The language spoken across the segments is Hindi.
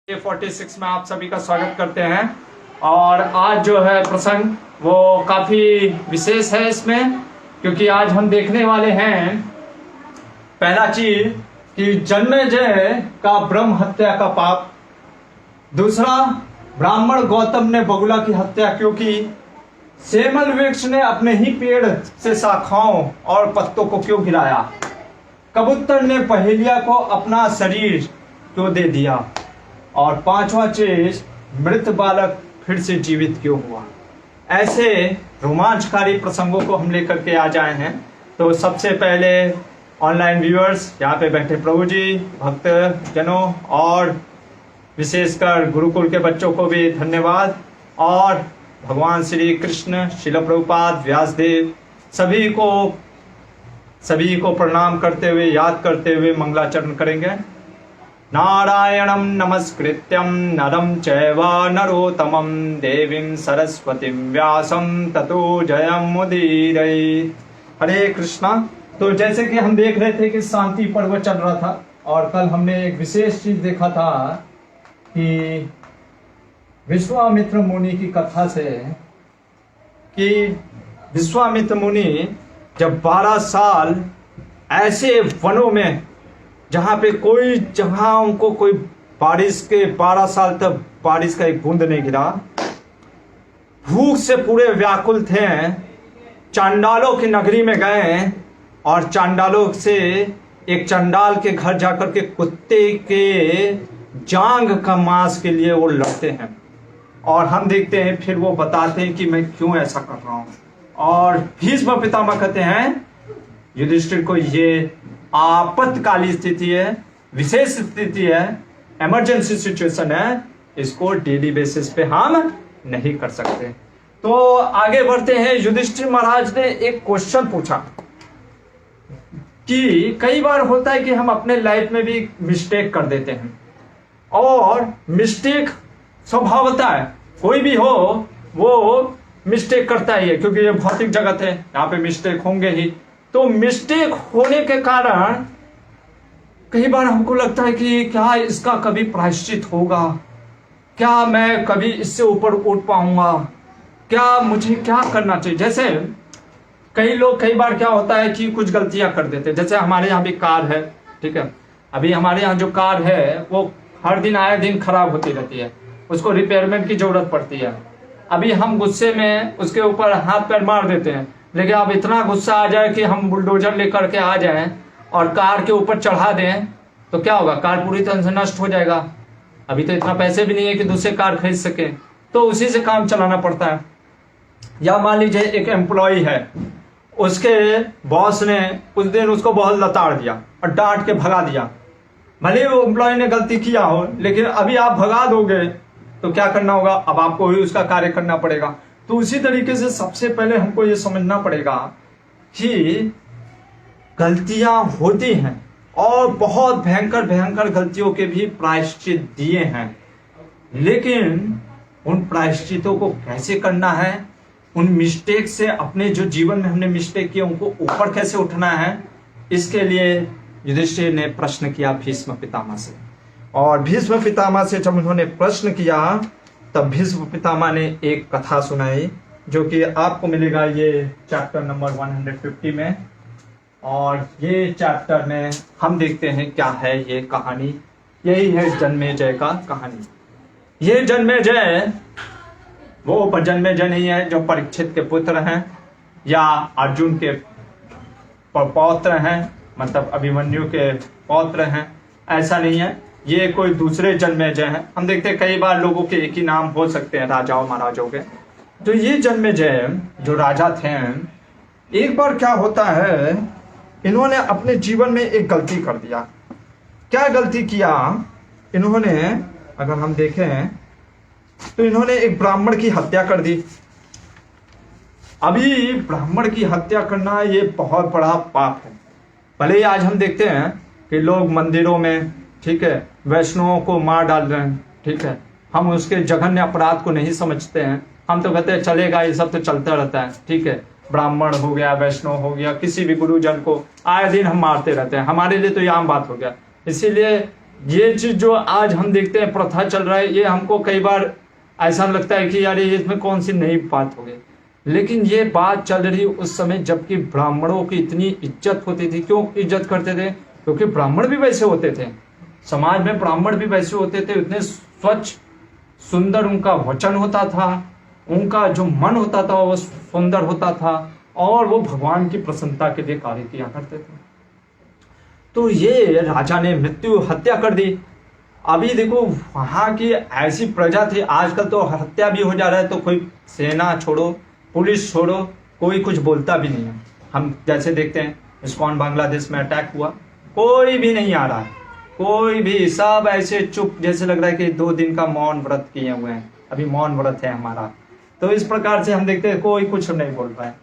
46 में आप सभी का स्वागत करते हैं। और आज जो है प्रसंग वो काफी विशेष है इसमें, क्योंकि आज हम देखने वाले हैं पहला चीज कि जन्मेजय का ब्रह्म हत्या का पाप, दूसरा ब्राह्मण गौतम ने बगुला की हत्या क्यों की, सेमल वृक्ष ने अपने ही पेड़ से शाखाओं और पत्तों को क्यों गिराया, कबूतर ने पहेलिया को अपना शरीर क्यों दे दिया, और पांचवा चीज मृत बालक फिर से जीवित क्यों हुआ। ऐसे रोमांचकारी प्रसंगों को हम लेकर के आ जाए हैं। तो सबसे पहले ऑनलाइन व्यूअर्स, यहाँ पे बैठे प्रभु जी, भक्त जनों और विशेषकर गुरुकुल के बच्चों को भी धन्यवाद, और भगवान श्री कृष्ण, शिल प्रभुपाद, व्यासदेव सभी को प्रणाम करते हुए, याद करते हुए मंगलाचरण करेंगे। नारायणं नमस्कृत्यं नरं चैव नरोत्तमं देवीं सरस्वतीं व्यासं ततो जयमुदीरये। हरे कृष्णा। तो जैसे कि हम देख रहे थे कि शांति पर्व चल रहा था, और कल हमने एक विशेष चीज देखा था कि विश्वामित्र मुनि की कथा से कि विश्वामित्र मुनि जब 12 साल ऐसे वनों में जहां पे कोई जगह उनको कोई बारिश के 12 साल तक बारिश का एक बूंद नहीं गिरा, भूख से पूरे व्याकुल थे, चांडालों की नगरी में गए और चांडालों से एक चंडाल के घर जाकर के कुत्ते के जांग का मांस के लिए वो लड़ते हैं, और हम देखते हैं फिर वो बताते हैं कि मैं क्यों ऐसा कर रहा हूं। और भीष्म पितामह कहते हैं युधिष्ठिर को ये आपातकालीन स्थिति है, विशेष स्थिति है, इमरजेंसी सिचुएशन है, इसको डेली बेसिस पे हम नहीं कर सकते। तो आगे बढ़ते हैं। युधिष्ठिर महाराज ने एक क्वेश्चन पूछा कि कई बार होता है कि हम अपने लाइफ में भी मिस्टेक कर देते हैं, और मिस्टेक स्वभावता है, कोई भी हो वो मिस्टेक करता ही है, क्योंकि ये भौतिक जगत है, यहाँ पे मिस्टेक होंगे ही। तो मिस्टेक होने के कारण कई बार हमको लगता है कि क्या इसका कभी प्रायश्चित होगा, क्या मैं कभी इससे ऊपर उठ पाऊंगा, क्या मुझे क्या करना चाहिए। जैसे कई लोग कई बार क्या होता है कि कुछ गलतियां कर देते हैं। जैसे हमारे यहाँ भी कार है, ठीक है, अभी हमारे यहाँ जो कार है वो हर दिन आए दिन खराब होती रहती है, उसको रिपेयरमेंट की जरूरत पड़ती है। अभी हम गुस्से में उसके ऊपर हाथ पैर मार देते हैं, लेकिन अब इतना गुस्सा आ जाए कि हम बुलडोजर लेकर के आ जाएं और कार के ऊपर चढ़ा दें, तो क्या होगा, कार पूरी तरह से नष्ट हो जाएगा। अभी तो इतना पैसे भी नहीं है कि दूसरे कार खरीद सके, तो उसी से काम चलाना पड़ता है। या मान लीजिए एक एम्प्लॉय है, उसके बॉस ने उस दिन उसको बहुत लताड़ दिया और डांट के भगा दिया। भले वो एम्प्लॉय ने गलती किया हो, लेकिन अभी आप भगा दोगे तो क्या करना होगा, अब आपको ही उसका कार्य करना पड़ेगा। तो उसी तरीके से सबसे पहले हमको ये समझना पड़ेगा कि गलतियां होती हैं, और बहुत भयंकर भयंकर गलतियों के भी प्रायश्चित दिए हैं, लेकिन उन प्रायश्चितों को कैसे करना है, उन मिस्टेक से अपने जो जीवन में हमने मिस्टेक किया उनको ऊपर कैसे उठना है, इसके लिए युधिष्ठिर ने प्रश्न किया भीष्म पितामह से। और भीष्म पितामह से जब उन्होंने प्रश्न किया तब भीष्म पितामह ने एक कथा सुनाई, जो कि आपको मिलेगा ये चैप्टर नंबर 150 में। और ये चैप्टर में हम देखते हैं क्या है ये कहानी। यही है जन्मेजय का कहानी। ये जन्मेजय वो जन्मेजय नहीं है जो परीक्षित के पुत्र हैं या अर्जुन के पौत्र हैं, मतलब अभिमन्यु के पौत्र हैं, ऐसा नहीं है। ये कोई दूसरे जन्मेजय हैं। हम देखते हैं कई बार लोगों के एक ही नाम हो सकते हैं, राजाओं महाराजाओं के। तो ये जन्मेजय जो राजा थे, एक बार क्या होता है, इन्होंने अपने जीवन में एक गलती कर दिया। क्या गलती किया इन्होंने, अगर हम देखें तो इन्होंने एक ब्राह्मण की हत्या कर दी। अभी ब्राह्मण की हत्या करना ये बहुत बड़ा पाप है। भले ही आज हम देखते हैं कि लोग मंदिरों में, ठीक है, वैष्णवों को मार डाल रहे हैं, ठीक है, हम उसके जघन्य अपराध को नहीं समझते हैं। हम तो कहते हैं चलेगा, ये सब तो चलता रहता है, ठीक है, ब्राह्मण हो गया, वैष्णव हो गया, किसी भी गुरुजन को आए दिन हम मारते रहते हैं, हमारे लिए तो ये आम बात हो गया। इसीलिए ये चीज जो आज हम देखते हैं प्रथा चल रहा है, ये हमको कई बार ऐसा लगता है कि यार इसमें कौन सी नई बात हो गई, लेकिन ये बात चल रही उस समय जबकि ब्राह्मणों की इतनी इज्जत होती थी। क्यों इज्जत करते थे? क्योंकि ब्राह्मण भी वैसे होते थे, समाज में ब्राह्मण भी वैसे होते थे, इतने स्वच्छ सुंदर उनका वचन होता था, उनका जो मन होता था वो सुंदर होता था, और वो भगवान की प्रसन्नता के लिए कार्य किया करते थे। तो ये राजा ने मृत्यु हत्या कर दी। अभी देखो वहां की ऐसी प्रजा थी, आजकल तो हत्या भी हो जा रहा है तो कोई सेना छोड़ो, पुलिस छोड़ो, कोई कुछ बोलता भी नहीं है। हम जैसे देखते हैं इस्कॉन बांग्लादेश में अटैक हुआ, कोई भी नहीं आ रहा है, कोई भी, सब ऐसे चुप, जैसे लग रहा है कि 2 दिन का मौन व्रत किए हुए हैं, अभी मौन व्रत है हमारा। तो इस प्रकार से हम देखते हैं कोई कुछ नहीं बोल पाए।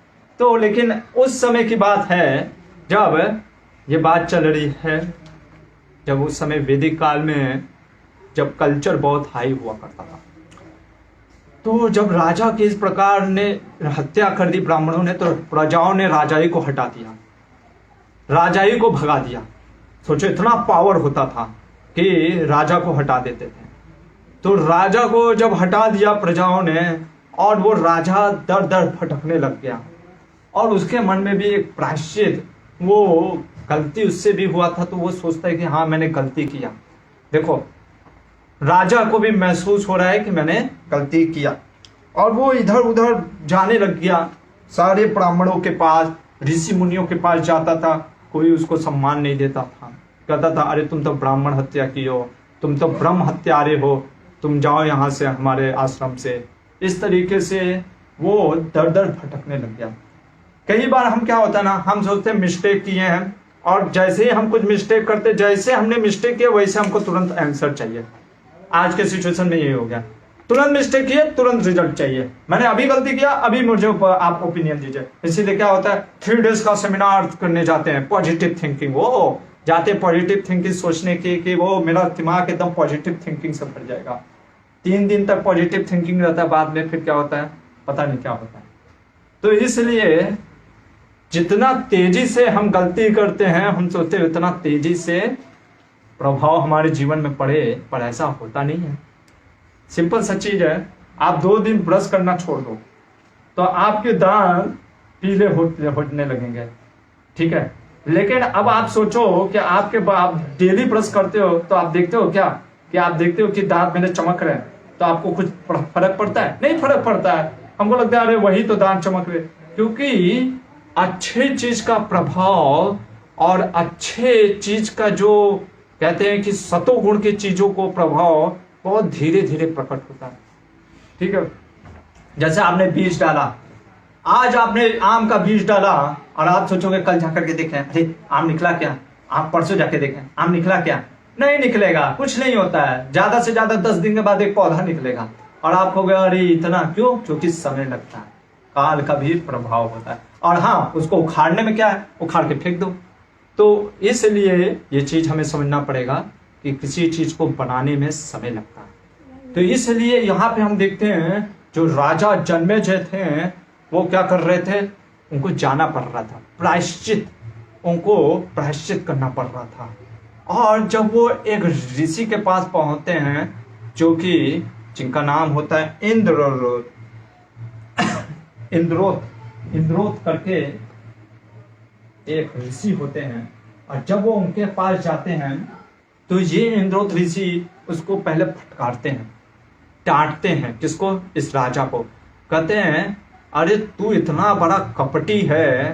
तो लेकिन उस समय की बात है जब ये बात चल रही है, जब उस समय वैदिक काल में जब कल्चर बहुत हाई हुआ करता था, तो जब राजा के इस प्रकार ने हत्या कर दी ब्राह्मणों ने, तो प्रजाओं ने राजाई को हटा दिया, राजाई को भगा दिया। सोचो इतना पावर होता था कि राजा को हटा देते थे। तो राजा को जब हटा दिया प्रजाओं ने, और वो राजा दर दर भटकने लग गया, और उसके मन में भी एक प्रायश्चित, वो गलती उससे भी हुआ था तो वो सोचता है कि हाँ मैंने गलती किया। देखो राजा को भी महसूस हो रहा है कि मैंने गलती किया, और वो इधर उधर जाने लग गया, सारे ब्राह्मणों के पास, ऋषि मुनियों के पास जाता था, कोई उसको सम्मान नहीं देता था, कहता था अरे तुम तो ब्राह्मण हत्या की हो, तुम तो ब्रह्म हत्यारे हो, तुम जाओ यहाँ से हमारे आश्रम से। इस तरीके से वो दर दर भटकने लग गया। कई बार हम क्या होता है ना, हम सोचते हैं मिस्टेक किए हैं, और जैसे ही हम कुछ मिस्टेक करते, जैसे हमने मिस्टेक किया वैसे हमको तुरंत आंसर चाहिए। आज के सिचुएशन में यही हो गया, तुरंत मिस्टेक किए तुरंत रिजल्ट चाहिए, मैंने अभी गलती किया अभी मुझे आप ओपिनियन दीजिए। इसीलिए क्या होता है 3 डेज का सेमिनार करने जाते हैं, पॉजिटिव थिंकिंग, वो जाते पॉजिटिव थिंकिंग सोचने की कि वो मेरा दिमाग एकदम पॉजिटिव थिंकिंग से भर जाएगा। 3 दिन तक पॉजिटिव थिंकिंग रहता है, बाद में फिर क्या होता है पता नहीं क्या होता है। तो इसलिए जितना तेजी से हम गलती करते हैं, हम सोचते हैं उतना तेजी से प्रभाव हमारे जीवन में पड़े, पर ऐसा होता नहीं है। सिंपल सा चीज है, आप 2 दिन ब्रश करना छोड़ दो तो आपके दांत पीले होने लगेंगे, ठीक है। लेकिन अब आप सोचो कि आप डेली ब्रश करते हो तो आप देखते हो क्या कि आप देखते हो कि दांत मेरे चमक रहे हैं, तो आपको कुछ फर्क पड़ता है? नहीं फर्क पड़ता है। हमको लगता है अरे वही तो दांत चमक रहे, क्योंकि अच्छे चीज का प्रभाव और अच्छे चीज का जो कहते हैं कि सतोगुण की चीजों को प्रभाव बहुत धीरे धीरे प्रकट होता है, ठीक है। जैसे आपने बीज डाला, आज आपने आम का बीज डाला और आप सोचोगे कल जाकर के देखें अरे आम निकला क्या, आप परसों जाके देखें आम निकला क्या, नहीं निकलेगा, कुछ नहीं होता है। ज्यादा से ज्यादा 10 दिन के बाद एक पौधा निकलेगा, और आप कहोगे अरे इतना क्यों, क्योंकि समय लगता है, काल का भी प्रभाव होता है। और हाँ, उसको उखाड़ने में क्या है, उखाड़ के फेंक दो। तो इसलिए ये चीज हमें समझना पड़ेगा कि किसी चीज को बनाने में समय लगता है। तो इसलिए यहाँ पे हम देखते हैं जो राजा जन्मेजय थे वो क्या कर रहे थे, उनको जाना पड़ रहा था, प्रायश्चित, उनको प्रायश्चित करना पड़ रहा था। और जब वो एक ऋषि के पास पहुंचते हैं जो कि जिनका नाम होता है इंद्रोथ करके एक ऋषि होते हैं, और जब वो उनके पास जाते हैं तो ये इंद्रोथ ऋषि उसको पहले फटकारते हैं, डांटते हैं, किसको, इस राजा को। कहते हैं अरे तू इतना बड़ा कपटी है,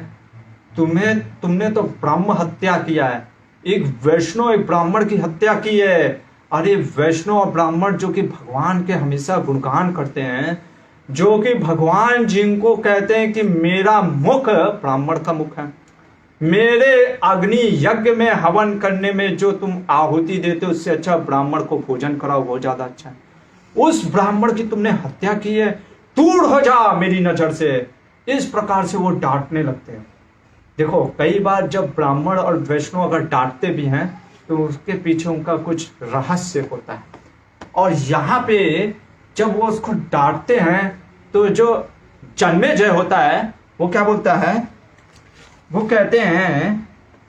तुमने तो ब्रह्म हत्या किया है, एक वैष्णव एक ब्राह्मण की हत्या की है। अरे वैष्णव और ब्राह्मण जो कि भगवान के हमेशा गुणगान करते हैं, जो कि भगवान जिनको कहते हैं कि मेरा मुख ब्राह्मण का मुख है, मेरे अग्नि यज्ञ में हवन करने में जो तुम आहुति देते हो उससे अच्छा ब्राह्मण को भोजन कराओ, वो ज्यादा अच्छा है। उस ब्राह्मण की तुमने हत्या की है, दूर हो जा मेरी नजर से। इस प्रकार से वो डांटने लगते हैं। देखो कई बार जब ब्राह्मण और वैष्णव अगर डांटते भी हैं तो उसके पीछे उनका कुछ रहस्य होता है। और यहाँ पे जब वो उसको डांटते हैं तो जो जन्मेजय होता है वो क्या बोलता है, वो कहते हैं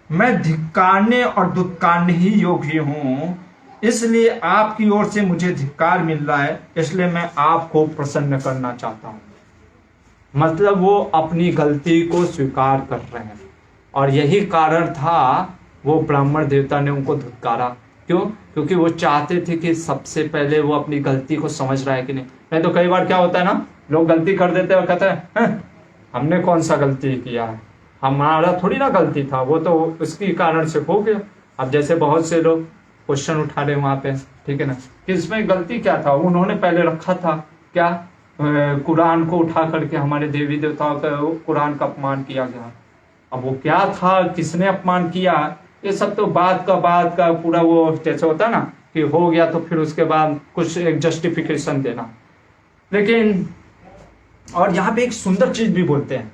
मैं धिक्कारने और दुत्कारने ही योग्य हूं, इसलिए आपकी ओर से मुझे धिक्कार मिल रहा है, इसलिए मैं आपको प्रसन्न करना चाहता हूं। मतलब वो अपनी गलती को स्वीकार कर रहे हैं, और यही कारण था वो ब्राह्मण देवता ने उनको धिक्कारा। क्यों? क्योंकि वो चाहते थे कि सबसे पहले वो अपनी गलती को समझ रहा है कि नहीं तो कई बार क्या होता है ना, लोग गलती कर देते हैं और कहते हैं हमने कौन सा गलती किया है, हमारा थोड़ी ना गलती था, वो तो उसके कारण से हो गया। अब जैसे बहुत से लोग क्वेश्चन उठा रहे वहां पे, ठीक है ना, कि इसमें गलती क्या था, उन्होंने पहले रखा था क्या, कुरान को उठा करके हमारे देवी देवताओं का कुरान का अपमान किया गया। अब वो क्या था, किसने अपमान किया, ये सब तो बात का पूरा वो जैसे होता है ना कि हो गया तो फिर उसके बाद कुछ एक जस्टिफिकेशन देना। लेकिन और यहाँ पे एक सुंदर चीज भी बोलते हैं,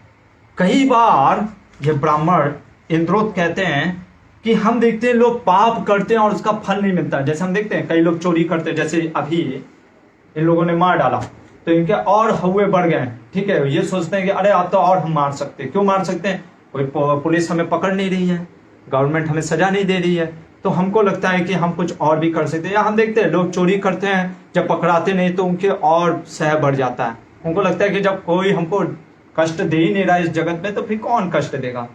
कई बार ये ब्राह्मण इंद्रोत कहते हैं कि हम देखते हैं लोग पाप करते हैं और उसका फल नहीं मिलता। जैसे हम देखते हैं कई लोग चोरी करते हैं, जैसे अभी इन लोगों ने मार डाला तो इनके और हौवे बढ़ गए, ठीक है, ये सोचते हैं कि अरे आप तो और हम मार सकते हैं। क्यों मार सकते हैं? कोई पुलिस हमें पकड़ नहीं रही है, गवर्नमेंट हमें सजा नहीं दे रही है, तो हमको लगता है कि हम कुछ और भी कर सकते हैं। या हम देखते हैं लोग चोरी करते हैं, जब पकड़ाते नहीं तो उनके और सह बढ़ जाता है। उनको लगता है कि जब कोई हमको कष्ट दे ही नहीं रहा इस जगत में तो फिर कौन कष्ट देगा।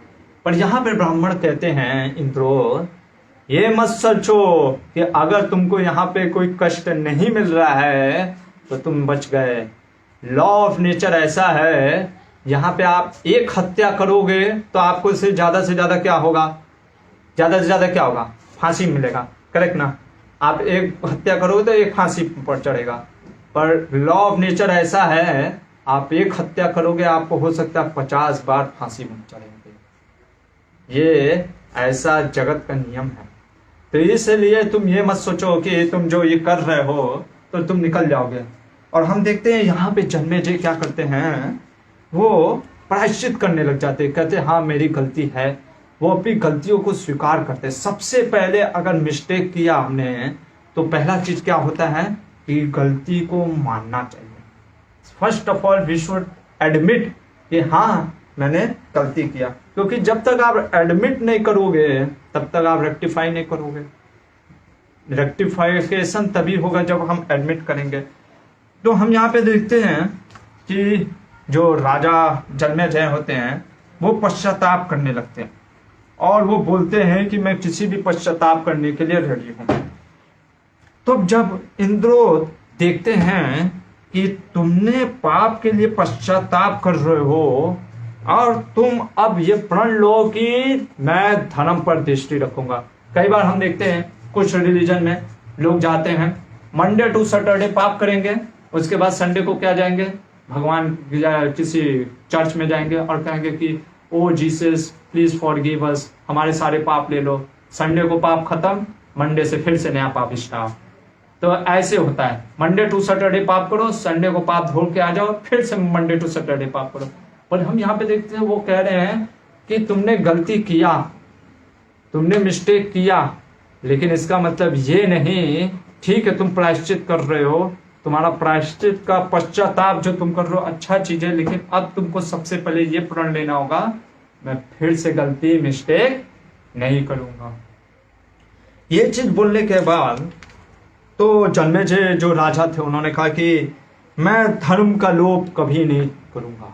पर यहाँ पे ब्राह्मण कहते हैं इंद्रो, ये मत सोचो कि अगर तुमको यहाँ पे कोई कष्ट नहीं मिल रहा है तो तुम बच गए। लॉ ऑफ नेचर ऐसा है, यहाँ पे आप एक हत्या करोगे तो आपको से ज्यादा क्या होगा, ज्यादा से ज्यादा क्या होगा, फांसी मिलेगा, करेक्ट ना। आप एक हत्या करोगे तो एक फांसी पर चढ़ेगा, पर लॉ ऑफ नेचर ऐसा है आप एक हत्या करोगे आपको हो सकता है 50 बार फांसी में चढ़ेंगे। ये ऐसा जगत का नियम है। तो इसलिए तुम ये मत सोचो कि तुम जो ये कर रहे हो तो तुम निकल जाओगे। और हम देखते हैं यहाँ पे जन्मेजय क्या करते हैं, वो प्रायश्चित करने लग जाते हैं, कहते हैं हाँ मेरी गलती है। वो अपनी गलतियों को स्वीकार करते हैं। सबसे पहले अगर मिस्टेक किया हमने तो पहला चीज क्या होता है कि गलती को मानना चाहिए। First of all we should admit कि हाँ मैंने गलती किया, क्योंकि जब तक आप एडमिट नहीं करोगे तब तक आप रेक्टिफाई नहीं करोगे। रेक्टिफिकेशन तभी होगा जब हम एडमिट करेंगे। तो हम यहाँ पे देखते हैं कि जो राजा जन्मेजय होते हैं वो पश्चाताप करने लगते हैं और वो बोलते हैं कि मैं किसी भी पश्चाताप करने के लिए रेडी हूं। तो जब इंद्र देखते हैं कि तुमने पाप के लिए पश्चाताप कर रहे हो और तुम अब ये प्रण लो कि मैं धर्म पर दृष्टि रखूंगा। कई बार हम देखते हैं कुछ रिलीजन में लोग जाते हैं मंडे टू सैटरडे पाप करेंगे, उसके बाद संडे को क्या जाएंगे, भगवान किसी चर्च में जाएंगे और कहेंगे कि ओ जीसस प्लीज फॉरगिव अस, हमारे सारे पाप ले लो। संडे को पाप खत्म, मंडे से फिर से नया पाप स्टार्ट। तो ऐसे होता है, मंडे टू सैटरडे पाप करो, संडे को पाप धो के आ जाओ, फिर से मंडे टू सैटरडे पाप करो। पर हम यहाँ पे देखते हैं वो कह रहे हैं कि तुमने गलती किया, तुमने मिस्टेक किया, लेकिन इसका मतलब ये नहीं, ठीक है तुम प्रायश्चित कर रहे हो, तुम्हारा प्रायश्चित का पश्चाताप जो तुम कर रहे हो अच्छा चीज है, लेकिन अब तुमको सबसे पहले ये प्रण लेना होगा मैं फिर से गलती मिस्टेक नहीं करूंगा। ये चीज बोलने के बाद तो जन्मेजय जो राजा थे उन्होंने कहा कि मैं धर्म का लोप कभी नहीं करूंगा,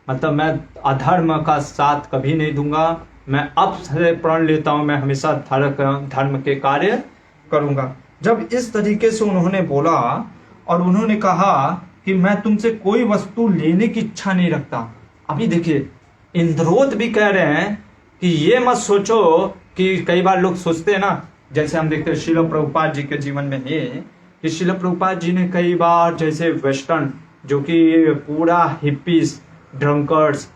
मतलब मैं अधर्म का साथ कभी नहीं दूंगा, मैं अब से प्रण लेता हूं मैं हमेशा धर्म के कार्य करूंगा। जब इस तरीके से उन्होंने बोला और उन्होंने कहा कि मैं तुमसे कोई वस्तु लेने की इच्छा नहीं रखता। अभी देखिए इंद्रोत भी कह रहे हैं कि ये मत सोचो कि कई बार लोग सोचते हैं ना, जैसे हम देखते हैं श्रील प्रभुपाद जी के जीवन में ही कि श्रील प्रभुपाद जी ने कई बार जैसे वेस्टर्न जो कि पूरा हिप्पीज, ड्रंकर्स,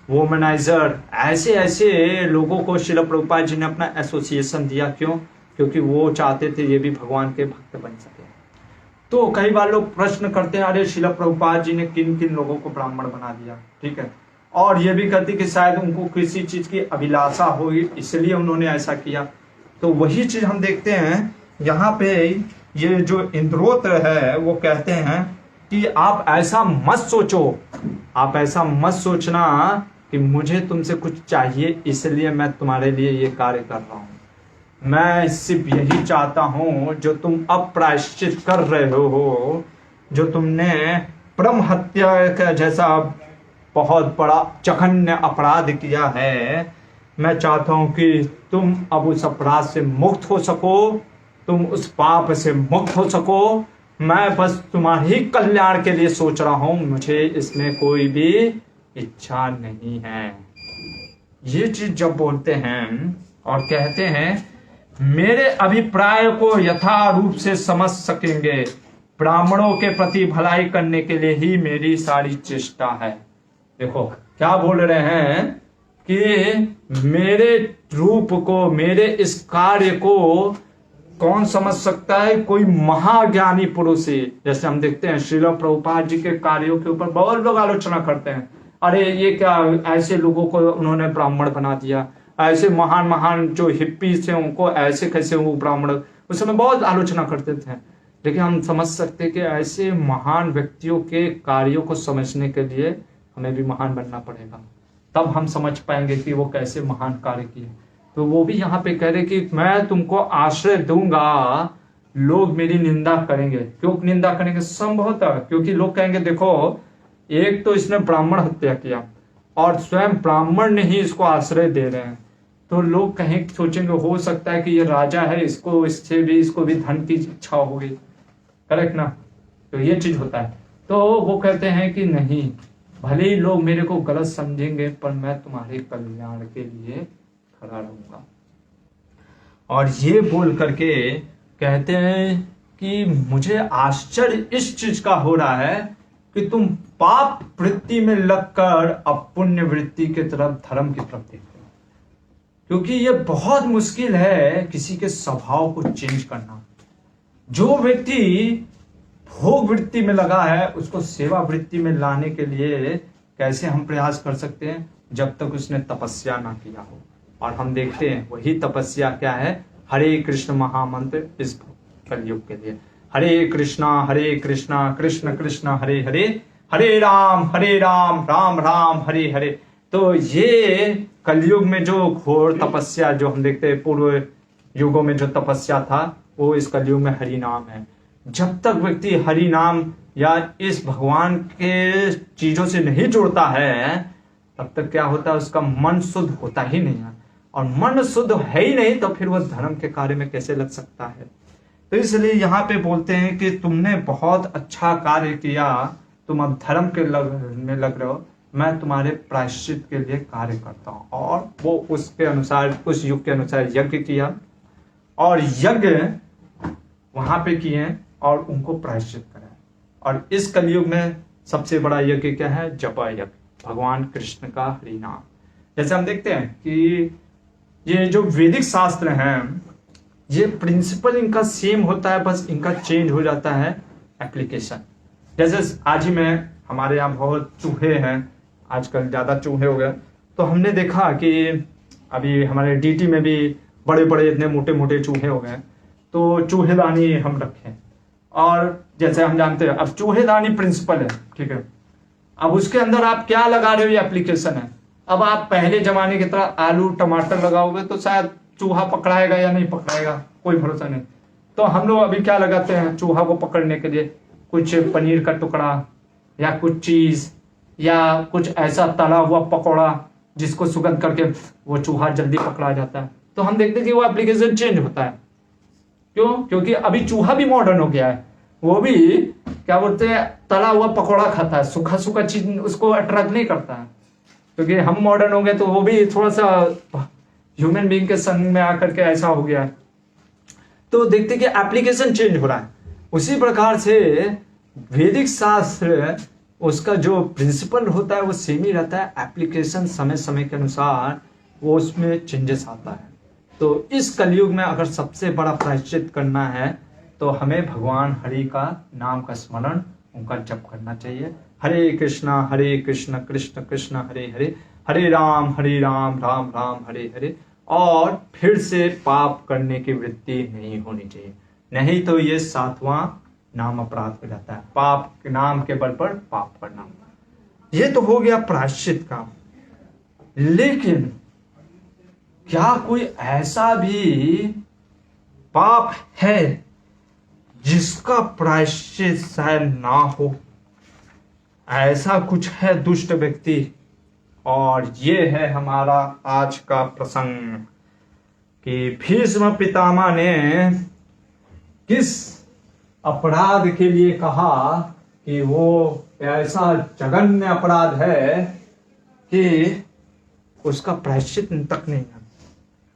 वोमनाइजर, ऐसे ऐसे लोगों को श्रील प्रभुपाद जी ने अपना एसोसिएशन दिया। क्यों? क्योंकि वो चाहते थे ये भी भगवान के भक्त बन सके। तो कई बार लोग प्रश्न करते हैं अरे श्रील प्रभुपाद जी ने किन किन लोगों को ब्राह्मण बना दिया, ठीक है, और ये भी कहती कि शायद उनको किसी चीज की अभिलाषा होगी इसलिए उन्होंने ऐसा किया। तो वही चीज हम देखते हैं यहाँ पे, ये जो इंद्रोत है वो कहते हैं कि आप ऐसा मत सोचो, आप ऐसा मत सोचना कि मुझे तुमसे कुछ चाहिए इसलिए मैं तुम्हारे लिए ये कार्य कर रहा हूं। मैं सिर्फ यही चाहता हूं, जो तुम अब प्रायश्चित कर रहे हो, जो तुमने ब्रह्म हत्या का जैसा बहुत बड़ा जघन्य अपराध किया है, मैं चाहता हूं कि तुम अब उस अपराध से मुक्त हो सको, तुम उस पाप से मुक्त हो सको। मैं बस तुम्हारे ही कल्याण के लिए सोच रहा हूं, मुझे इसमें कोई भी इच्छा नहीं है। ये चीज जब बोलते हैं और कहते हैं मेरे अभिप्राय को यथारूप से समझ सकेंगे, ब्राह्मणों के प्रति भलाई करने के लिए ही मेरी सारी चेष्टा है। देखो क्या बोल रहे हैं कि मेरे रूप को, मेरे इस कार्य को कौन समझ सकता है? कोई महाज्ञानी पुरुष ही। जैसे हम देखते हैं श्रील प्रभुपाद जी के कार्यों के ऊपर बहुत लोग आलोचना करते हैं, अरे ये क्या, ऐसे लोगों को उन्होंने ब्राह्मण बना दिया, ऐसे महान महान जो हिप्पी से उनको ऐसे कैसे वो ब्राह्मण, उस समय बहुत आलोचना करते थे। लेकिन हम समझ सकते हैं कि ऐसे महान व्यक्तियों के कार्यों को समझने के लिए हमें भी महान बनना पड़ेगा, तब हम समझ पाएंगे कि वो कैसे महान कार्य किए। तो वो भी यहाँ पे कह रहे कि मैं तुमको आश्रय दूंगा, लोग मेरी निंदा करेंगे। क्यों निंदा करेंगे? संभवतः क्योंकि लोग कहेंगे देखो, एक तो इसने ब्राह्मण हत्या किया और स्वयं ब्राह्मण ने ही इसको आश्रय दे रहे हैं, तो लोग कहीं सोचेंगे हो सकता है कि ये राजा है, इसको इसको भी धन की इच्छा हो गई। करेक्ट ना? तो ये चीज होता है। तो वो कहते हैं कि नहीं, भले ही लोग मेरे को गलत समझेंगे, पर मैं तुम्हारे कल्याण के लिए खड़ा रहूंगा। और ये बोल करके कहते हैं कि मुझे आश्चर्य इस चीज का हो रहा है कि तुम पाप वृत्ति में लगकर अब पुण्य वृत्ति की तरफ, धर्म की तरफ देखते हो। क्योंकि ये बहुत मुश्किल है किसी के स्वभाव को चेंज करना। जो व्यक्ति भोग वृत्ति में लगा है, उसको सेवा वृत्ति में लाने के लिए कैसे हम प्रयास कर सकते हैं? जब तक उसने तपस्या ना किया हो। और हम देखते हैं वही तपस्या क्या है? हरे कृष्ण महामंत्र इस कलयुग के लिए। हरे कृष्णा कृष्ण कृष्ण हरे हरे, हरे राम राम राम हरे हरे। तो ये कलयुग में जो घोर तपस्या जो हम देखते हैं, पूर्व युगों में जो तपस्या था, वो इस कलयुग में हरि नाम है। जब तक व्यक्ति हरि नाम या इस भगवान के चीजों से नहीं जुड़ता है, तब तक क्या होता है? उसका मन शुद्ध होता ही नहीं है। और मन शुद्ध है ही नहीं तो फिर वह धर्म के कार्य में कैसे लग सकता है? तो इसलिए यहाँ पे बोलते हैं कि तुमने बहुत अच्छा कार्य किया, तुम अब धर्म के में लग रहे हो, मैं तुम्हारे प्रायश्चित के लिए कार्य करता हूँ। और वो उसके अनुसार, उस युग के अनुसार यज्ञ किया, और यज्ञ वहां पे किए और उनको प्रायश्चित कराया। और इस कलयुग में सबसे बड़ा यज्ञ क्या है? जप यज्ञ, भगवान कृष्ण का हरि नाम। जैसे हम देखते हैं कि ये जो वैदिक शास्त्र हैं, ये प्रिंसिपल इनका सेम होता है, बस इनका चेंज हो जाता है एप्लीकेशन। जैसे आज ही में हमारे यहाँ बहुत चूहे हैं, आजकल ज्यादा चूहे हो गए, तो हमने देखा कि अभी हमारे डीटी में भी बड़े बड़े इतने मोटे मोटे चूहे हो गए, तो चूहेदानी हम रखें। और जैसे हम जानते हैं अब चूहेदानी प्रिंसिपल है, ठीक है, अब उसके अंदर आप क्या लगा रहे हो, ये एप्लीकेशन है। अब आप पहले जमाने की तरह आलू टमाटर लगाओगे तो शायद चूहा पकड़ाएगा या नहीं पकड़ाएगा, कोई भरोसा नहीं। तो हम लोग अभी क्या लगाते हैं चूहा को पकड़ने के लिए? कुछ पनीर का टुकड़ा या कुछ चीज या कुछ ऐसा तला हुआ पकौड़ा जिसको सुगंध करके वो चूहा जल्दी पकड़ा जाता है। तो हम देखते हैं कि वो एप्लीकेशन चेंज होता है। क्यों? क्योंकि अभी चूहा भी मॉडर्न हो गया है, वो भी क्या बोलते हैं तला हुआ पकौड़ा खाता है, सूखा सूखा चीज उसको अट्रैक्ट नहीं करता है। क्योंकि हम मॉडर्न हो गए तो वो भी थोड़ा सा ह्यूमन बीइंग के संग में आकर के ऐसा हो गया है। तो देखते कि एप्लीकेशन चेंज हो रहा है। उसी प्रकार से वैदिक शास्त्र, उसका जो प्रिंसिपल होता है वो सेम ही रहता है, एप्लीकेशन समय समय के अनुसार वो उसमें चेंजेस आता है। तो इस कलयुग में अगर सबसे बड़ा प्रायश्चित करना है तो हमें भगवान हरि का नाम का स्मरण, उनका जप करना चाहिए। हरे कृष्णा कृष्ण कृष्ण हरे हरे, हरे राम राम राम हरे हरे। और फिर से पाप करने की वृत्ति नहीं होनी चाहिए, नहीं तो ये 7वां नाम अपराध हो जाता है, पाप के नाम के बल पर पाप करना। ये तो हो गया प्रायश्चित का। लेकिन क्या कोई ऐसा भी पाप है जिसका प्रायश्चित शायद ना हो, ऐसा कुछ है दुष्ट व्यक्ति। और ये है हमारा आज का प्रसंग कि भीष्म पितामह ने किस अपराध के लिए कहा कि वो ऐसा जघन्य अपराध है कि उसका प्रायश्चित तक नहीं है।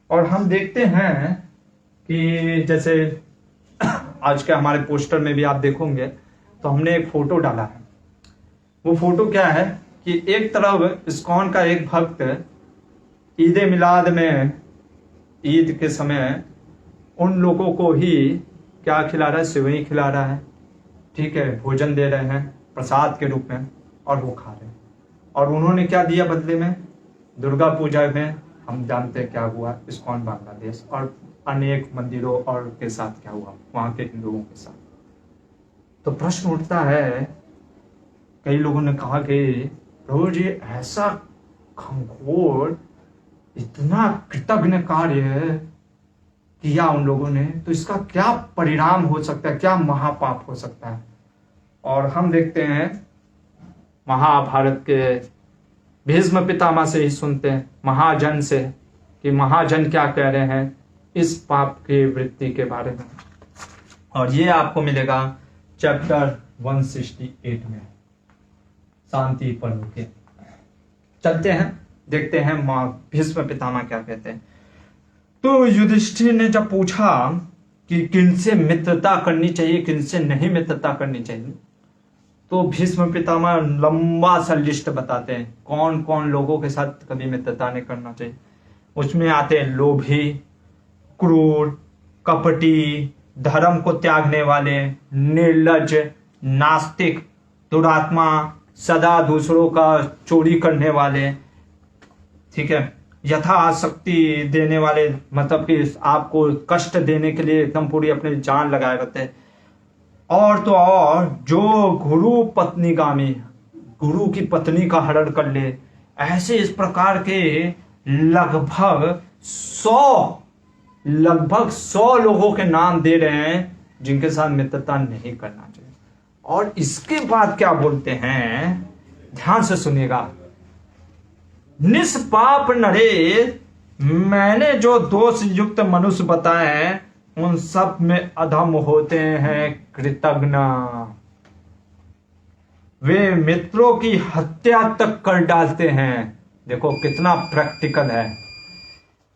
और हम देखते हैं कि जैसे आज के हमारे पोस्टर में भी आप देखोगे तो हमने एक फोटो डाला है। वो फोटो क्या है कि एक तरफ इस्कॉन का एक भक्त ईद मिलाद में, ईद के समय उन लोगों को ही क्या खिला रहा है, सेवई खिला रहा है, ठीक है, भोजन दे रहे हैं प्रसाद के रूप में, और वो खा रहे हैं। और उन्होंने क्या दिया बदले में? दुर्गा पूजा में हम जानते हैं क्या हुआ इस्कॉन बांग्लादेश और अनेक मंदिरों और के साथ क्या हुआ वहां के हिंदुओं के साथ। तो प्रश्न उठता है, कई लोगों ने कहा कि प्रभु जी ऐसा घनघोर इतना कृतज्ञ कार्य किया उन लोगों ने, तो इसका क्या परिणाम हो सकता है, क्या महापाप हो सकता है? और हम देखते हैं महाभारत के भीष्म पितामह से ही सुनते हैं, महाजन से, कि महाजन क्या कह रहे हैं इस पाप की वृत्ति के बारे में। और ये आपको मिलेगा चैप्टर 168 में, शांति पर्व के। चलते हैं, देखते हैं भीष्म पितामह क्या कहते हैं। तो युधिष्ठिर ने जब पूछा कि किनसे मित्रता करनी चाहिए, किनसे नहीं मित्रता करनी चाहिए, तो भीष्म पितामह लंबा सा लिस्ट बताते हैं कौन कौन लोगों के साथ कभी मित्रता नहीं करना चाहिए। उसमें आते हैं लोभी, क्रूर, कपटी, धर्म को त्यागने वाले, निर्लज, नास्तिक, दुरात्मा, सदा दूसरों का चोरी करने वाले, ठीक है, यथाशक्ति देने वाले, मतलब कि आपको कष्ट देने के लिए एकदम पूरी अपनी जान लगाए रहते हैं। और तो और जो गुरु पत्नीगामी, गुरु की पत्नी का हरण कर ले, ऐसे इस प्रकार के लगभग 100 लोगों के नाम दे रहे हैं जिनके साथ मित्रता नहीं करना चाहिए। और इसके बाद क्या बोलते हैं, ध्यान से सुनिएगा। निष्पाप नरेश, मैंने जो दोष युक्त मनुष्य बताए हैं उन सब में अधम होते हैं कृतज्ञ। वे मित्रों की हत्या तक कर डालते हैं। देखो कितना प्रैक्टिकल है।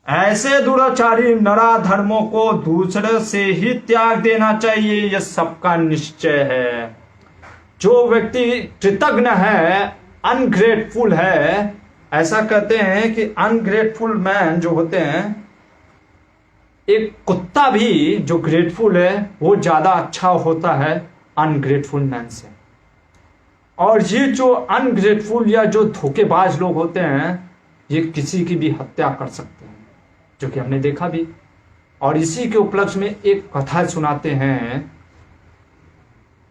ऐसे दुराचारी नराधर्मों को दूसरे से ही त्याग देना चाहिए, यह सबका निश्चय है। जो व्यक्ति कृतज्ञ है, अनग्रेटफुल है, ऐसा कहते हैं कि अनग्रेटफुल मैन जो होते हैं, एक कुत्ता भी जो ग्रेटफुल है वो ज्यादा अच्छा होता है अनग्रेटफुल मैन से। और ये जो अनग्रेटफुल या जो धोखेबाज लोग होते हैं, ये किसी की भी हत्या कर सकते हैं, जो कि हमने देखा भी। और इसी के उपलक्ष्य में एक कथा सुनाते हैं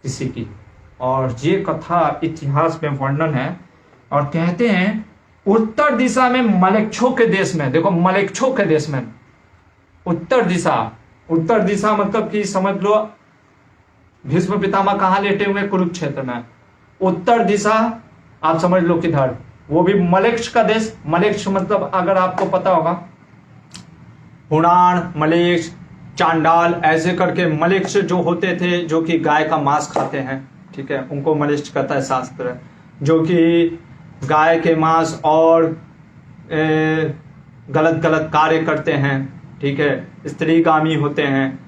किसी की, और ये कथा इतिहास में वर्णन है। और कहते हैं उत्तर दिशा में मलेच्छों के देश में, देखो मलेच्छों के देश में, उत्तर दिशा मतलब कि समझ लो भीष्म पितामह कहां लेटे हुए, कुरुक्षेत्र में। उत्तर दिशा आप समझ लो किधर, वो भी मलेक्ष का देश। मलेक्ष मतलब अगर आपको पता होगा, हुणान, मलेक्ष, चांडाल, ऐसे करके मलेक्ष जो होते थे, जो कि गाय का मांस खाते हैं, ठीक है, उनको मलेक्ष कहता है शास्त्र, जो कि गाय के मांस और गलत गलत कार्य करते हैं, ठीक है, स्त्रीगामी होते हैं।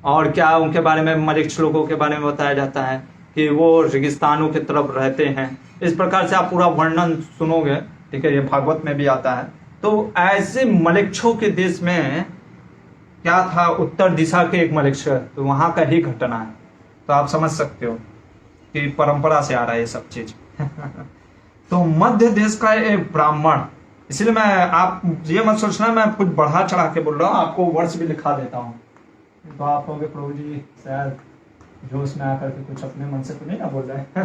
और क्या उनके बारे में, मलेक्ष लोगों के बारे में बताया जाता है कि वो रेगिस्तानों की तरफ रहते हैं। इस प्रकार से आप पूरा वर्णन सुनोगे, ठीक है, ये भागवत में भी आता है। तो ऐसे मलेच्छों के देश में क्या था, उत्तर दिशा के एक मलेच्छ, तो वहां का ही घटना है। तो आप समझ सकते हो कि परंपरा से आ रहा है ये सब चीज। तो मध्य देश का एक ब्राह्मण, इसलिए मैं, आप ये मत सोचना मैं कुछ बढ़ा चढ़ा के बोल रहा हूँ, आपको वर्ष भी लिखा देता हूँ। तो आप कहोगे प्रभु जी शायद जोश में आकर के कुछ अपने मन से तो नहीं ना बोल रहे।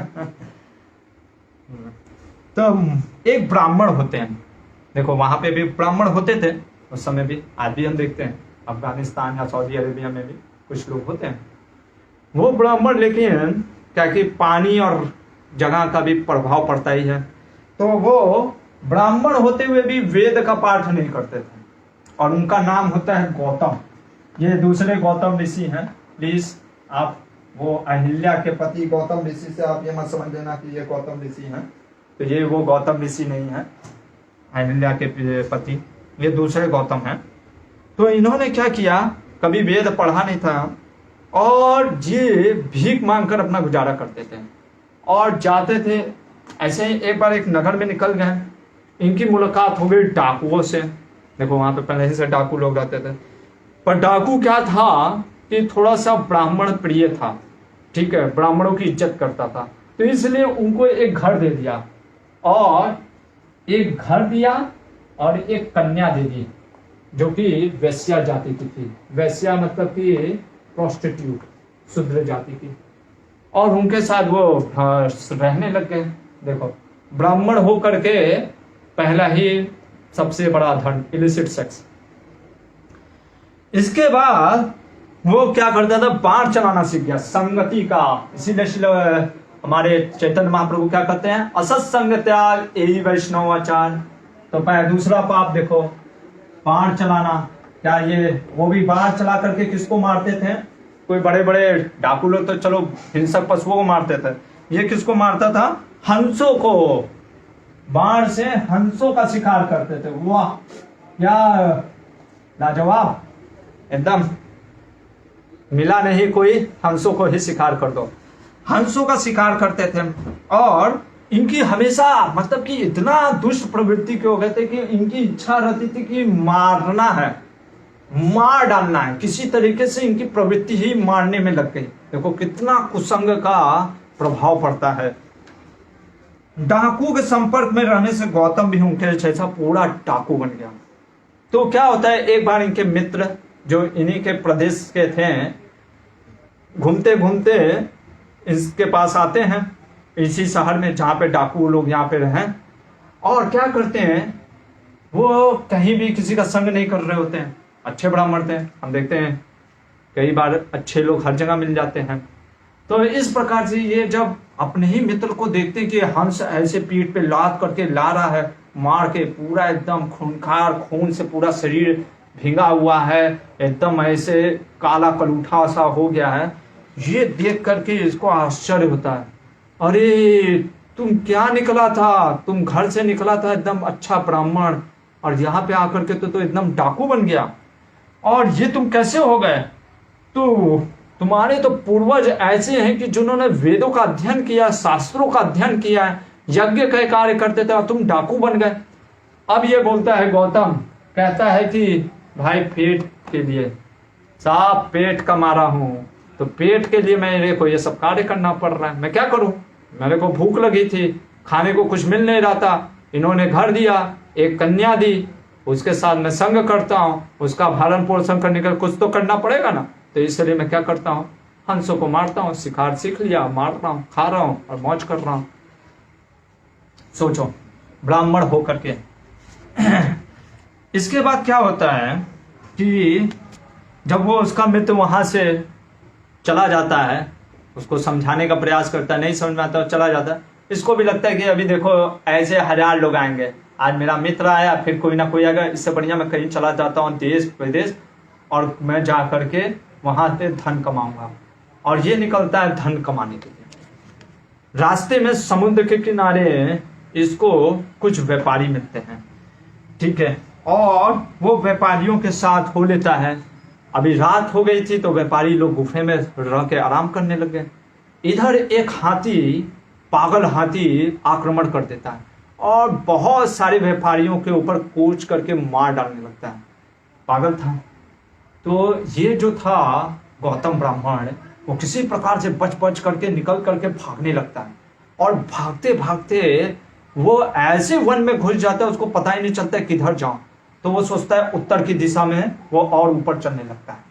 तो एक ब्राह्मण होते हैं, देखो वहां पे भी ब्राह्मण होते थे उस समय भी, आज भी हम देखते हैं। अफगानिस्तान या सऊदी अरेबिया में भी कुछ लोग होते हैं वो ब्राह्मण, लेकिन क्या कि पानी और जगह का भी प्रभाव पड़ता ही है, तो वो ब्राह्मण होते हुए भी वेद का पाठ नहीं करते थे और उनका नाम होता है गौतम। ये दूसरे गौतम ऋषि हैं। प्लीज आप वो अहिल्या के पति गौतम ऋषि से आप ये मत समझ लेना कि ये गौतम ऋषि हैं, तो ये वो गौतम ऋषि नहीं है अहिल्या के पति, ये दूसरे गौतम हैं। तो इन्होंने क्या किया, कभी वेद पढ़ा नहीं था और ये भीख मांगकर अपना गुजारा करते थे और जाते थे। ऐसे ही एक बार एक नगर में निकल गए, इनकी मुलाकात हो गई डाकुओं से। देखो वहां पे पहले से डाकू लोग रहते थे, पर डाकू क्या था कि थोड़ा सा ब्राह्मण प्रिय था, ठीक है, ब्राह्मणों की इज्जत करता था, तो इसलिए उनको एक घर दे दिया और एक घर दिया और एक कन्या दे दी जो कि वैश्या जाति की थी। वैश्या मतलब कि प्रोस्टिट्यूट, शूद्र जाति की, और उनके साथ वो रहने लग गए। देखो ब्राह्मण होकर के पहला ही सबसे बड़ा धन, इलिसिट सेक्स। इसके बाद वो क्या करता था, बाण चलाना सीख गया, संगति का। इसीलिए हमारे चैतन्य महाप्रभु क्या कहते हैं, असत्संग त्याग एहि वैष्णव आचार। तो दूसरा पाप देखो, बाण चलाना। क्या ये वो भी बाण चला करके किसको मारते थे, कोई बड़े बड़े डाकू लोग तो चलो हिंसक पशुओं को मारते थे, ये किसको मारता था, हंसों को। बाण से हंसों का शिकार करते थे। वाह क्या लाजवाब, एकदम मिला नहीं कोई, हंसों को ही शिकार कर दो। हंसों का शिकार करते थे और इनकी हमेशा मतलब कि इतना दुष्ट प्रवृत्ति के हो गए थे कि इनकी इच्छा रहती थी कि मारना है, मार डालना है, किसी तरीके से इनकी प्रवृत्ति ही मारने में लग गई। देखो कितना कुसंग का प्रभाव पड़ता है। डाकू के संपर्क में रहने से गौतम भी उनके जैसा पूरा डाकू बन गया। तो क्या होता है, एक बार इनके मित्र जो इन्हीं के प्रदेश के थे, घूमते घूमते इसके पास आते हैं, इसी शहर में जहाँ पे डाकू लोग यहाँ पे रहें, और क्या करते हैं, वो कहीं भी किसी का संग नहीं कर रहे होते हैं, अच्छे ब्राह्मण थे। हम देखते हैं कई बार अच्छे लोग हर जगह मिल जाते हैं। तो इस प्रकार से ये जब अपने ही मित्र को देखते कि हंस ऐसे पीठ पे लाद करके ला रहा है, मार के पूरा एकदम खूंखार, खून से पूरा शरीर भींगा हुआ है, एकदम ऐसे काला कलूठा सा हो गया है, ये देख करके इसको आश्चर्य होता है। अरे तुम क्या निकला था, तुम घर से निकला था एकदम अच्छा ब्राह्मण, और यहाँ पे आकर के तो एकदम डाकू बन गया, और ये तुम कैसे हो गए। तो तुम्हारे तो पूर्वज ऐसे हैं कि जिन्होंने वेदों का अध्ययन किया, शास्त्रों का अध्ययन किया है, यज्ञ के कार्य करते थे, और तुम डाकू बन गए। अब ये बोलता है गौतम, कहता है कि भाई पेट के लिए, साफ पेट का मारा हूं, तो पेट के लिए मेरे को ये सब कार्य करना पड़ रहा है, मैं क्या करूं, मेरे को भूख लगी थी, खाने को कुछ मिल नहीं रहा था, इन्होंने घर दिया, एक कन्या दी, उसके साथ मैं संग करता हूं, उसका भरण पोषण करने का कुछ तो करना पड़ेगा ना, तो इसलिए मैं क्या करता हूं, हंसों को मारता हूं, शिकार सीख लिया, मार रहा हूं, खा रहा हूं और मौज कर रहा हूं। सोचो ब्राह्मण होकर के। इसके बाद क्या होता है कि जब वो उसका मित्र वहां से चला जाता है, उसको समझाने का प्रयास करता है, नहीं समझ में आता, चला जाता है। इसको भी लगता है कि अभी देखो ऐसे 1000 लोग आएंगे, आज मेरा मित्र आया, फिर कोई ना कोई आएगा, इससे बढ़िया मैं कहीं चला जाता हूँ देश विदेश, और मैं जा करके वहां से धन कमाऊंगा। और ये निकलता है धन कमाने के लिए। रास्ते में समुद्र के किनारे इसको कुछ व्यापारी मिलते हैं, ठीक है, और वो व्यापारियों के साथ हो लेता है। अभी रात हो गई थी तो व्यापारी लोग गुफे में रह के आराम करने लग गए। इधर एक हाथी, पागल हाथी आक्रमण कर देता है और बहुत सारे व्यापारियों के ऊपर कूच करके मार डालने लगता है। पागल था। तो ये जो था गौतम ब्राह्मण, वो किसी प्रकार से बच बच करके निकल करके भागने लगता है, और भागते भागते वो ऐसे वन में घुस जाता है, उसको पता ही नहीं चलता है किधर जाऊं। तो वो सोचता है उत्तर की दिशा में वो और ऊपर चलने लगता है।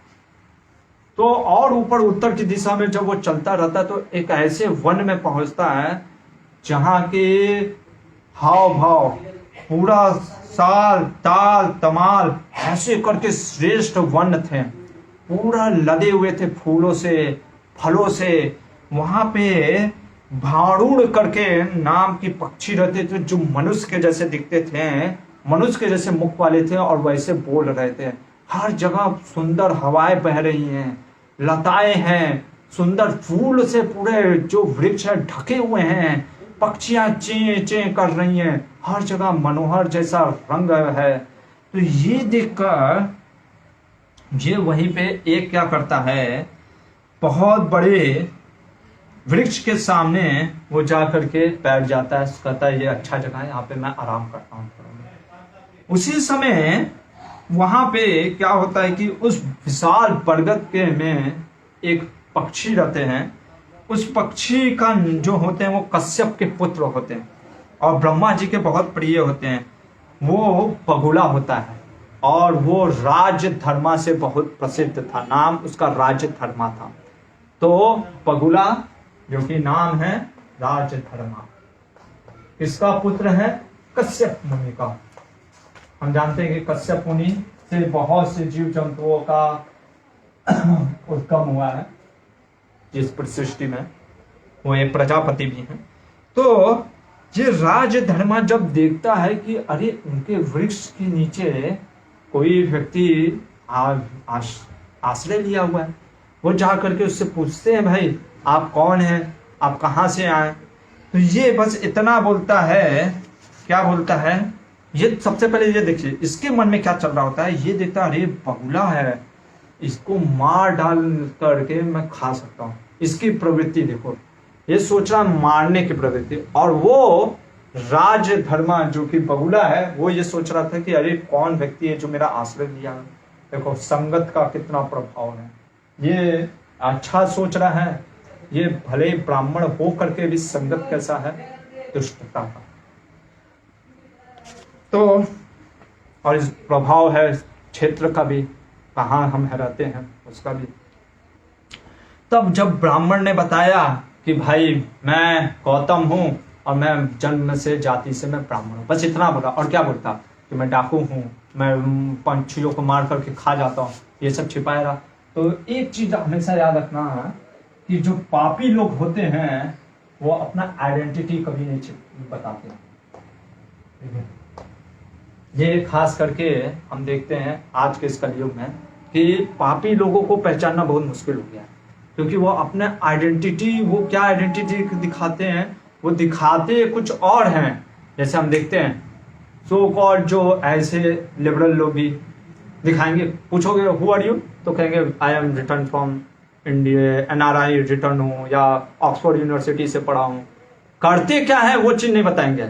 तो और ऊपर उत्तर की दिशा में जब वो चलता रहता है तो एक ऐसे वन में पहुंचता है जहां के हाव भाव पूरा साल, ताल, तमाल ऐसे करके श्रेष्ठ वन थे, पूरा लदे हुए थे फूलों से, फलों से। वहां पे भाड़ूड़ करके नाम की पक्षी रहते थे जो मनुष्य के जैसे दिखते थे, मनुष्य के जैसे मुख वाले थे और वैसे बोल रहे थे। हर जगह सुंदर हवाएं बह रही हैं, लताएं हैं, सुंदर फूल से पूरे जो वृक्ष है ढके हुए हैं, पक्षियां चे चे कर रही हैं, हर जगह मनोहर जैसा रंग है। तो ये देखकर ये वहीं पे एक क्या करता है, बहुत बड़े वृक्ष के सामने वो जा करके बैठ जाता है, कहता है ये अच्छा जगह है, यहाँ पे मैं आराम करता हूँ। उसी समय वहां पे क्या होता है कि उस विशाल बरगद के में एक पक्षी रहते हैं। उस पक्षी का जो होते हैं वो कश्यप के पुत्र होते हैं और ब्रह्मा जी के बहुत प्रिय होते हैं। वो बगुला होता है और वो राजधर्मा से बहुत प्रसिद्ध था, नाम उसका राजधर्मा था। तो बगुला जो कि नाम है राजधर्मा, इसका पुत्र है कश्यप मुनि का। हम जानते हैं कि कश्यप मुनि से बहुत से जीव जंतुओं का उत्गम हुआ है जिस सृष्टि में, वो एक प्रजापति भी हैं। तो ये राजधर्मा जब देखता है कि अरे उनके वृक्ष के नीचे कोई व्यक्ति आश्रय लिया हुआ है, वो जा करके उससे पूछते हैं भाई आप कौन हैं, आप कहाँ से आए। तो ये बस इतना बोलता है, क्या बोलता है, ये सबसे पहले ये देखिए इसके मन में क्या चल रहा होता है। ये देखता अरे बगुला है, इसको मार डाल करके मैं खा सकता हूँ। इसकी प्रवृत्ति देखो, ये सोच रहा मारने की प्रवृत्ति। और वो राजधर्मा जो कि बगुला है वो ये सोच रहा था कि अरे कौन व्यक्ति है जो मेरा आश्रय लिया है। देखो संगत का कितना प्रभाव है। ये अच्छा सोच रहा है, ये भले ब्राह्मण हो करके भी संगत कैसा है, दुष्टता का। तो और इस प्रभाव है क्षेत्र का भी, कहाँ हम रहते हैं उसका भी। तब जब ब्राह्मण ने बताया कि भाई मैं गौतम हूं और मैं जन्म से जाति से मैं ब्राह्मण हूं, बस इतना बोला। और क्या बोलता कि मैं डाकू हूं, मैं पंछियों को मार करके खा जाता हूं, ये सब छिपाया रहा। तो एक चीज हमेशा याद रखना है कि जो पापी लोग होते हैं वो अपना आइडेंटिटी कभी नहीं बताते हैं। ये खास करके हम देखते हैं आज के इस कलयुग में कि पापी लोगों को पहचानना बहुत मुश्किल हो गया है, क्योंकि वो अपने आइडेंटिटी, वो क्या आइडेंटिटी दिखाते हैं, वो दिखाते कुछ और हैं। जैसे हम देखते हैं सो कॉल्ड जो ऐसे लिबरल लोग भी दिखाएंगे, पूछोगे हु आर यू, तो कहेंगे I am return from India, NRI return हूँ या ऑक्सफोर्ड यूनिवर्सिटी से पढ़ा हूँ। करते क्या है वो चीज़ नहीं बताएंगे,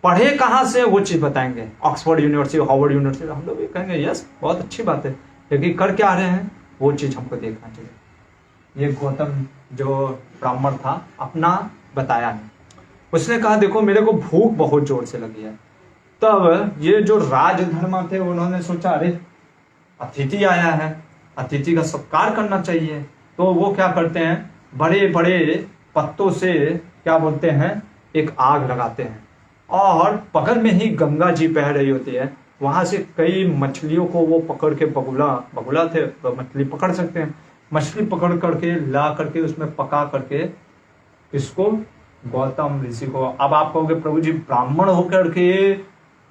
पढ़े कहाँ से वो चीज़ बताएंगे, ऑक्सफोर्ड यूनिवर्सिटी, हार्वर्ड यूनिवर्सिटी। हम लोग भी कहेंगे यस बहुत अच्छी बात है, लेकिन कर क्या रहे हैं वो चीज़ हमको देखना चाहिए। ये गौतम जो ब्राह्मण था अपना बताया नहीं, उसने कहा देखो मेरे को भूख बहुत जोर से लगी है। तब ये जो राजधर्मा थे उन्होंने सोचा अरे अतिथि आया है, अतिथि का सत्कार करना चाहिए। तो वो क्या करते हैं, बड़े बड़े पत्तों से क्या बोलते हैं एक आग लगाते हैं और बगल में ही गंगा जी बह रही होती है, वहां से कई मछलियों को वो पकड़ के, बगुला थे तो मछली पकड़ सकते हैं, मछली पकड़ करके ला करके उसमें पका करके इसको गौतम ऋषि को। अब आप कहोगे प्रभु जी ब्राह्मण होकर के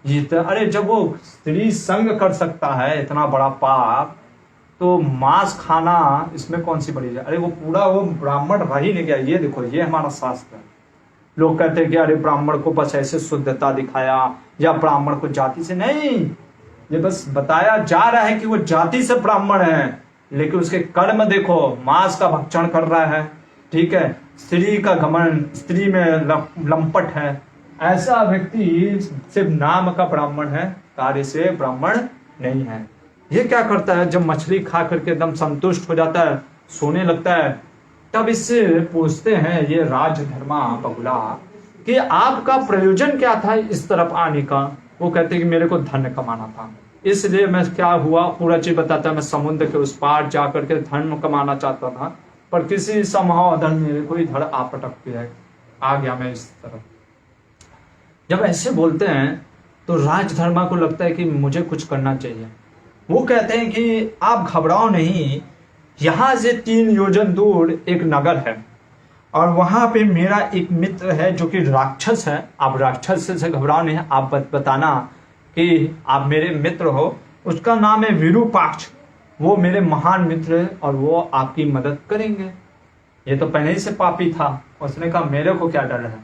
ये तो, अरे जब वो स्त्री संग कर सकता है इतना बड़ा पाप, तो मांस खाना इसमें कौन सी बड़ी है। अरे वो पूरा वो ब्राह्मण रह ही नहीं गया। ये देखो ये हमारा शास्त्र है। लोग कहते हैं कि अरे ब्राह्मण को बस ऐसे शुद्धता दिखाया या ब्राह्मण को जाति से, नहीं, ये बस बताया जा रहा है कि वो जाति से ब्राह्मण है, लेकिन उसके कर्म देखो, मांस का भक्षण कर रहा है, ठीक है, स्त्री का घमंड, स्त्री में लंपट है। ऐसा व्यक्ति सिर्फ नाम का ब्राह्मण है, कार्य से ब्राह्मण नहीं है। ये क्या करता है, जब मछली खा करके एकदम संतुष्ट हो जाता है, सोने लगता है, तब इससे पूछते हैं ये राजधर्मा बगुला कि आपका प्रयोजन क्या था इस तरफ आने का। वो कहते हैं कि मेरे को धन कमाना था, इसलिए मैं क्या हुआ पूरा चीज बताता है, मैं समुद्र के उस पार जाकर के धन कमाना चाहता था, पर किसी समहाव धन मेरे को इधर आ गया मैं इस तरफ। जब ऐसे बोलते हैं तो राजधर्मा को लगता है कि मुझे कुछ करना चाहिए। वो कहते हैं कि आप घबराओ नहीं, यहाँ से 3 योजन दूर एक नगर है और वहां पे मेरा एक मित्र है जो कि राक्षस है। आप राक्षस से घबराओ नहीं, आप बताना कि आप मेरे मित्र हो। उसका नाम है विरूपाक्ष, वो मेरे महान मित्र है और वो आपकी मदद करेंगे। ये तो पहले ही से पापी था, उसने कहा मेरे को क्या डर है।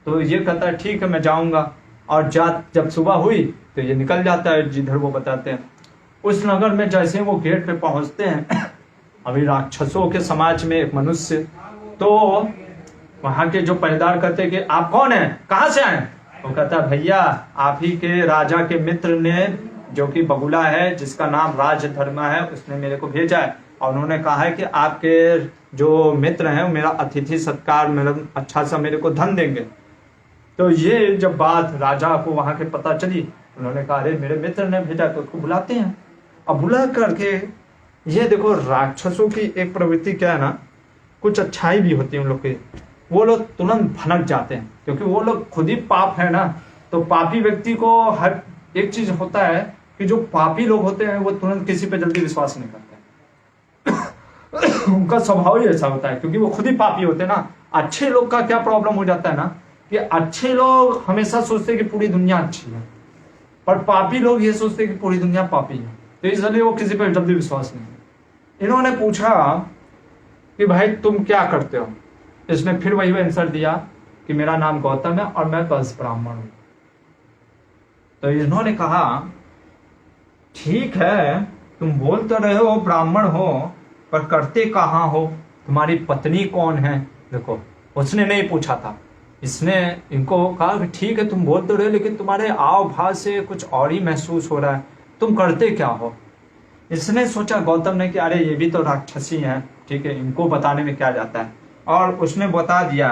तो ये कहता है ठीक है मैं जाऊंगा। और जब सुबह हुई तो ये निकल जाता है जिधर वो बताते हैं। उस नगर में जैसे वो गेट पे पहुंचते हैं, अभी राक्षसों के समाज में एक मनुष्य, तो वहां के जो पहरेदार कहते हैं कि आप कौन हैं, कहाँ से आए। वो कहता है भैया आप ही के राजा के मित्र ने, जो कि बगुला है जिसका नाम राजधर्मा है, उसने मेरे को भेजा है और उन्होंने कहा है कि आपके जो मित्र हैं मेरा अतिथि सत्कार मेरा अच्छा सा मेरे को धन देंगे। तो ये जब बात राजा को वहां के पता चली, उन्होंने कहा अरे मेरे मित्र ने भेजा, तो उसको बुलाते हैं। अब बुला करके ये देखो राक्षसों की एक प्रवृत्ति क्या है ना, कुछ अच्छाई भी होती है उन लोग की, वो लोग तुरंत भनक जाते हैं क्योंकि वो लोग खुद ही पाप है ना। तो पापी व्यक्ति को हर एक चीज होता है कि जो पापी लोग होते हैं वो तुरंत किसी पे जल्दी विश्वास नहीं करते उनका स्वभाव ही ऐसा होता है क्योंकि वो खुद ही पापी होते हैं ना। अच्छे लोग का क्या प्रॉब्लम हो जाता है ना कि अच्छे लोग हमेशा सोचते हैं कि पूरी दुनिया अच्छी है, पर पापी लोग ये सोचते हैं कि पूरी दुनिया पापी है, तो इसलिए वो किसी पर जल्दी विश्वास नहीं है। इन्होंने पूछा कि भाई तुम क्या करते हो। इसने फिर वही आंसर दिया कि मेरा नाम गौतम है और मैं बस ब्राह्मण हूं। तो इन्होंने कहा ठीक है तुम बोल तो रहे हो ब्राह्मण हो, पर करते कहाँ हो, तुम्हारी पत्नी कौन है। देखो उसने नहीं पूछा था, इसने इनको कहा कि ठीक है तुम बोल तो रहे हो लेकिन तुम्हारे आव भाव से कुछ और ही महसूस हो रहा है, तुम करते क्या हो। इसने सोचा गौतम ने कि अरे ये भी तो राक्षसी हैं, ठीक है इनको बताने में क्या जाता है। और उसने बता दिया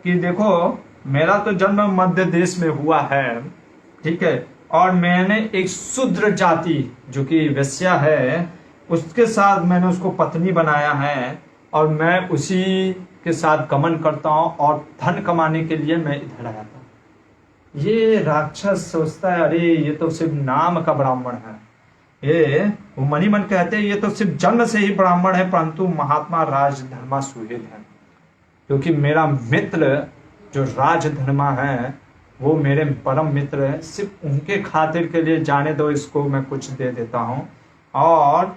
कि देखो मेरा तो जन्म मध्य देश में हुआ है, ठीक है, और मैंने एक शूद्र जाति जो कि वेश्या है उसके साथ मैंने उसको पत्नी बनाया है और मैं उसी के साथ गमन करता हूँ और धन कमाने के लिए मैं इधर आया था। ये राक्षस सोचता है अरे ये तो सिर्फ नाम का ब्राह्मण है, ये वो मनी मन कहते हैं ये तो सिर्फ जन्म से ही ब्राह्मण है, परंतु महात्मा राजधर्मा सुहृद है। क्योंकि मेरा मित्र जो राजधर्मा है वो मेरे परम मित्र है, सिर्फ उनके खातिर के लिए जाने दो इसको मैं कुछ दे देता हूँ। और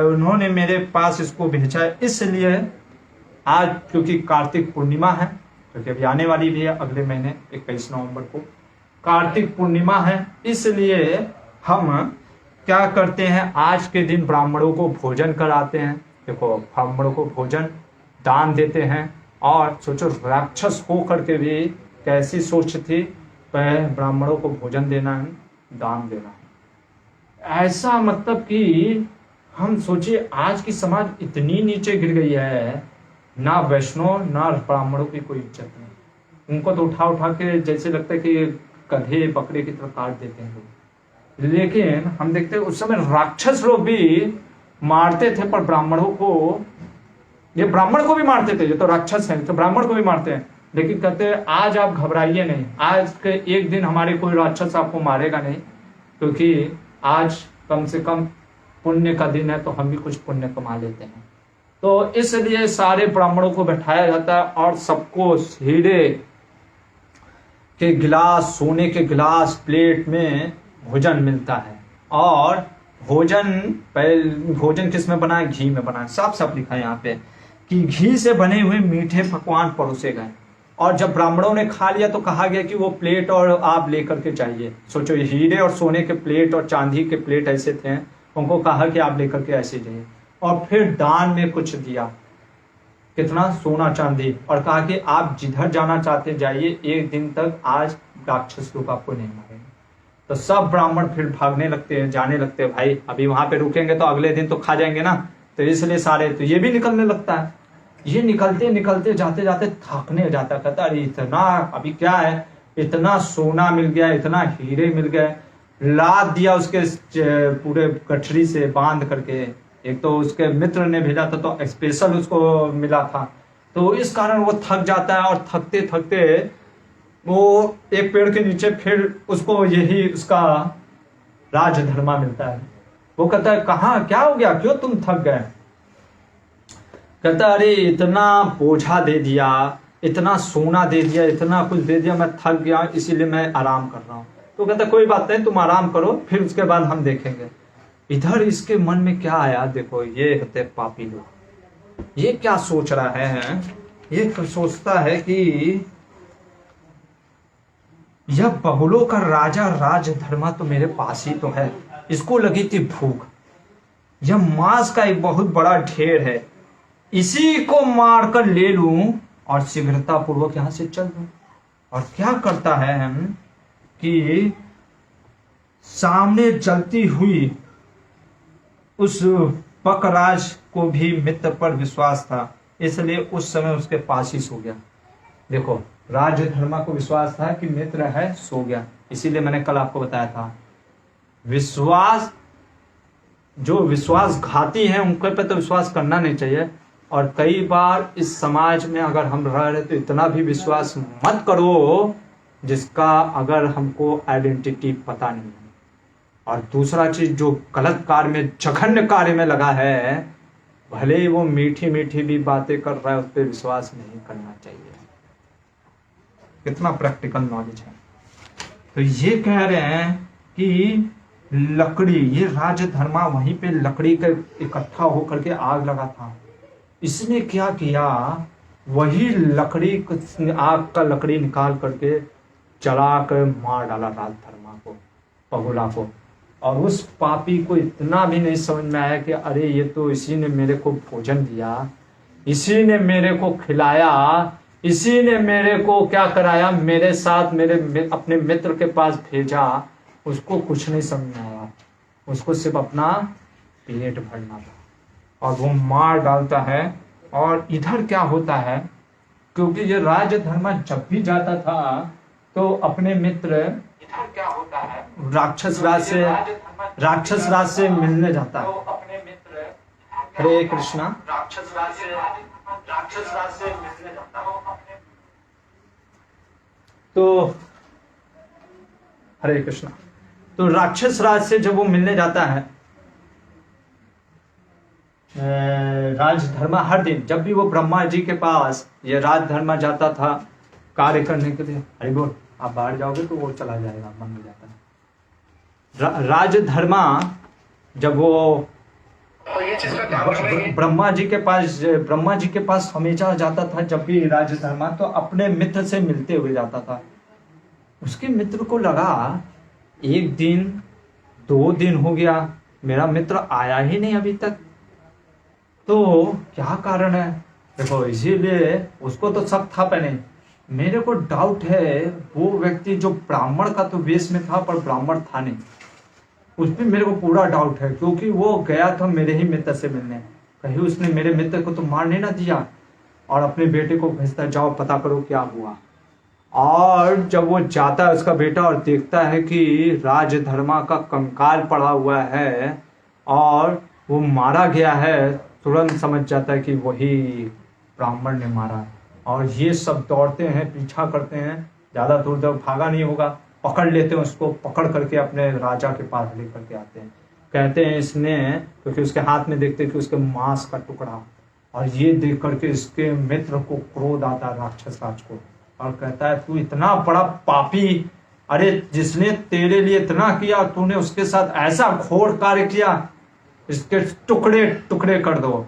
उन्होंने मेरे पास इसको भेजा है इसलिए आज क्योंकि कार्तिक पूर्णिमा है, क्योंकि अभी आने वाली भी है अगले महीने 21 नवंबर को कार्तिक पूर्णिमा है, इसलिए हम क्या करते हैं आज के दिन ब्राह्मणों को भोजन कराते हैं। देखो ब्राह्मणों को भोजन दान देते हैं। और सोचो राक्षस हो करके भी कैसी सोच थी, ब्राह्मणों को भोजन देना है दान देना है। ऐसा मतलब कि हम सोचिए आज की समाज इतनी नीचे गिर गई है, ना वैष्णव ना ब्राह्मणों की कोई इज्जत नहीं। उनको तो उठा उठा के जैसे लगता है कि गधे बकरे की तरह काट देते हैं लोग। लेकिन हम देखते हैं उस समय राक्षस लोग भी मारते थे, पर ब्राह्मणों को, ये ब्राह्मण को भी मारते थे, ये तो राक्षस हैं तो ब्राह्मण को भी मारते हैं, लेकिन कहते हैं आज आप घबराइए नहीं, आज के एक दिन हमारे कोई राक्षस आपको मारेगा नहीं, क्योंकि आज कम से कम पुण्य का दिन है तो हम भी कुछ पुण्य कमा लेते हैं। तो इसलिए सारे ब्राह्मणों को बैठाया जाता है और सबको हीरे के गिलास सोने के गिलास प्लेट में भोजन मिलता है। और भोजन किस में बना है, घी में बना है, साफ साफ लिखा है यहाँ पे कि घी से बने हुए मीठे पकवान परोसे गए। और जब ब्राह्मणों ने खा लिया तो कहा गया कि वो प्लेट और आप लेकर के चाहिए। सोचो हीरे और सोने के प्लेट और चांदी के प्लेट ऐसे थे, उनको कहा कि आप लेकर के ऐसे जाइए। और फिर दान में कुछ दिया, कितना सोना चांदी, और कहा कि आप जिधर जाना चाहते जाइए, एक दिन तक आज राक्षस लोग आपको नहीं मारेंगे। तो सब ब्राह्मण फिर भागने लगते हैं, जाने लगते हैं, भाई अभी वहां पे रुकेंगे तो अगले दिन तो खा जाएंगे ना, तो इसलिए सारे, तो ये भी निकलने लगता है। ये निकलते निकलते जाते जाते थकने जाता, कहता अरे इतना अभी क्या है, इतना सोना मिल गया, इतना हीरे मिल गए, लाद दिया उसके पूरे गठरी से बांध करके। एक तो उसके मित्र ने भेजा था तो स्पेशल उसको मिला था, तो इस कारण वो थक जाता है। और थकते थकते वो एक पेड़ के नीचे फिर उसको यही उसका राजधर्मा मिलता है। वो कहता है कहाँ क्या हो गया, क्यों तुम थक गए? कहता अरे इतना बोझा दे दिया, इतना सोना दे दिया, इतना कुछ दे दिया, मैं थक गया इसीलिए मैं आराम कर रहा हूँ। तो कहता कोई बात नहीं, तुम आराम करो, फिर उसके बाद हम देखेंगे। इधर इसके मन में क्या आया, देखो ये होते पापी लोग। ये क्या सोच रहा है, ये सोचता है कि यह बगुलों का राजा राजधर्मा तो मेरे पास ही तो है, इसको लगी थी भूख, यह मांस का एक बहुत बड़ा ढेर है, इसी को मारकर ले लूं और शीघ्रता पूर्वक यहां से चल दूं। और क्या करता है हम कि सामने जलती हुई उस पकराज को भी मित्र पर विश्वास था, इसलिए उस समय उसके पास ही सो गया। देखो राजधर्मा को विश्वास था कि मित्र है, सो गया। इसीलिए मैंने कल आपको बताया था विश्वास, जो विश्वासघाती हैं उनके पे तो विश्वास करना नहीं चाहिए। और कई बार इस समाज में अगर हम रह रहे तो इतना भी विश्वास मत करो जिसका अगर हमको आइडेंटिटी पता नहीं है। और दूसरा चीज, जो गलत कार्य में, जघन्य कार्य में लगा है, भले ही वो मीठी मीठी भी बातें कर रहा है, उस पर विश्वास नहीं करना चाहिए। कितना प्रैक्टिकल नॉलेज है। तो ये कह रहे हैं कि लकड़ी, ये राजधर्मा वहीं पे लकड़ी का इकट्ठा होकर के आग लगा था। इसने क्या किया, वही लकड़ी, आग का लकड़ी निकाल करके जला कर मार डाला राजधर्मा को, पगुला को। और उस पापी को इतना भी नहीं समझ में आया कि अरे ये तो इसी ने मेरे को भोजन दिया, इसी ने मेरे को खिलाया, इसी ने मेरे को क्या कराया, मेरे साथ मेरे अपने मित्र के पास भेजा। उसको कुछ नहीं समझ में आया, उसको सिर्फ अपना पेट भरना था और वो मार डालता है। और इधर क्या होता है, क्योंकि ये राजधर्मा जब भी जाता था तो अपने मित्र, इधर क्या होता है, राक्षस राज से मिलने जाता है। हरे कृष्णा। राक्षस राज से मिलने जाता है। तो हरे कृष्णा, तो राक्षस राज से जब वो मिलने जाता है, राजधर्मा हर दिन जब भी वो ब्रह्मा जी के पास ये राजधर्मा जाता था कार्य करने के लिए, अरे बोल आप बाहर जाओगे तो वो चला जाएगा, मन में जाता है। राजधर्मा जब वो ब्रह्मा जी के पास हमेशा जाता था, जब भी राजधर्मा तो अपने मित्र से मिलते हुए जाता था। उसके मित्र को लगा एक दिन 2 दिन हो गया, मेरा मित्र आया ही नहीं अभी तक, तो क्या कारण है। देखो इसीलिए उसको तो सब था पहले, मेरे को डाउट है वो व्यक्ति जो ब्राह्मण का तो वेश में था पर ब्राह्मण था नहीं, उस पर मेरे को पूरा डाउट है, क्योंकि वो गया था मेरे ही मित्र से मिलने, कहीं उसने मेरे मित्र को तो मार नहीं ना दिया। और अपने बेटे को भेजता, जाओ पता करो क्या हुआ। और जब वो जाता है उसका बेटा और देखता है कि राजधर्मा का कंकाल पड़ा हुआ है और वो मारा गया है, तुरंत समझ जाता है कि वही ब्राह्मण ने मारा है। और ये सब दौड़ते हैं, पीछा करते हैं, ज़्यादा दूर तक भागा नहीं होगा, पकड़ लेते हैं उसको, पकड़ करके अपने राजा के पास लेकर के आते हैं। कहते हैं इसने, क्योंकि उसके हाथ में देखते हैं कि उसके मांस का टुकड़ा, और ये देख करके इसके मित्र को क्रोध आता है राक्षस राज को, और कहता है तू इतना बड़ा पापी, अरे जिसने तेरे लिए इतना किया तूने उसके साथ ऐसा घोर कार्य किया, इसके टुकड़े टुकड़े कर दो।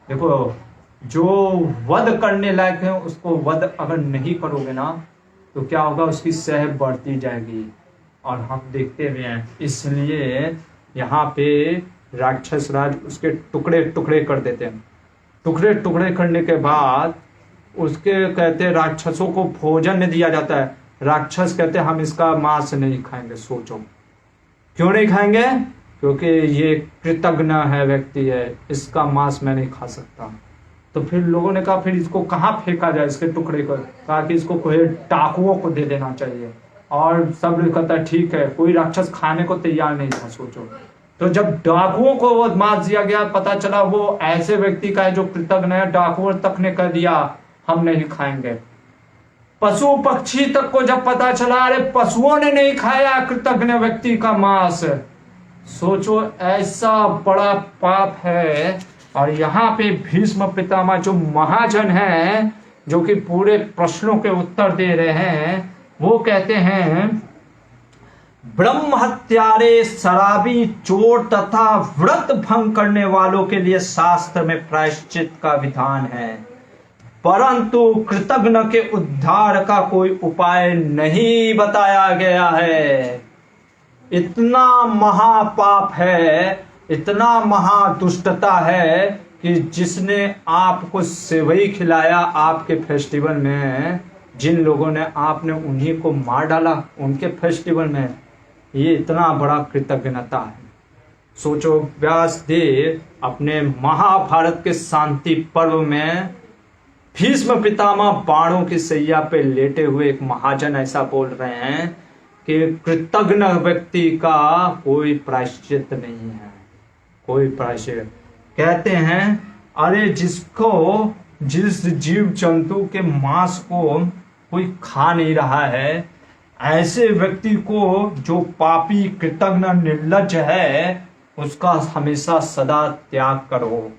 देखो जो वध करने लायक है उसको वध अगर नहीं करोगे ना तो क्या होगा, उसकी सह बढ़ती जाएगी। और हम देखते हुए हैं, इसलिए यहाँ पे राक्षस राज उसके टुकड़े टुकड़े कर देते हैं। टुकड़े टुकड़े करने के बाद उसके कहते राक्षसों को भोजन दिया जाता है। राक्षस कहते हम इसका मांस नहीं खाएंगे। सोचो क्यों नहीं खाएंगे, क्योंकि ये कृतज्ञ है व्यक्ति है, इसका मांस मैं नहीं खा सकता। तो फिर लोगों ने कहा फिर इसको कहाँ फेंका जाए, इसके टुकड़े को, कहा कि इसको कोई डाकुओं को दे देना चाहिए। और सब लोग कहता है ठीक है, कोई राक्षस खाने को तैयार नहीं था। सोचो, तो जब डाकुओं को वो मार दिया गया, पता चला वो ऐसे व्यक्ति का है जो कृतज्ञ है, डाकुओं तक ने कह दिया हम नहीं खाएंगे। पशु पक्षी तक को जब पता चला अरे पशुओं ने नहीं खाया कृतज्ञ व्यक्ति का मांस, सोचो ऐसा बड़ा पाप है। और यहाँ पे भीष्म पितामह जो महाजन हैं, जो कि पूरे प्रश्नों के उत्तर दे रहे हैं, वो कहते हैं ब्रह्म हत्यारे, शराबी, चोर तथा व्रत भंग करने वालों के लिए शास्त्र में प्रायश्चित का विधान है, परंतु कृतघ्न के उद्धार का कोई उपाय नहीं बताया गया है। इतना महापाप है, इतना महादुष्टता है कि जिसने आपको सेवई खिलाया आपके फेस्टिवल में, जिन लोगों ने आपने उन्हीं को मार डाला उनके फेस्टिवल में, ये इतना बड़ा कृतज्ञता है। सोचो व्यासदेव अपने महाभारत के शांति पर्व में भीष्म पितामह बाणों की सैया पे लेटे हुए एक महाजन ऐसा बोल रहे हैं कि कृतज्ञ व्यक्ति का कोई प्रायश्चित नहीं है, कोई प्रायश्चित। कहते हैं अरे जिस जीव जंतु के मांस को कोई खा नहीं रहा है, ऐसे व्यक्ति को, जो पापी कृतज्ञ निर्लज्ज है, उसका हमेशा सदा त्याग करो।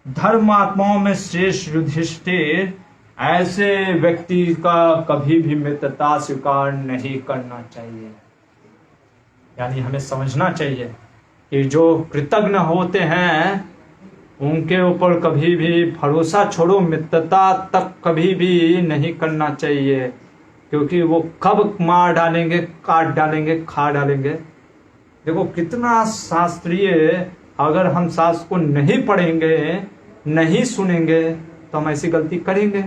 धर्मात्माओं में श्रेष्ठ युधिष्ठिर ऐसे व्यक्ति का कभी भी मित्रता स्वीकार नहीं करना चाहिए। यानी हमें समझना चाहिए कि जो कृतज्ञ होते हैं उनके ऊपर कभी भी भरोसा छोड़ो, मित्रता तक कभी भी नहीं करना चाहिए, क्योंकि वो कब मार डालेंगे, काट डालेंगे, खा डालेंगे। देखो कितना शास्त्रीय, अगर हम शास्त्र को नहीं पढ़ेंगे, नहीं सुनेंगे, तो हम ऐसी गलती करेंगे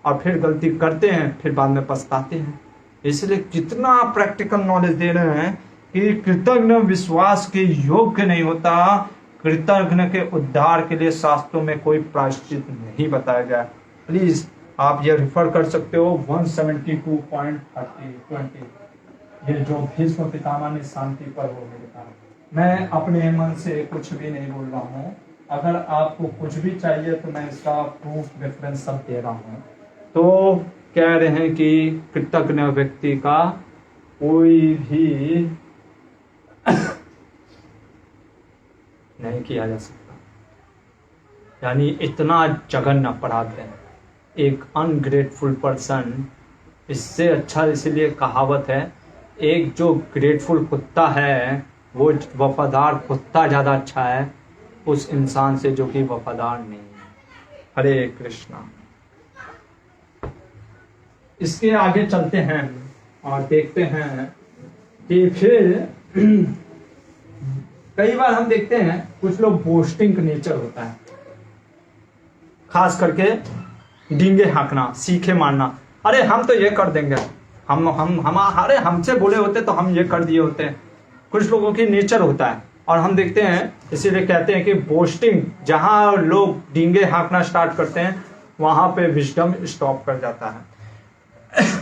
और फिर गलती करते हैं, फिर बाद में पछताते हैं। इसलिए कितना प्रैक्टिकल नॉलेज दे रहे हैं कि कृतज्ञ विश्वास के योग्य नहीं होता, कृतज्ञ के उद्धार के लिए शास्त्रों में कोई प्रायश्चित नहीं बताया गया। प्लीज आप ये रिफर कर सकते हो 172.20, ये जो भीष्म पितामह ने शांति पर्व में लिखा। मैं अपने मन से कुछ भी नहीं बोल रहा हूँ, अगर आपको कुछ भी चाहिए तो मैं इसका प्रूफ रेफरेंस सब दे रहा हूँ। तो कह रहे हैं कि कृतज्ञ व्यक्ति का कोई भी नहीं किया जा सकता। यानी इतना जघन्य अपराध है एक अनग्रेटफुल पर्सन। इससे अच्छा इसलिए कहावत है, एक जो ग्रेटफुल कुत्ता है वो वफादार कुत्ता ज़्यादा अच्छा है उस इंसान से जो कि वफादार नहीं है। हरे कृष्णा। इसके आगे चलते हैं और देखते हैं कि फिर कई बार हम देखते हैं कुछ लोग बोस्टिंग नेचर होता है, खास करके डींगे हाँकना, सीखे मारना। अरे हम तो ये कर देंगे, अरे हमसे बोले होते तो हम ये कर दिए होते हैं। कुछ लोगों की नेचर होता है और हम देखते हैं, इसीलिए कहते हैं कि बोस्टिंग, जहां लोग डींगे हाँकना स्टार्ट करते हैं वहां पे विजडम स्टॉप कर जाता है।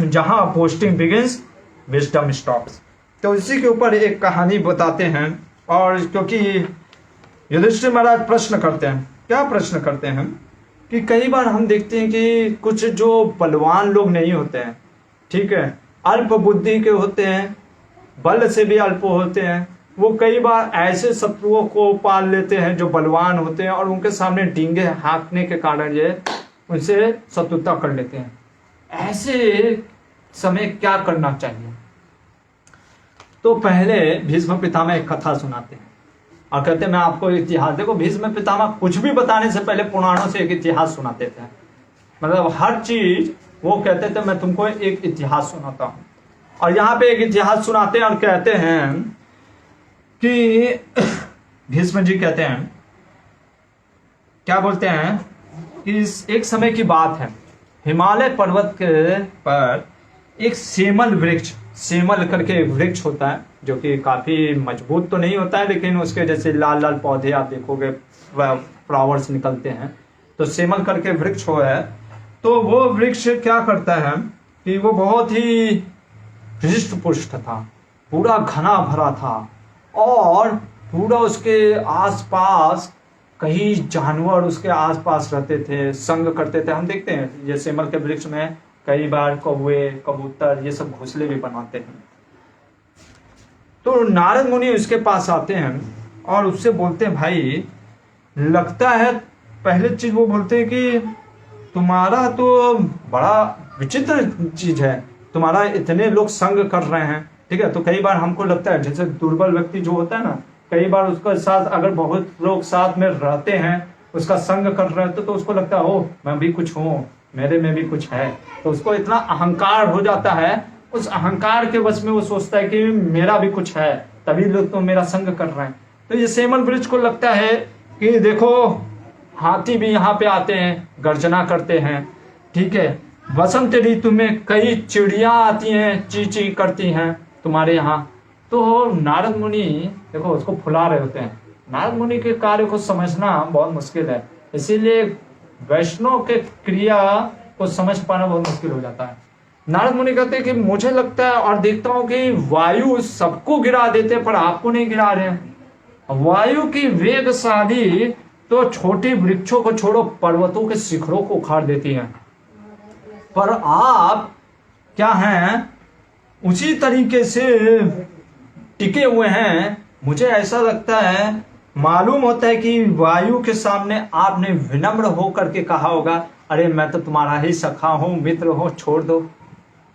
जहां बोस्टिंग बिगिंस विजडम स्टॉप्स। तो इसी के ऊपर एक कहानी बताते हैं। और क्योंकि युधिष्ठिर महाराज प्रश्न करते हैं, क्या प्रश्न करते हैं कि कई बार हम देखते हैं कि कुछ जो बलवान लोग नहीं होते हैं, ठीक है, अल्प बुद्धि के होते हैं, बल से भी अल्प होते हैं, वो कई बार ऐसे शत्रुओं को पाल लेते हैं जो बलवान होते हैं और उनके सामने डींगे हाँकने के कारण ये उनसे शत्रुता कर लेते हैं। ऐसे समय क्या करना चाहिए? तो पहले भीष्म पितामह एक कथा सुनाते हैं और कहते हैं मैं आपको इतिहास, देखो भीष्म पितामह कुछ भी बताने से पहले पुराणों से एक इतिहास सुनाते थे। मतलब हर चीज वो कहते थे मैं तुमको एक इतिहास सुनाता हूँ। और यहाँ पे एक इतिहास सुनाते हैं और कहते हैं कि भीष्म जी कहते हैं, क्या बोलते हैं कि एक समय की बात है, हिमालय पर्वत के पर एक सेमल वृक्ष, सेमल करके वृक्ष होता है जो कि काफी मजबूत तो नहीं होता है, लेकिन उसके जैसे लाल लाल पौधे आप देखोगे फ्लावर्स निकलते हैं, तो सेमल करके वृक्ष हो है। तो वो वृक्ष क्या करता है कि वो बहुत ही हृष्ट पुष्ट था, पूरा घना भरा था और पूरा उसके आसपास कई जानवर उसके आसपास रहते थे, संग करते थे। हम देखते हैं ये सेमल के वृक्ष में कई बार कौवे कबूतर ये सब घोंसले भी बनाते हैं। तो नारद मुनि उसके पास आते हैं और उससे बोलते हैं, भाई लगता है, पहले चीज वो बोलते हैं कि तुम्हारा तो बड़ा विचित्र चीज है, तुम्हारा इतने लोग संग कर रहे हैं, ठीक है। तो कई बार हमको लगता है जैसे दुर्बल व्यक्ति जो होता है ना, कई बार उसके साथ अगर बहुत लोग साथ में रहते हैं, उसका संग कर रहे हैं, तो उसको लगता है ओ मैं भी कुछ हूँ, मेरे में भी कुछ है, तो उसको इतना अहंकार हो जाता है, उस अहंकार के वश में वो सोचता है कि मेरा भी कुछ है, तभी लोग तो मेरा संग कर रहे हैं। तो ये सेमल वृक्ष को लगता है कि देखो हाथी भी यहाँ पे आते हैं, गर्जना करते हैं, ठीक है, बसंत ऋतु में कई चिड़िया आती हैं, ची ची करती हैं तुम्हारे यहाँ। तो नारद मुनि देखो उसको फुला रहे होते हैं। नारद मुनि के कार्य को समझना बहुत मुश्किल है, इसीलिए वैष्णव के क्रिया को समझ पाना बहुत मुश्किल हो जाता है। नारद मुनि कहते हैं कि मुझे लगता है और देखता हूं कि वायु सबको गिरा देते हैं पर आपको नहीं गिरा रहे हैं। वायु की वेगशाली तो छोटे वृक्षों को छोड़ो, पर्वतों के शिखरों को उखाड़ देती है, पर आप क्या हैं उसी तरीके से टिके हुए हैं। मुझे ऐसा लगता है, मालूम होता है कि वायु के सामने आपने विनम्र होकर के कहा होगा, अरे मैं तो तुम्हारा ही सखा हूं, मित्र हो, छोड़ दो।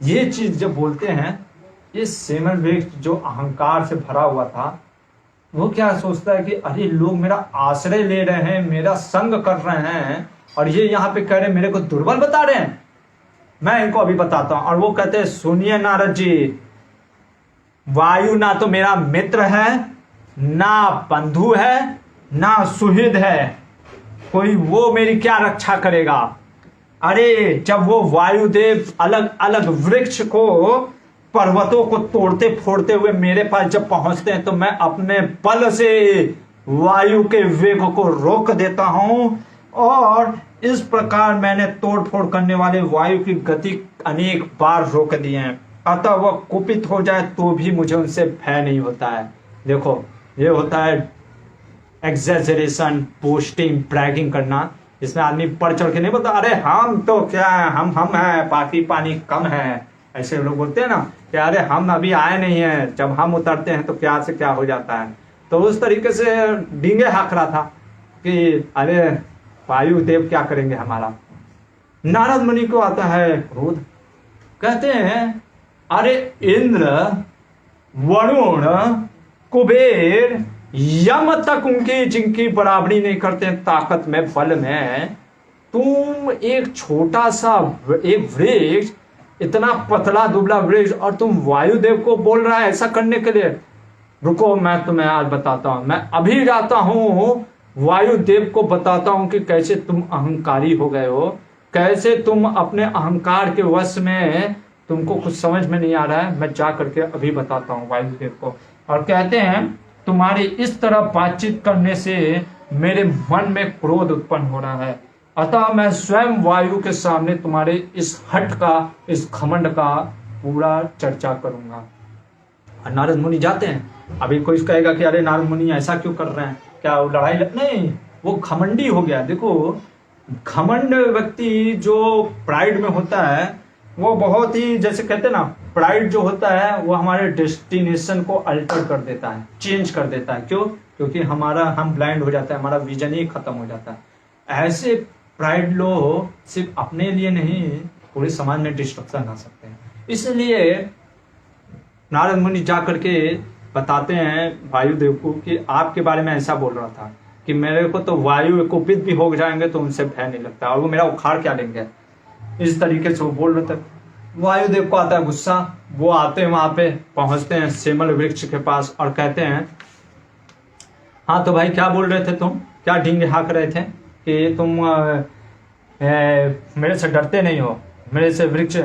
ये चीज जब बोलते हैं, ये सेमल वृक्ष जो अहंकार से भरा हुआ था, वो क्या सोचता है कि अरे लोग मेरा आश्रय ले रहे हैं, मेरा संग कर रहे हैं, और ये यहाँ पे कह रहे हैं मेरे को दुर्बल बता रहे हैं, मैं इनको अभी बताता हूं। और वो कहते हैं, सुनिए नारद जी, वायु ना तो मेरा मित्र है, ना बंधु है, ना सुहृद है, कोई वो मेरी क्या रक्षा करेगा। अरे जब वो वायुदेव अलग अलग वृक्ष को, पर्वतों को तोड़ते फोड़ते हुए मेरे पास जब पहुंचते हैं, तो मैं अपने बल से वायु के वेग को रोक देता हूं, और इस प्रकार मैंने तोड़ फोड़ करने वाले वायु की गति अनेक बार रोक दिए हैं। अतः वह कुपित हो जाए तो भी मुझे उनसे भय नहीं होता है। देखो ये होता है एग्जैजरेशन, पोस्टिंग, ब्रैगिंग करना, इसमें आदमी बढ़ चढ़ के नहीं बोलता, अरे हम तो क्या है, हम है, बाकी पानी कम है। ऐसे लोग बोलते हैं ना कि अरे हम अभी आए नहीं है, जब हम उतरते हैं तो क्या से क्या हो जाता है। तो उस तरीके से डींगे हाँक रहा था कि अरे वायुदेव क्या करेंगे हमारा। नारद मुनि को आता है क्रोध, कहते हैं अरे इंद्र, वरुण, कुबेर, यम तक उनकी जिनकी बराबरी नहीं करते हैं ताकत में, बल में, तुम एक छोटा सा एक वृक्ष, इतना पतला दुबला वृक्ष, और तुम वायुदेव को बोल रहा है ऐसा करने के लिए। रुको मैं तुम्हें आज बताता हूं, मैं अभी जाता हूं वायुदेव को बताता हूं कि कैसे तुम अहंकारी हो गए हो, कैसे तुम अपने अहंकार के वश में, तुमको कुछ समझ में नहीं आ रहा है। मैं जा करके अभी बताता हूं वायुदेव को। और कहते हैं तुम्हारी इस तरह बातचीत करने से मेरे मन में क्रोध उत्पन्न हो रहा है, अतः मैं स्वयं वायु के सामने तुम्हारे इस हट का, इस घमंड का पूरा चर्चा करूंगा। और नारद मुनि जाते हैं। अभी कोई कहेगा कि अरे नारद मुनि ऐसा क्यों कर रहे हैं, क्या वो लड़ाई नहीं, वो घमंडी हो गया। देखो घमंड व्यक्ति जो प्राइड में होता है, वो बहुत ही, जैसे कहते हैं ना, प्राइड जो होता है वो हमारे डेस्टिनेशन को अल्टर कर देता है, चेंज कर देता है। क्यों? क्योंकि हम ब्लाइंड हो जाता है, हमारा विजन ही खत्म हो जाता है। ऐसे प्राइड लोग सिर्फ अपने लिए नहीं, पूरे समाज में डिस्ट्रक्शन ला सकते हैं। इसलिए नारद मुनि जा करके बताते हैं वायुदेव को कि आपके बारे में ऐसा बोल रहा था कि मेरे को तो वायु कुपित भी हो जाएंगे तो उनसे भय नहीं लगता, और वो मेरा उखाड़ क्या लेंगे। इस तरीके से वो बोल रहे थे। वायुदेव को आता है गुस्सा, वो आते हैं, वहां पे पहुंचते हैं सेमल वृक्ष के पास और कहते हैं, हाँ तो भाई क्या बोल रहे थे तुम, क्या ढींगे हाँक रहे थे कि तुम मेरे से डरते नहीं हो, मेरे से वृक्ष,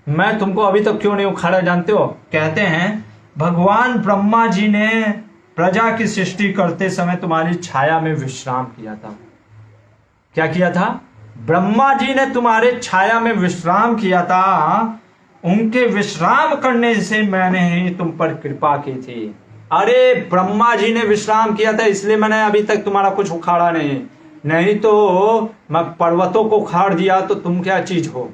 मैं तुमको अभी तक क्यों नहीं उखाड़ा जानते हो। कहते हैं भगवान ब्रह्मा जी ने प्रजा की सृष्टि करते समय तुम्हारी छाया में विश्राम किया था। क्या किया था? ब्रह्मा जी ने तुम्हारे छाया में विश्राम किया था, उनके विश्राम करने से मैंने ही तुम पर कृपा की थी। अरे ब्रह्मा जी ने विश्राम किया था इसलिए मैंने अभी तक तुम्हारा कुछ उखाड़ा नहीं तो मैं पर्वतों को उखाड़ दिया तो तुम क्या चीज हो।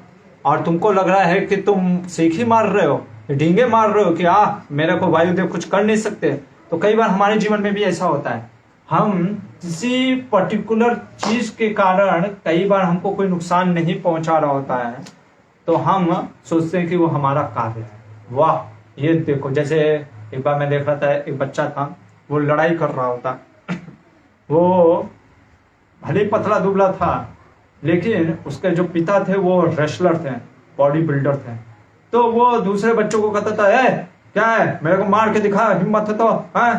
और तुमको लग रहा है कि तुम सीखी मार रहे हो, डींगे मार रहे हो कि मेरे को वायुदेव कुछ कर नहीं सकते। तो कई बार हमारे जीवन में भी ऐसा होता है, हम किसी पर्टिकुलर चीज के कारण कई बार हमको कोई नुकसान नहीं पहुंचा रहा होता है, तो हम सोचते हैं कि वो हमारा कार्य है। वाह, ये देखो, जैसे एक बार मैं देख रहा था, एक बच्चा था, वो लड़ाई कर रहा होता वो भले ही पतला दुबला था, लेकिन उसके जो पिता थे वो रेसलर थे, बॉडी बिल्डर थे। तो वो दूसरे बच्चों को कहता था, क्या है, मेरे को मार के दिखा, हिम्मत है तो, है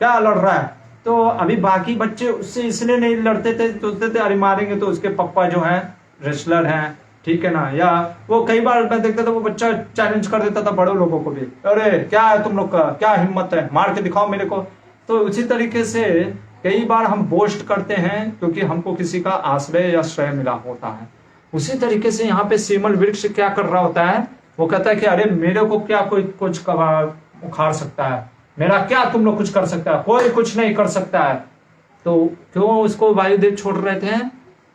क्या लड़ रहा है। तो अभी बाकी बच्चे उससे इसलिए नहीं लड़ते थे, सोचते थे अरे मारेंगे तो उसके पापा जो हैं रेसलर हैं, ठीक है ना। या वो कई बार मैं देखता था वो बच्चा चैलेंज कर देता था बड़े लोगों को भी, अरे क्या है तुम लोग का, क्या हिम्मत है, मार के दिखाओ मेरे को। तो उसी तरीके से कई बार हम बोस्ट करते हैं क्योंकि हमको किसी का आश्रय या श्रेय मिला होता है। उसी तरीके से यहाँ पे सीमल वृक्ष क्या कर रहा होता है, वो कहता है कि अरे मेरे को क्या कोई कुछ उखाड़ सकता है, मेरा क्या तुम लोग कुछ कर सकता है, कोई कुछ नहीं कर सकता है। तो क्यों उसको वायुदेव छोड़ रहे थे,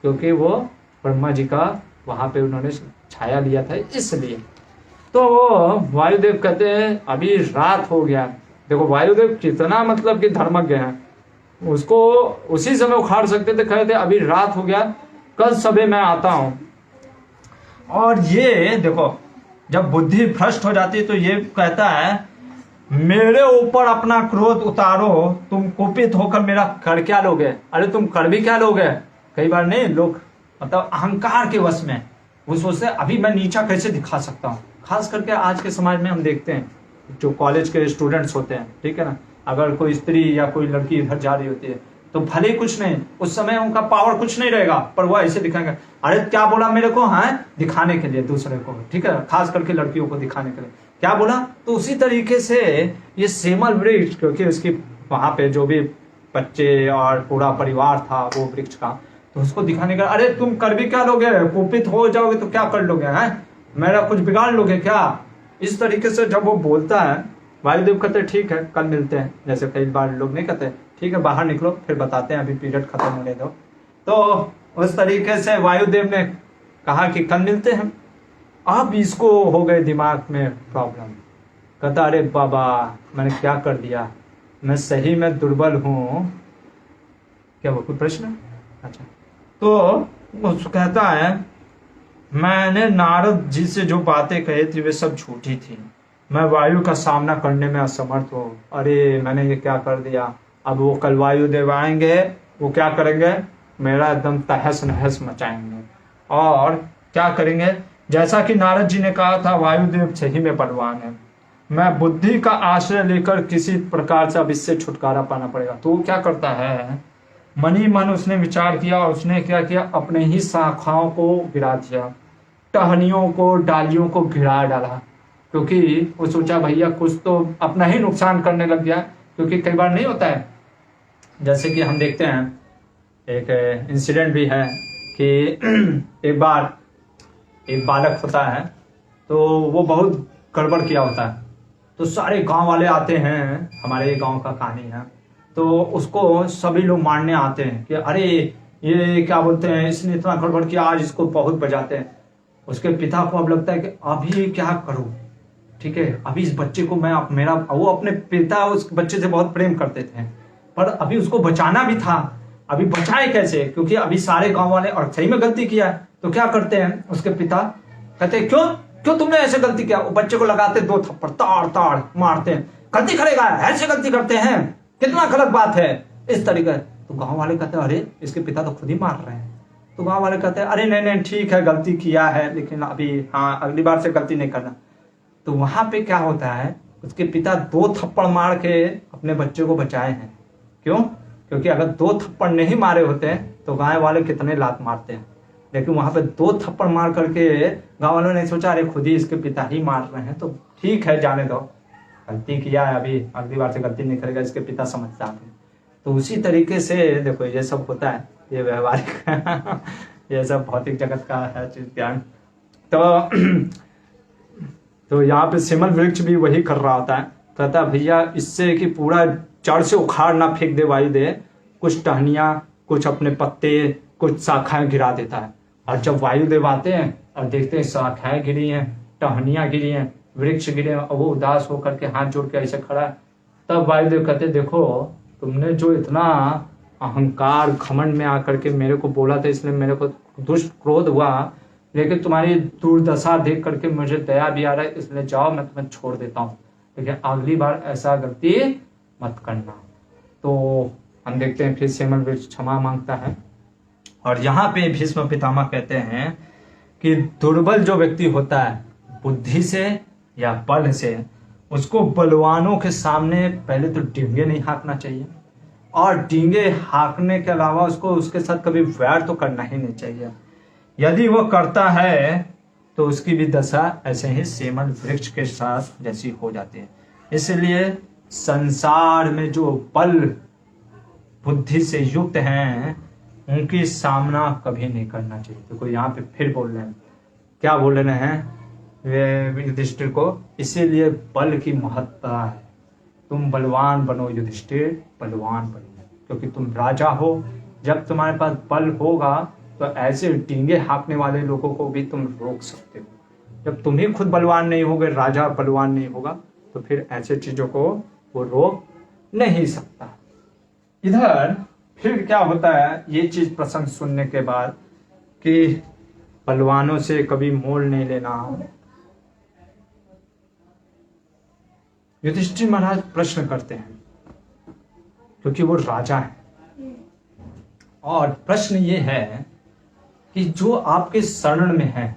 क्योंकि वो ब्रह्मा जी का वहां पे उन्होंने छाया लिया था, इसलिए। तो वायुदेव कहते हैं अभी रात हो गया। देखो वायुदेव कितना मतलब कि धर्मज्ञ है, उसको उसी समय उखाड़ सकते थे, कहे थे अभी रात हो गया, कल सुबह मैं आता हूं। और ये देखो, जब बुद्धि भ्रष्ट हो जाती है तो ये कहता है मेरे ऊपर अपना क्रोध उतारो, तुम कुपित होकर मेरा कर क्या लोगे। अरे तुम कर भी क्या लोगे। कई बार नहीं, लोग मतलब अहंकार के वश में वो सोचते हैं अभी मैं नीचा कैसे दिखा सकता हूँ। खास करके आज के समाज में हम देखते हैं जो कॉलेज के स्टूडेंट्स होते हैं, ठीक है ना, अगर कोई स्त्री या कोई लड़की इधर जा रही होती है तो भले ही कुछ नहीं, उस समय उनका पावर कुछ नहीं रहेगा, पर वो ऐसे दिखाएंगे, अरे क्या बोला मेरे को, है दिखाने के लिए दूसरे को, ठीक है, खास करके लड़कियों को दिखाने के लिए क्या बोला। तो उसी तरीके से ये सेमल वृक्ष, क्योंकि उसकी वहां पे जो भी बच्चे और पूरा परिवार था वो वृक्ष का, तो उसको दिखाने का, अरे तुम कर भी क्या लोगे, कुपित हो जाओगे तो क्या कर लोगे, हैं मेरा कुछ बिगाड़ लोगे क्या। इस तरीके से जब वो बोलता है, वायुदेव कहते ठीक है कल मिलते हैं। जैसे कई बार लोग नहीं कहते ठीक है बाहर निकलो फिर बताते हैं, अभी पीरियड खत्म होने दो। तो उस तरीके से वायुदेव ने कहा कि कल मिलते हैं। अब इसको हो गए दिमाग में प्रॉब्लम, कहता अरे बाबा मैंने क्या कर दिया, मैं सही में दुर्बल हूं क्या। वो कोई प्रश्न, अच्छा। तो वो कहता है मैंने नारद जी से जो बातें कही थी वे सब झूठी थी, मैं वायु का सामना करने में असमर्थ हूँ। अरे मैंने ये क्या कर दिया। अब वो कल वायुदेव आएंगे, वो क्या करेंगे, मेरा एकदम तहस नहस मचाएंगे। और क्या करेंगे, जैसा कि नारद जी ने कहा था वायुदेव सही में बलवान है, मैं बुद्धि का आश्रय लेकर किसी प्रकार से अब इससे छुटकारा पाना पड़ेगा। तो वो क्या करता है, मनी मन उसने विचार किया और उसने क्या किया, अपने ही शाखाओं को गिरा दिया, टहनियों को डालियों को गिरा डाला, क्योंकि वो सोचा भैया कुछ तो अपना ही नुकसान करने लग गया। क्योंकि कई बार नहीं होता है, जैसे कि हम देखते हैं एक इंसिडेंट भी है कि एक बार एक बालक होता है तो वो बहुत गड़बड़ किया होता है, तो सारे गांव वाले आते हैं, हमारे गांव का कहानी है, तो उसको सभी लोग मारने आते हैं कि अरे ये क्या बोलते हैं, इसने इतना गड़बड़ किया, आज इसको बहुत बजाते हैं। उसके पिता को अब लगता है कि अभी क्या करूं, ठीक है, अभी इस बच्चे को मैं मेरा, वो अपने पिता उस बच्चे से बहुत प्रेम करते थे, पर अभी उसको बचाना भी था, अभी बचाए कैसे, क्योंकि अभी सारे गांव वाले, और सही में गलती किया है। तो क्या करते हैं उसके पिता, कहते हैं क्यों क्यों तुमने ऐसे गलती किया। वो बच्चे को लगाते 2 थप्पड़, ताड़ ताड़ मारते हैं, गलती करेगा, ऐसे गलती करते हैं, कितना गलत बात है, इस तरीके। तो गांव वाले कहते हैं अरे इसके पिता तो खुद ही मार रहे हैं। तो गांव वाले कहते हैं अरे नहीं नहीं ठीक है गलती किया है, लेकिन अभी हाँ अगली बार से गलती नहीं करना। तो वहां पे क्या होता है, उसके पिता 2 थप्पड़ मार के अपने बच्चे को बचाए हैं। क्यों, क्योंकि अगर 2 थप्पड़ नहीं मारे होते तो गांव वाले कितने लात मारते हैं, लेकिन वहां पे 2 थप्पड़ मार करके गांव वालों ने सोचा अरे खुद ही इसके पिता ही मार रहे हैं, तो ठीक है जाने दो, गलती किया है, अभी अगली बार से गलती नहीं करेगा, इसके पिता समझदार हैं। तो उसी तरीके से देखो ये सब होता है, ये व्यवहारिक ये सब भौतिक जगत का है चीज ज्ञान। तो यहाँ पे सिमल वृक्ष भी वही कर रहा होता है, कहता भैया इससे कि पूरा जड़ से उखाड़ ना फेंक दे वायु दे, कुछ टहनियाँ, कुछ अपने पत्ते, कुछ शाखाएं गिरा देता है। और जब वायुदेव आते हैं और देखते हैं शाखाएं गिरी हैं, टहनियां गिरी हैं, वृक्ष गिरे हैं, और वो उदास होकर के हाथ जोड़ के ऐसे खड़ा है, तब वायुदेव कहते देखो तुमने जो इतना अहंकार घमंड में आकर के मेरे को बोला था, इसलिए मेरे को दुष्ट क्रोध हुआ, लेकिन तुम्हारी दुर्दशा देख करके मुझे दया भी आ रहा है, इसलिए जाओ मैं तुम्हें छोड़ देता हूँ, लेकिन अगली बार ऐसा गलती मत करना। तो हम देखते हैं फिर सेमल वृक्ष क्षमा मांगता है, और यहाँ पे भीष्म पितामह कहते हैं कि दुर्बल जो व्यक्ति होता है बुद्धि से या बल से, उसको बलवानों के सामने पहले तो डींगे नहीं हाँकना चाहिए, और डींगे हाँकने के अलावा उसको उसके साथ कभी वैर तो करना ही नहीं चाहिए। यदि वो करता है तो उसकी भी दशा ऐसे ही सेमल वृक्ष के साथ जैसी हो जाती है। इसलिए संसार में जो बल बुद्धि से युक्त हैं उनकी सामना कभी नहीं करना चाहिए। तो कोई यहाँ पे फिर बोल रहे हैं, क्या बोल रहे हैं वे युधिष्ठिर को, इसीलिए बल की महत्ता है, तुम बलवान बनो युधिष्ठिर, बलवान बनो, क्योंकि तुम राजा हो। जब तुम्हारे पास बल होगा तो ऐसे डींगे हाँकने वाले लोगों को भी तुम रोक सकते हो। जब तुम ही खुद बलवान नहीं होगे, राजा बलवान नहीं होगा, तो फिर ऐसे चीजों को वो रोक नहीं सकता। इधर फिर क्या होता है, ये चीज प्रसंग सुनने के बाद कि बलवानों से कभी मोल नहीं लेना। युधिष्ठिर महाराज प्रश्न करते हैं क्योंकि वो राजा है, और प्रश्न ये है कि जो आपके शरण में है,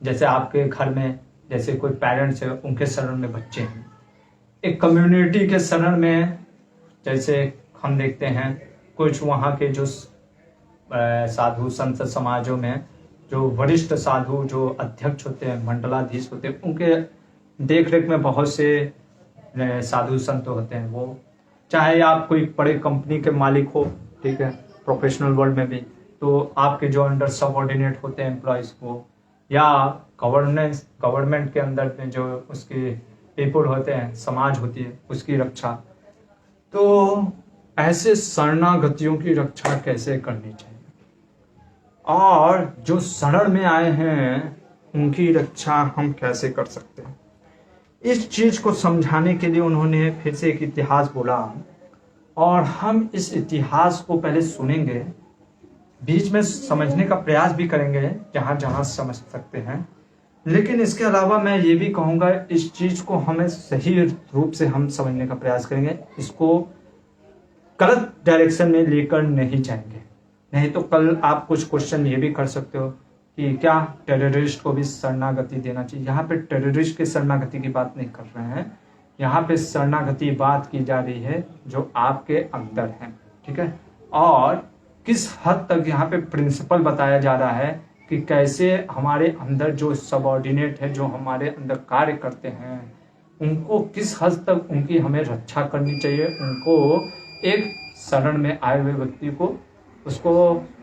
जैसे आपके घर में जैसे कोई पेरेंट्स है उनके शरण में बच्चे हैं, एक कम्युनिटी के शरण में जैसे हम देखते हैं कुछ वहाँ के जो साधु संत समाजों में जो वरिष्ठ साधु जो अध्यक्ष होते हैं, मंडलाधीश होते हैं, उनके देख रेख में बहुत से साधु संत होते हैं। वो चाहे आप कोई बड़े कंपनी के मालिक हो, ठीक है, प्रोफेशनल वर्ल्ड में भी, तो आपके जो अंडर सबऑर्डिनेट होते हैं एम्प्लॉयज को, या गवर्नमेंट के अंदर में जो उसके पीपल होते हैं, समाज होती है, उसकी रक्षा। तो ऐसे शरणागतियों की रक्षा कैसे करनी चाहिए, और जो शरण में आए हैं उनकी रक्षा हम कैसे कर सकते हैं, इस चीज को समझाने के लिए उन्होंने फिर से एक इतिहास बोला, और हम इस इतिहास को पहले सुनेंगे, बीच में समझने का प्रयास भी करेंगे जहां जहां समझ सकते हैं, लेकिन इसके अलावा मैं ये भी कहूँगा इस चीज को हमें सही रूप से हम समझने का प्रयास करेंगे, इसको गलत डायरेक्शन में लेकर नहीं जाएंगे। नहीं तो कल आप कुछ क्वेश्चन ये भी कर सकते हो कि क्या टेररिस्ट को भी शरणागति देना चाहिए। यहाँ पे टेररिस्ट के शरणागति की बात नहीं कर रहे हैं, यहाँ पे शरणागति बात की जा रही है जो आपके अंदर है, ठीक है, और किस हद तक यहाँ पे प्रिंसिपल बताया जा रहा है कि कैसे हमारे अंदर जो सबऑर्डिनेट है, जो हमारे अंदर कार्य करते हैं, उनको किस हद तक उनकी हमें रक्षा करनी चाहिए, उनको एक शरण में आए हुए व्यक्ति को उसको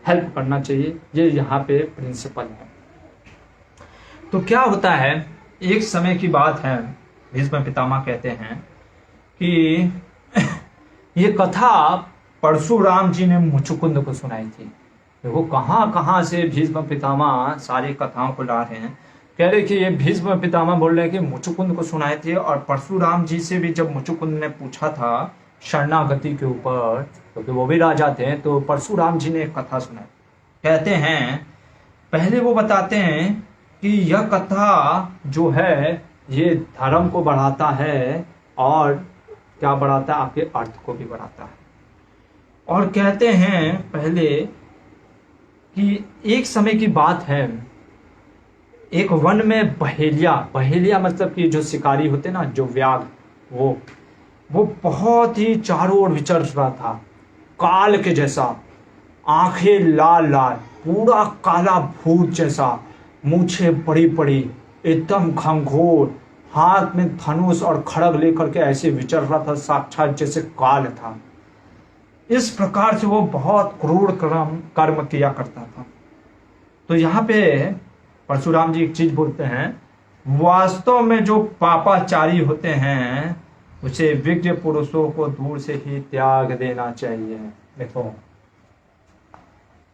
हेल्प करना चाहिए। ये यहाँ पे प्रिंसिपल है। तो क्या होता है, एक समय की बात है, भीष्म पितामह कहते हैं कि ये कथा परशुराम जी ने मुचुकुंद को सुनाई थी। देखो कहाँ कहाँ से भीष्म पितामह सारी कथाओं को ला रहे हैं। कह रहे कि ये भीष्म पितामह बोल रहे हैं कि मुचुकुंद को सुनाई थी, और परशुराम जी से भी जब मुचुकुंद ने पूछा था शरणागति के ऊपर, क्योंकि वो भी राजा थे, तो परशुराम जी ने एक कथा सुनाई। कहते हैं पहले वो बताते हैं कि यह कथा जो है ये धर्म को बढ़ाता है, और क्या बढ़ाता है, आपके अर्थ को भी बढ़ाता है। और कहते हैं पहले कि एक समय की बात है, एक वन में बहेलिया मतलब कि जो शिकारी होते ना, जो व्याघ्र, वो बहुत ही चारों ओर विचर रहा था, काल के जैसा, आंखें लाल लाल, पूरा काला भूत जैसा, मूछे बड़ी बड़ी, एकदम घंघोर, हाथ में धनुष और खड़ग लेकर के ऐसे विचर रहा था, साक्षात जैसे काल था। इस प्रकार से वो बहुत क्रूर कर्म किया करता था। तो यहाँ पे परशुराम जी एक चीज बोलते हैं, वास्तव में जो पापाचारी होते हैं उसे विज्ञ पुरुषों को दूर से ही त्याग देना चाहिए। देखो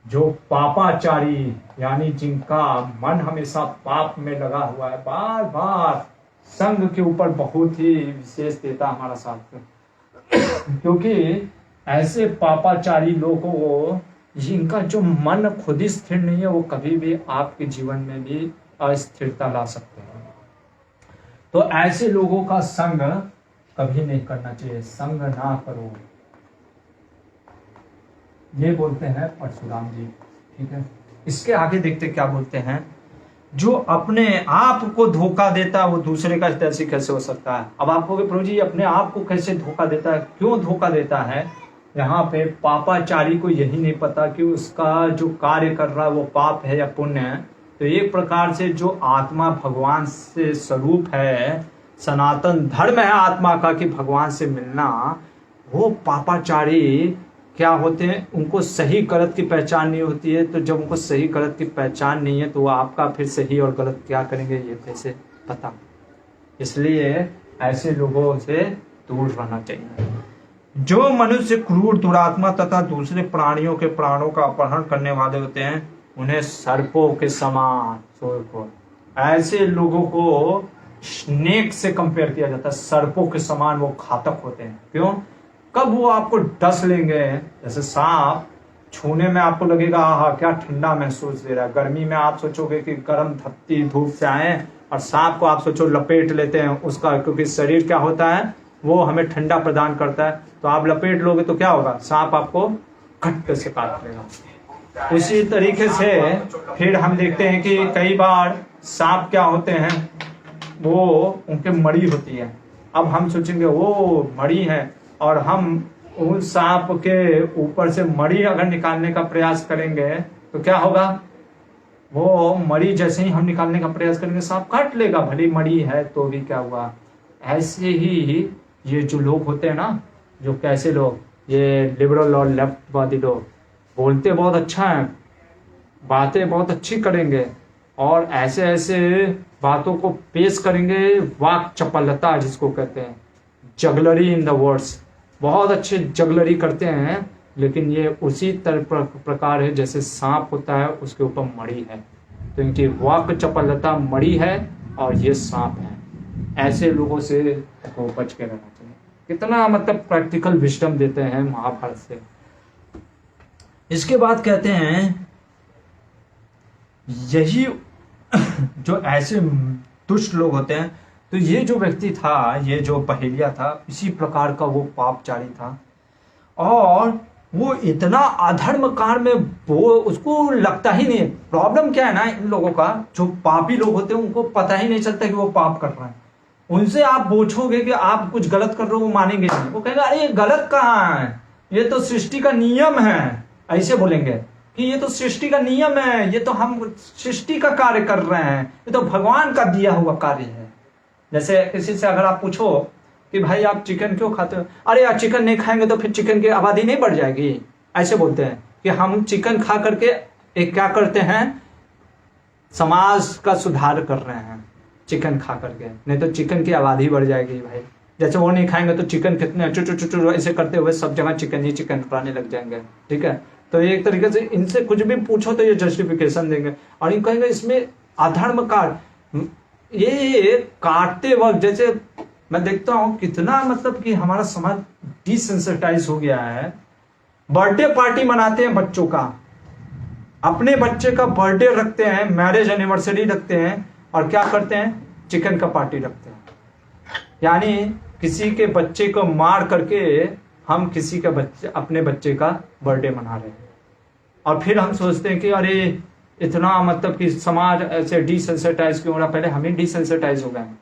जो पापाचारी यानी जिनका मन हमेशा पाप में लगा हुआ है, बार बार संघ के ऊपर बहुत ही विशेष देता हमारा साथ क्योंकि ऐसे पापाचारी लोगों को जिनका जो मन खुद ही स्थिर नहीं है, वो कभी भी आपके जीवन में भी अस्थिरता ला सकते हैं। तो ऐसे लोगों का संग कभी नहीं करना चाहिए, संग ना करो, ये बोलते हैं परशुराम जी। ठीक है, इसके आगे देखते क्या बोलते हैं। जो अपने आप को धोखा देता है वो दूसरे का हितैषी कैसे हो सकता है। अब आप कहोगे प्रभु जी अपने आप को कैसे धोखा देता है, क्यों धोखा देता है। यहाँ पे पापाचारी को यही नहीं पता कि उसका जो कार्य कर रहा है वो पाप है या पुण्य है। तो एक प्रकार से जो आत्मा भगवान से स्वरूप है, सनातन धर्म है आत्मा का कि भगवान से मिलना, वो पापाचारी क्या होते हैं, उनको सही गलत की पहचान नहीं होती है। तो जब उनको सही गलत की पहचान नहीं है तो वो आपका फिर सही और गलत क्या करेंगे ये कैसे पता। इसलिए ऐसे लोगों से दूर रहना चाहिए। जो मनुष्य क्रूर, दुरात्मा तथा दूसरे प्राणियों के प्राणों का अपहरण करने वाले होते हैं उन्हें सर्पों के समान, ऐसे लोगों को स्नेक से कंपेयर किया जाता है। सर्पों के समान वो घातक होते हैं। क्यों? कब वो आपको डस लेंगे, जैसे सांप छूने में आपको लगेगा आहा क्या ठंडा महसूस दे रहा है। गर्मी में आप सोचोगे कि गर्म धपती धूप से आए, और सांप को आप सोचो लपेट लेते हैं उसका, क्योंकि शरीर क्या होता है वो हमें ठंडा प्रदान करता है। तो आप लपेट लोगे तो क्या होगा, सांप आपको घट से काट लेगा। उसी तरीके से फिर हम देखते हैं कि कई बार सांप क्या होते हैं, वो उनके मड़ी होती है। अब हम सोचेंगे वो मड़ी है, और हम उस सांप के ऊपर से मड़ी अगर निकालने का प्रयास करेंगे तो क्या होगा, वो मड़ी जैसे ही हम निकालने का प्रयास करेंगे सांप काट लेगा, भली मड़ी है तो भी क्या हुआ। ऐसे ही ये जो लोग होते हैं ना, जो कैसे लोग, ये लिबरल और लेफ्टवादी लोग, बोलते बहुत अच्छा है, बातें बहुत अच्छी करेंगे और ऐसे ऐसे बातों को पेश करेंगे, वाक चपलता जिसको कहते हैं, जगलरी इन द वर्ड्स, बहुत अच्छे जगलरी करते हैं। लेकिन ये उसी तरह प्रकार है जैसे सांप होता है उसके ऊपर मड़ी है। तो इनकी वाक चपलता मड़ी है और ये सांप है। ऐसे लोगों से को बच के रहना चाहिए। कितना मतलब प्रैक्टिकल विजडम देते हैं महाभारत से। इसके बाद कहते हैं यही जो ऐसे दुष्ट लोग होते हैं, तो ये जो व्यक्ति था, ये जो पहेलिया था, इसी प्रकार का वो पापचारी था। और वो इतना अधर्म कार में वो उसको लगता ही नहीं। प्रॉब्लम क्या है ना, इन लोगों का, जो पापी लोग होते हैं उनको पता ही नहीं चलता कि वो पाप कर रहे हैं। उनसे आप पूछोगे कि आप कुछ गलत कर रहे हो, वो मानेंगे नहीं। वो कहेंगे अरे ये गलत कहाँ है, ये तो सृष्टि का नियम है। ऐसे बोलेंगे कि ये तो सृष्टि का नियम है, ये तो हम सृष्टि का कार्य कर रहे हैं, ये तो भगवान का दिया हुआ कार्य है। जैसे किसी से अगर आप पूछो कि भाई आप चिकन क्यों खाते हो, अरे यार चिकन नहीं खाएंगे तो फिर चिकन की आबादी नहीं बढ़ जाएगी। ऐसे बोलते हैं कि हम चिकन खा करके एक क्या करते हैं, समाज का सुधार कर रहे हैं चिकन खा करके, नहीं तो चिकन की आबादी बढ़ जाएगी भाई। जैसे वो नहीं खाएंगे तो चिकन कितने चुचु ऐसे करते हुए सब जगह चिकन ही चिकन खाने लग जाएंगे। ठीक है, तो एक तरीके से इनसे कुछ भी पूछो तो ये जस्टिफिकेशन देंगे और इन कहेंगे इसमें अधर्म का ये काटते वक्त। जैसे मैं देखता हूं कितना मतलब कि हमारा समाज डिसेंसिटाइज हो गया है। बर्थडे पार्टी मनाते हैं बच्चों का, अपने बच्चे का बर्थडे रखते हैं, मैरिज एनिवर्सरी रखते हैं और क्या करते हैं, चिकन का पार्टी रखते हैं। यानी किसी के बच्चे को मार करके हम किसी का बच्चे, अपने बच्चे का बर्थडे मना रहे हैं। और फिर हम सोचते हैं कि अरे इतना मतलब कि समाज ऐसे डिसेंसिटाइज क्यों हो रहा। पहले हम ही डिसेंसिटाइज हो गए हैं,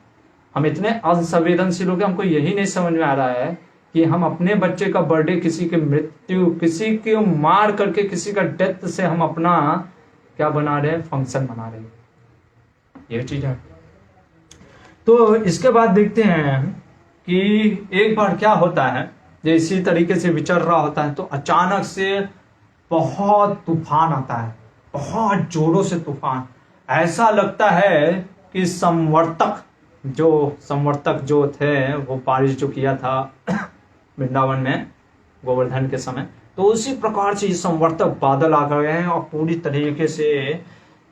हम इतने असंवेदनशील हो गए, हमको यही नहीं समझ में आ रहा है कि हम अपने बच्चे का बर्थडे, किसी की मृत्यु, किसी को मार करके, किसी का डेथ से हम अपना क्या बना रहे हैं, फंक्शन बना रहे हैं। ये चीज है। तो इसके बाद देखते हैं कि एक बार क्या होता है, जो इसी तरीके से विचर रहा होता है तो अचानक से बहुत तूफान आता है, बहुत जोरों से तूफान। ऐसा लगता है कि संवर्तक जो थे, वो बारिश जो किया था वृंदावन में गोवर्धन के समय, तो उसी प्रकार से ये संवर्तक बादल आ गए हैं और पूरी तरीके से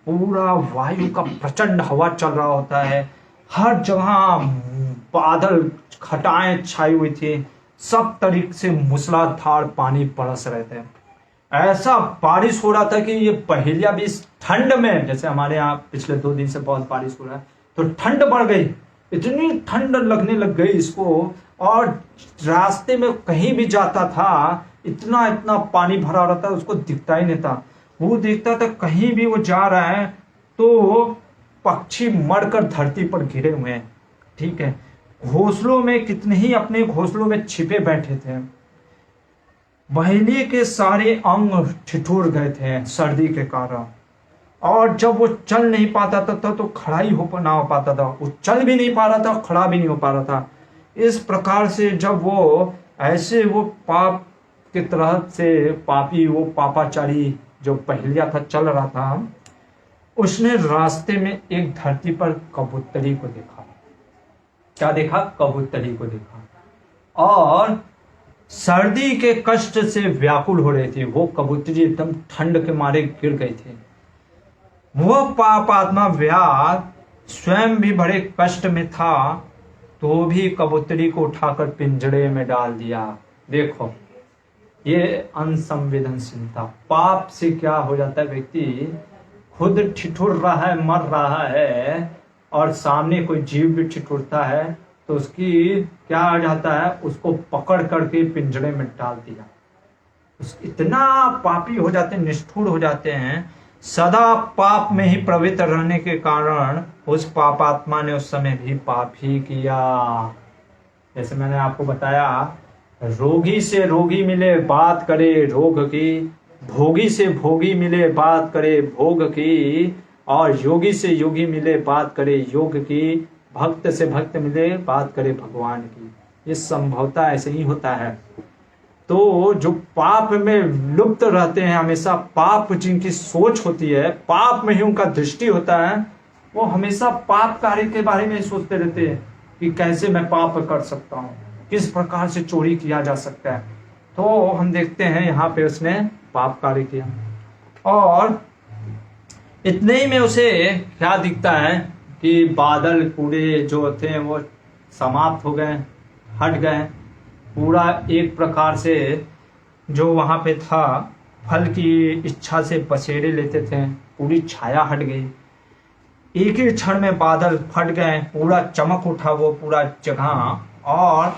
पूरा वायु का प्रचंड हवा चल रहा होता है, हर जगह बादल घटाएं छाई हुई थी, सब तरीके से मूसलाधार पानी बरस रहे थे। ऐसा बारिश हो रहा था कि ये पहेलियां भी इस ठंड में, जैसे हमारे यहाँ पिछले 2 दिन से बहुत बारिश हो रहा है तो ठंड बढ़ गई, इतनी ठंड लगने लग गई इसको, और रास्ते में कहीं भी जाता था इतना इतना पानी भरा रहता है, उसको दिखता ही नहीं था। वो देखता था कहीं भी वो जा रहा है तो पक्षी मरकर धरती पर गिरे हुए हैं, ठीक है, घोंसलों में कितने ही अपने घोंसलों में छिपे बैठे थे। बहेलिए के सारे अंग ठिठुर गए थे सर्दी के कारण, और जब वो चल नहीं पाता था तो खड़ा ही ना हो पाता था, वो चल भी नहीं पा रहा था, खड़ा भी नहीं हो पा रहा था। इस प्रकार से जब वो ऐसे वो पाप के तरह से पापी, वो पापाचारी जो पहेलिया था चल रहा था, उसने रास्ते में एक धरती पर कबूतरी को देखा। क्या देखा? कबूतरी को देखा, और सर्दी के कष्ट से व्याकुल हो रही थी। वो कबूतरी एकदम ठंड के मारे गिर गई थी। वो पापात्मा व्याध स्वयं भी बड़े कष्ट में था, तो भी कबूतरी को उठाकर पिंजरे में डाल दिया। देखो ये अनसंवेदनशीलता, पाप से क्या हो जाता है, व्यक्ति खुद ठिठुर रहा है, मर रहा है, और सामने कोई जीव भी ठिठुरता है तो उसकी क्या आ जाता है, उसको पकड़ करके पिंजरे में डाल दिया। इतना पापी हो जाते हैं, निष्ठुर हो जाते हैं, सदा पाप में ही प्रवृत्त रहने के कारण उस पापात्मा ने उस समय भी पाप ही किया। जैसे मैंने आपको बताया, रोगी से रोगी मिले बात करे रोग की, भोगी से भोगी मिले बात करे भोग की, और योगी से योगी मिले बात करे योग की, भक्त से भक्त मिले बात करे भगवान की। ये संभवतः ऐसे ही होता है। तो जो पाप में लुप्त रहते हैं, हमेशा पाप जिनकी सोच होती है, पाप में ही उनका दृष्टि होता है, वो हमेशा पाप कार्य के बारे में सोचते रहते हैं कि कैसे मैं पाप कर सकता हूँ, किस प्रकार से चोरी किया जा सकता है। तो हम देखते हैं यहाँ पे उसने पाप कार्य किया, और इतने ही में उसे क्या दिखता है कि बादल पूरे जो थे वो समाप्त हो गए, हट गए। पूरा एक प्रकार से जो वहाँ पे था, फल की इच्छा से बसेरे लेते थे, पूरी छाया हट गई। एक ही क्षण में बादल फट गए, पूरा चमक उठा वो पूरा जगह, और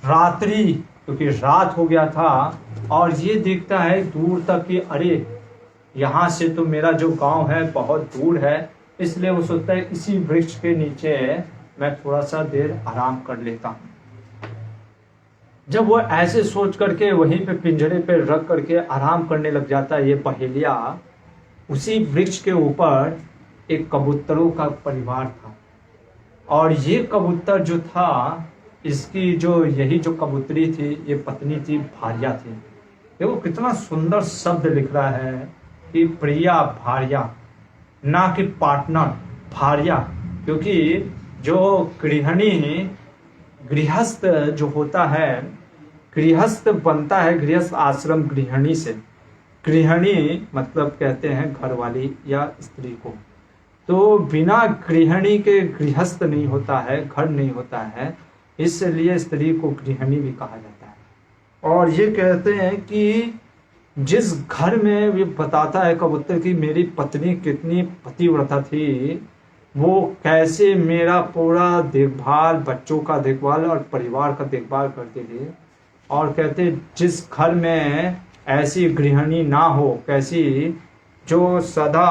रात्रि, क्योंकि रात हो गया था, और ये दिखता है दूर तक कि अरे यहाँ से तो मेरा जो गांव है बहुत दूर है, इसलिए वो सोचता है इसी वृक्ष के नीचे मैं थोड़ा सा देर आराम कर लेता हूँ। जब वो ऐसे सोच करके वहीं पे पिंजरे पे रख करके आराम करने लग जाता है, ये पहेलिया, उसी वृक्ष के ऊपर एक कबूतरों का परिवार था, और ये कबूतर जो था, इसकी जो यही जो कबूतरी थी, ये पत्नी थी, भार्या थी। देखो कितना सुंदर शब्द लिख रहा है कि प्रिया भार्या, ना कि पार्टनर, भार्या। क्योंकि जो गृहिणी, गृहस्थ जो होता है, गृहस्थ बनता है, गृहस्थ आश्रम गृहिणी से। गृहिणी मतलब कहते हैं घरवाली या स्त्री को। तो बिना गृहिणी के गृहस्थ नहीं होता है, घर नहीं होता है, इसलिए स्त्री को गृहिणी भी कहा जाता है। और ये कहते हैं कि जिस घर में ये बताता है कबूतर की मेरी पत्नी कितनी पतिव्रता थी, वो कैसे मेरा पूरा देखभाल, बच्चों का देखभाल और परिवार का देखभाल करते थे। और कहते जिस घर में ऐसी गृहिणी ना हो, कैसी जो सदा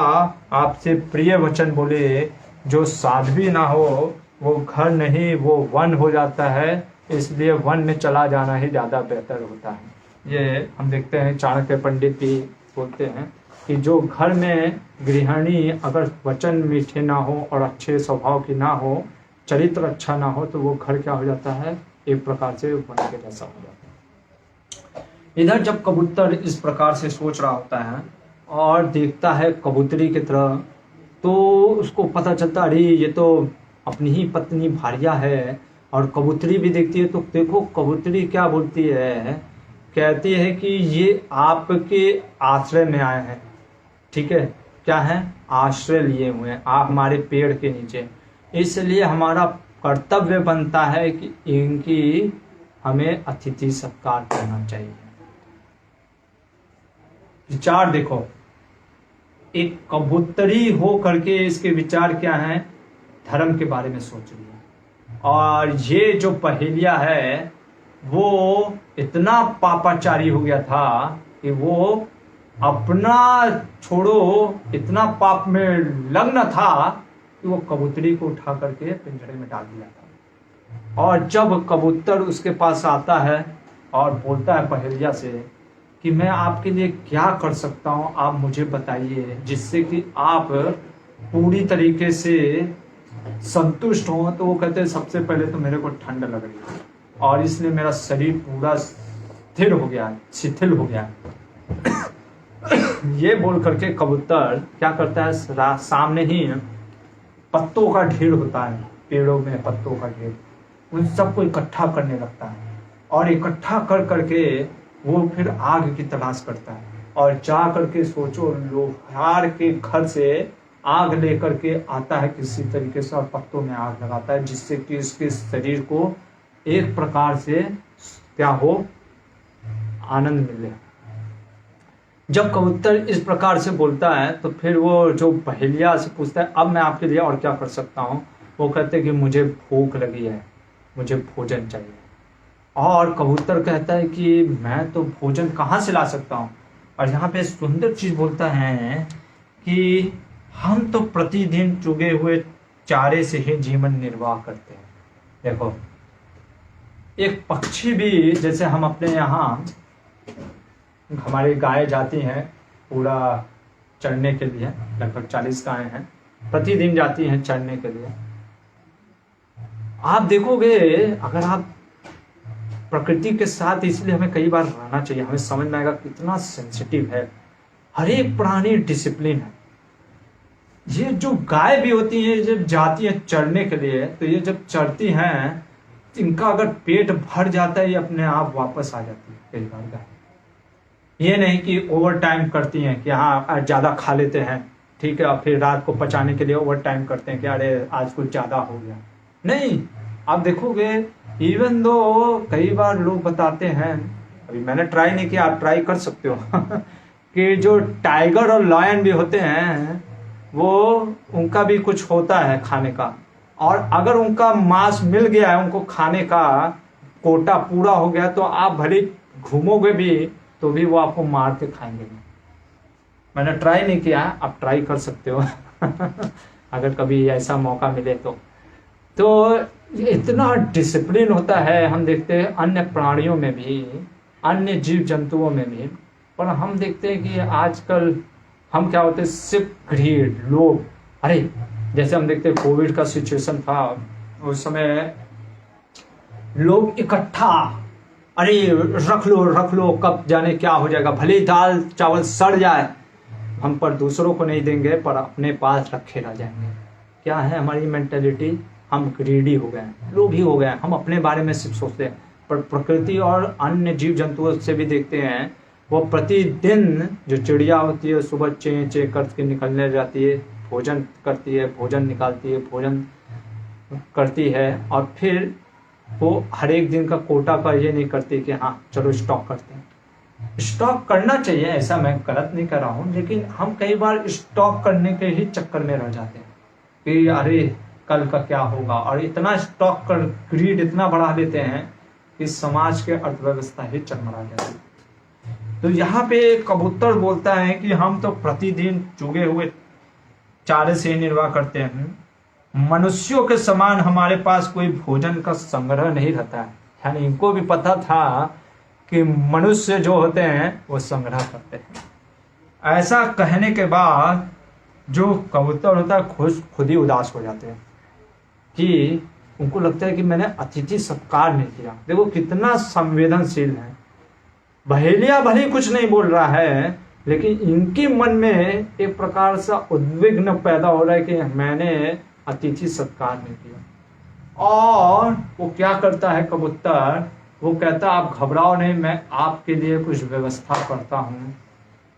आपसे प्रिय वचन बोले, जो साध्वी ना हो, वो घर नहीं, वो वन हो जाता है। इसलिए वन में चला जाना ही ज़्यादा बेहतर होता है। ये हम देखते हैं चाणक्य पंडित भी बोलते हैं कि जो घर में गृहिणी अगर वचन मीठे ना हो और अच्छे स्वभाव की ना हो, चरित्र अच्छा ना हो, तो वो घर क्या हो जाता है, एक प्रकार से वन के जैसा हो जाता है। इधर जब कबूतर इस प्रकार से सोच रहा होता है और देखता है कबूतरी की तरह, तो उसको पता चलता अरे ये तो अपनी ही पत्नी भार्या है। और कबूतरी भी देखती है, तो देखो कबूतरी क्या बोलती है कहती है कि ये आपके आश्रय में आए हैं, ठीक है, क्या है, आश्रय लिए हुए हैं आप हमारे पेड़ के नीचे, इसलिए हमारा कर्तव्य बनता है कि इनकी हमें अतिथि सत्कार करना चाहिए। विचार देखो, एक कबूतरी हो करके इसके विचार क्या है, धर्म के बारे में सोच रही है। और ये जो पहेलिया है वो इतना पापाचारी हो गया था कि वो अपना छोड़ो इतना पाप में लग्न था कि वो कबूतरी को उठा करके पिंजरे में डाल दिया था। और जब कबूतर उसके पास आता है और बोलता है पहेलिया से कि मैं आपके लिए क्या कर सकता हूँ, आप मुझे बताइए जिससे कि आप पूरी तरीके से संतुष्ट हो, तो वो कहते हैं सबसे पहले तो मेरे को ठंड लग रही है और इसलिए मेरा शरीर पूरा स्थिर हो गया है, शिथिल हो गया है। ये बोल करके कबूतर क्या करता है, सामने ही पत्तों का ढेर होता है, पेड़ों में पत्तों का ढेर, उन सबको इकट्ठा करने लगता है और इकट्ठा कर करके वो फिर आग की तलाश करता है और जा करके सोचो लोहार के घर से आग लेकर के आता है किसी तरीके से और पत्तों में आग लगाता है जिससे कि उसके शरीर को एक प्रकार से क्या हो, आनंद मिले। जब कबूतर इस प्रकार से बोलता है तो फिर वो जो पहेलिया से पूछता है अब मैं आपके लिए और क्या कर सकता हूँ, वो कहते हैं कि मुझे भूख लगी है, मुझे भोजन चाहिए। और कबूतर कहता है कि मैं तो भोजन कहाँ से ला सकता हूँ। और यहाँ पे सुंदर चीज बोलता है कि हम तो प्रतिदिन चुगे हुए चारे से ही जीवन निर्वाह करते हैं। देखो, एक पक्षी भी, जैसे हम अपने यहाँ हमारी गाय जाती हैं पूरा चरने के लिए, लगभग 40 गायें हैं, प्रतिदिन जाती हैं चरने के लिए। आप देखोगे अगर आप प्रकृति के साथ, इसलिए हमें कई बार रहना चाहिए, हमें समझ में आएगा कितना सेंसिटिव है। हर एक प्राणी डिसिप्लिन है। ये जो गाय भी होती है जब जाती है चरने के लिए, तो ये जब चरती हैं इनका अगर पेट भर जाता है ये अपने आप वापस आ जाती है कई बार गाय। ये नहीं कि ओवर टाइम करती हैं कि हाँ ज्यादा खा लेते हैं, ठीक है, और फिर रात को पचाने के लिए ओवर टाइम करते हैं कि अरे आज कुछ ज्यादा हो गया। नहीं, आप देखोगे इवन दो कई बार लोग बताते हैं, अभी मैंने ट्राई नहीं किया, आप ट्राई कर सकते हो कि जो टाइगर और लायन भी होते हैं वो उनका भी कुछ होता है खाने का, और अगर उनका मांस मिल गया है, उनको खाने का कोटा पूरा हो गया, तो आप भले घूमोगे भी तो भी वो आपको मार के खाएंगे। मैंने ट्राई नहीं किया, आप ट्राई कर सकते हो अगर कभी ऐसा मौका मिले तो इतना डिसिप्लिन होता है। हम देखते हैं अन्य प्राणियों में भी, अन्य जीव जंतुओं में भी, पर हम देखते हैं कि आजकल हम क्या होते हैं, सिर्फ ग्रीड, लोग, अरे जैसे हम देखते हैं कोविड का सिचुएशन था, उस समय लोग इकट्ठा, अरे रख लो कब जाने क्या हो जाएगा, भले ही दाल चावल सड़ जाए हम पर दूसरों को नहीं देंगे पर अपने पास रखे रह जाएंगे। क्या है हमारी मेंटेलिटी, हम ग्रीडी हो गए हैं, लोभी हो गए हैं, हम अपने बारे में सिर्फ सोचते हैं। पर प्रकृति और अन्य जीव जंतुओं से भी देखते हैं, वो प्रतिदिन जो चिड़िया होती है सुबह चें चें करके निकलने जाती है, भोजन करती है, भोजन निकालती है, भोजन करती है, और फिर वो हर एक दिन का कोटा का ये नहीं करती कि हाँ चलो स्टॉक करते हैं। स्टॉक करना चाहिए, ऐसा मैं गलत नहीं कर रहा हूँ, लेकिन हम कई बार स्टॉक करने के ही चक्कर में रह जाते हैं कि अरे कल का क्या होगा, और इतना स्टॉक कर ग्रीड इतना बढ़ा देते हैं कि समाज के अर्थव्यवस्था ही चरमरा जाती है। तो यहाँ पे कबूतर बोलता है कि हम तो प्रतिदिन चुगे हुए चारे से निर्वाह करते हैं, मनुष्यों के समान हमारे पास कोई भोजन का संग्रह नहीं रहता है। यानी इनको भी पता था कि मनुष्य जो होते हैं वो संग्रह करते हैं। ऐसा कहने के बाद जो कबूतर होता है खुद ही उदास हो जाते हैं कि उनको लगता है कि मैंने अतिथि सत्कार नहीं किया। देखो कितना संवेदनशील है। बहेलिया भले कुछ नहीं बोल रहा है, लेकिन इनके मन में एक प्रकार सा उद्विग्न पैदा हो रहा है कि मैंने अतिथि सत्कार नहीं किया। और वो क्या करता है कबूतर वो कहता आप घबराओ नहीं, मैं आपके लिए कुछ व्यवस्था करता हूँ।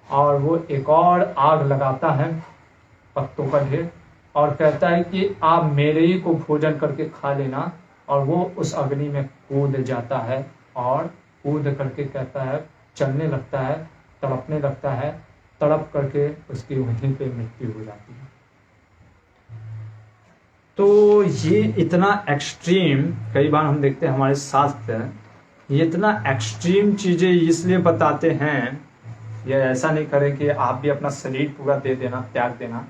और वो एक और आग लगाता है पत्तों का ढेर और कहता है कि आप मेरे ही को भोजन करके खा लेना। और वो उस अग्नि में कूद जाता है और कूद करके कहता है, चलने लगता है, तड़पने लगता है, तड़प करके उसकी वहीं पे मृत्यु हो जाती है। तो ये इतना एक्सट्रीम, कई बार हम देखते हैं हमारे शास्त्र ये इतना एक्सट्रीम चीजें इसलिए बताते हैं, ये ऐसा नहीं करें कि आप भी अपना शरीर पूरा दे देना, त्याग देना,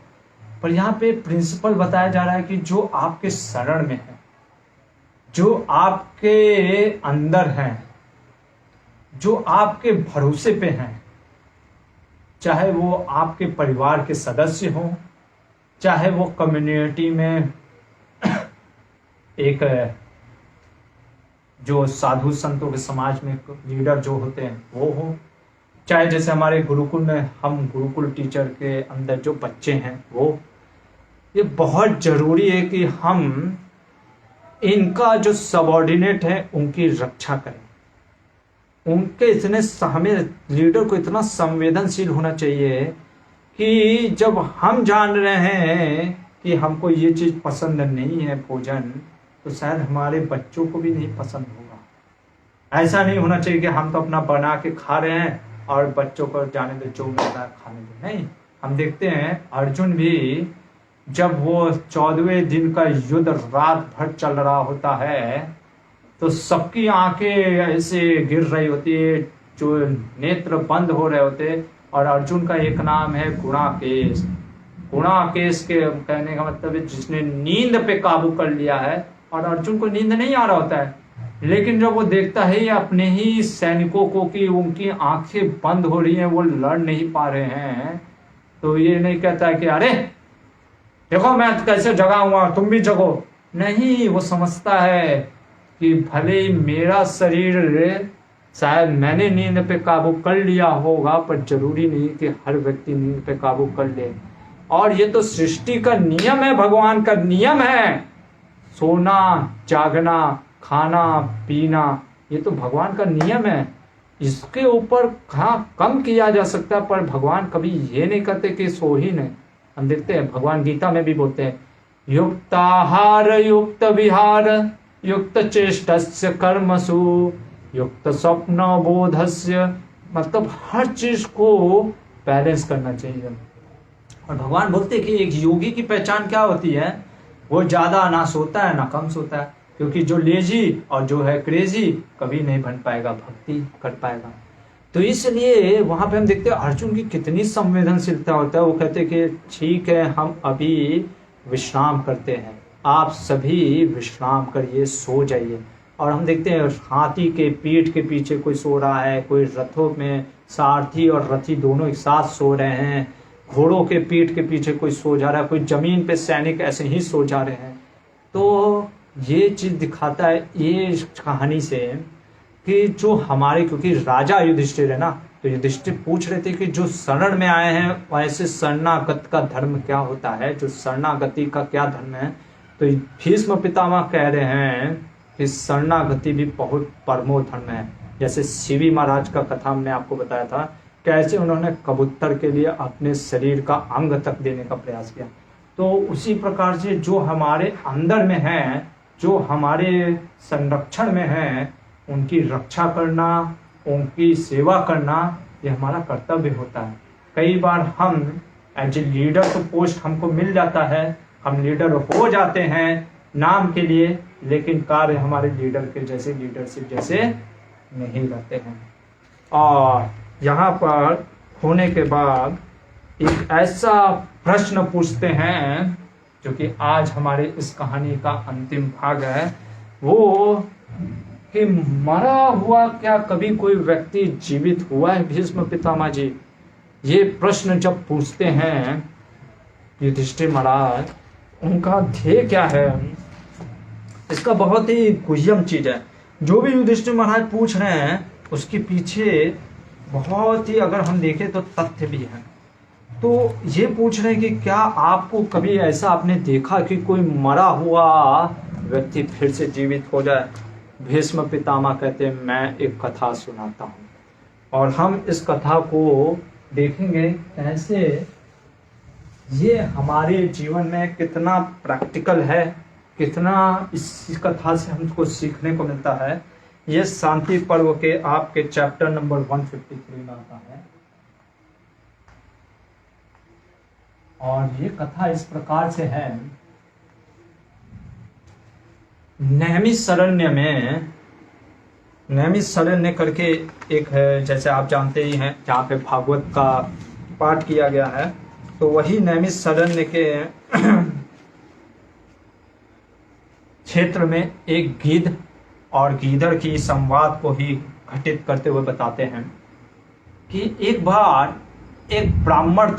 पर यहाँ पे प्रिंसिपल बताया जा रहा है कि जो आपके शरण में है, जो आपके अंदर हैं, जो आपके भरोसे पे हैं, चाहे वो आपके परिवार के सदस्य हों, चाहे वो कम्युनिटी में एक जो साधु संतों के समाज में लीडर जो होते हैं वो हो, चाहे जैसे हमारे गुरुकुल में हम गुरुकुल टीचर के अंदर जो बच्चे हैं वो, ये बहुत जरूरी है कि हम इनका जो सबऑर्डिनेट है उनकी रक्षा करें। उनके इतने हमें लीडर को इतना संवेदनशील होना चाहिए कि जब हम जान रहे हैं कि हमको ये चीज पसंद नहीं है भोजन, तो शायद हमारे बच्चों को भी नहीं पसंद होगा। ऐसा नहीं होना चाहिए कि हम तो अपना बना के खा रहे हैं और बच्चों को जाने दो, जो मिलता है खाने दो। नहीं, हम देखते हैं अर्जुन भी जब वो 14वें दिन का युद्ध रात भर चल रहा होता है तो सबकी आंखें ऐसे गिर रही होती है, जो नेत्र बंद हो रहे होते, और अर्जुन का एक नाम है गुणाकेश। गुणाकेश के कहने का मतलब है जिसने नींद पे काबू कर लिया है। और अर्जुन को नींद नहीं आ रहा होता है, लेकिन जब वो देखता है अपने ही सैनिकों को कि उनकी आंखें बंद हो रही हैं, वो लड़ नहीं पा रहे हैं, तो ये नहीं कहता है कि अरे देखो मैं कैसे जगा हुआ, तुम भी जगो। नहीं, वो समझता है कि भले ही मेरा शरीर, शायद मैंने नींद पे काबू कर लिया होगा, पर जरूरी नहीं कि हर व्यक्ति नींद पे काबू कर ले। और ये तो सृष्टि का नियम है, भगवान का नियम है, सोना जागना, खाना पीना, ये तो भगवान का नियम है। इसके ऊपर कम किया जा सकता है, पर भगवान कभी ये नहीं करते कि सो ही नहीं। हम देखते हैं भगवान गीता में भी बोलते हैं, युक्ताहार युक्त विहार युक्त चेष्टस्य कर्मसु युक्त स्वप्न बोधस्य, मतलब हर चीज को बैलेंस करना चाहिए। और भगवान बोलते हैं कि एक योगी की पहचान क्या होती है, वो ज्यादा ना सोता है ना कम सोता है, क्योंकि जो लेजी और जो है क्रेजी कभी नहीं बन पाएगा, भक्ति कर पाएगा। तो इसलिए वहां पे हम देखते हैं अर्जुन की कितनी संवेदनशीलता होता है। वो कहते हैं कि ठीक है, हम अभी विश्राम करते हैं, आप सभी विश्राम करिए, सो जाइए। और हम देखते हैं हाथी के पीठ के पीछे कोई सो रहा है, कोई रथों में सारथी और रथी दोनों एक साथ सो रहे हैं, घोड़ों के पीठ के पीछे कोई सो जा रहा है, कोई जमीन पे सैनिक ऐसे ही सो जा रहे हैं। तो ये चीज दिखाता है ये कहानी से कि जो हमारे, क्योंकि राजा युधिष्ठिर है ना, तो युधिष्ठिर पूछ रहे थे कि जो शरण में आए हैं वैसे शरणागत का धर्म क्या होता है, जो शरणागति का क्या धर्म है। तो भीष्म पितामह कह रहे हैं कि शरणागति भी बहुत परमो धर्म है। जैसे शिवी महाराज का कथा हमने आपको बताया था, कैसे उन्होंने कबूतर के लिए अपने शरीर का अंग तक देने का प्रयास किया। तो उसी प्रकार से जो हमारे अंदर में है, जो हमारे संरक्षण में है, उनकी रक्षा करना, उनकी सेवा करना, ये हमारा कर्तव्य होता है। कई बार हम एज ए लीडर तो पोस्ट हमको मिल जाता है, हम लीडर हो जाते हैं नाम के लिए, लेकिन कार्य हमारे लीडर के जैसे, लीडरशिप जैसे नहीं रहते हैं। और यहाँ पर होने के बाद एक ऐसा प्रश्न पूछते हैं जो कि आज हमारे इस कहानी का अंतिम भाग है, वो कि मरा हुआ क्या कभी कोई व्यक्ति जीवित हुआ है भीष्म पितामह जी? ये प्रश्न जब पूछते हैं युधिष्ठिर महाराज, उनका ध्येय क्या है? इसका बहुत ही गुह्यम चीज है। जो भी युधिष्ठिर महाराज पूछ रहे हैं उसके पीछे बहुत ही, अगर हम देखें तो तथ्य भी है। तो ये पूछ रहे हैं कि क्या आपको कभी ऐसा आपने देखा कि कोई मरा हुआ व्यक्ति फिर से जीवित हो जाए? भीष्म पितामह कहते हैं मैं एक कथा सुनाता हूँ, और हम इस कथा को देखेंगे कैसे ये हमारे जीवन में कितना प्रैक्टिकल है, कितना इस कथा से हमको सीखने को मिलता है। ये शांति पर्व के आपके चैप्टर नंबर 153 में आता है, और ये कथा इस प्रकार से है। नैमिषारण्य करके एक है, जैसे आप जानते ही हैं, जहाँ पे भागवत का पाठ किया गया है, तो वही नैमिषारण्य के क्षेत्र में एक गिद्ध और गीदड़ की संवाद को ही घटित करते हुए बताते हैं कि एक बार एक ब्राह्मण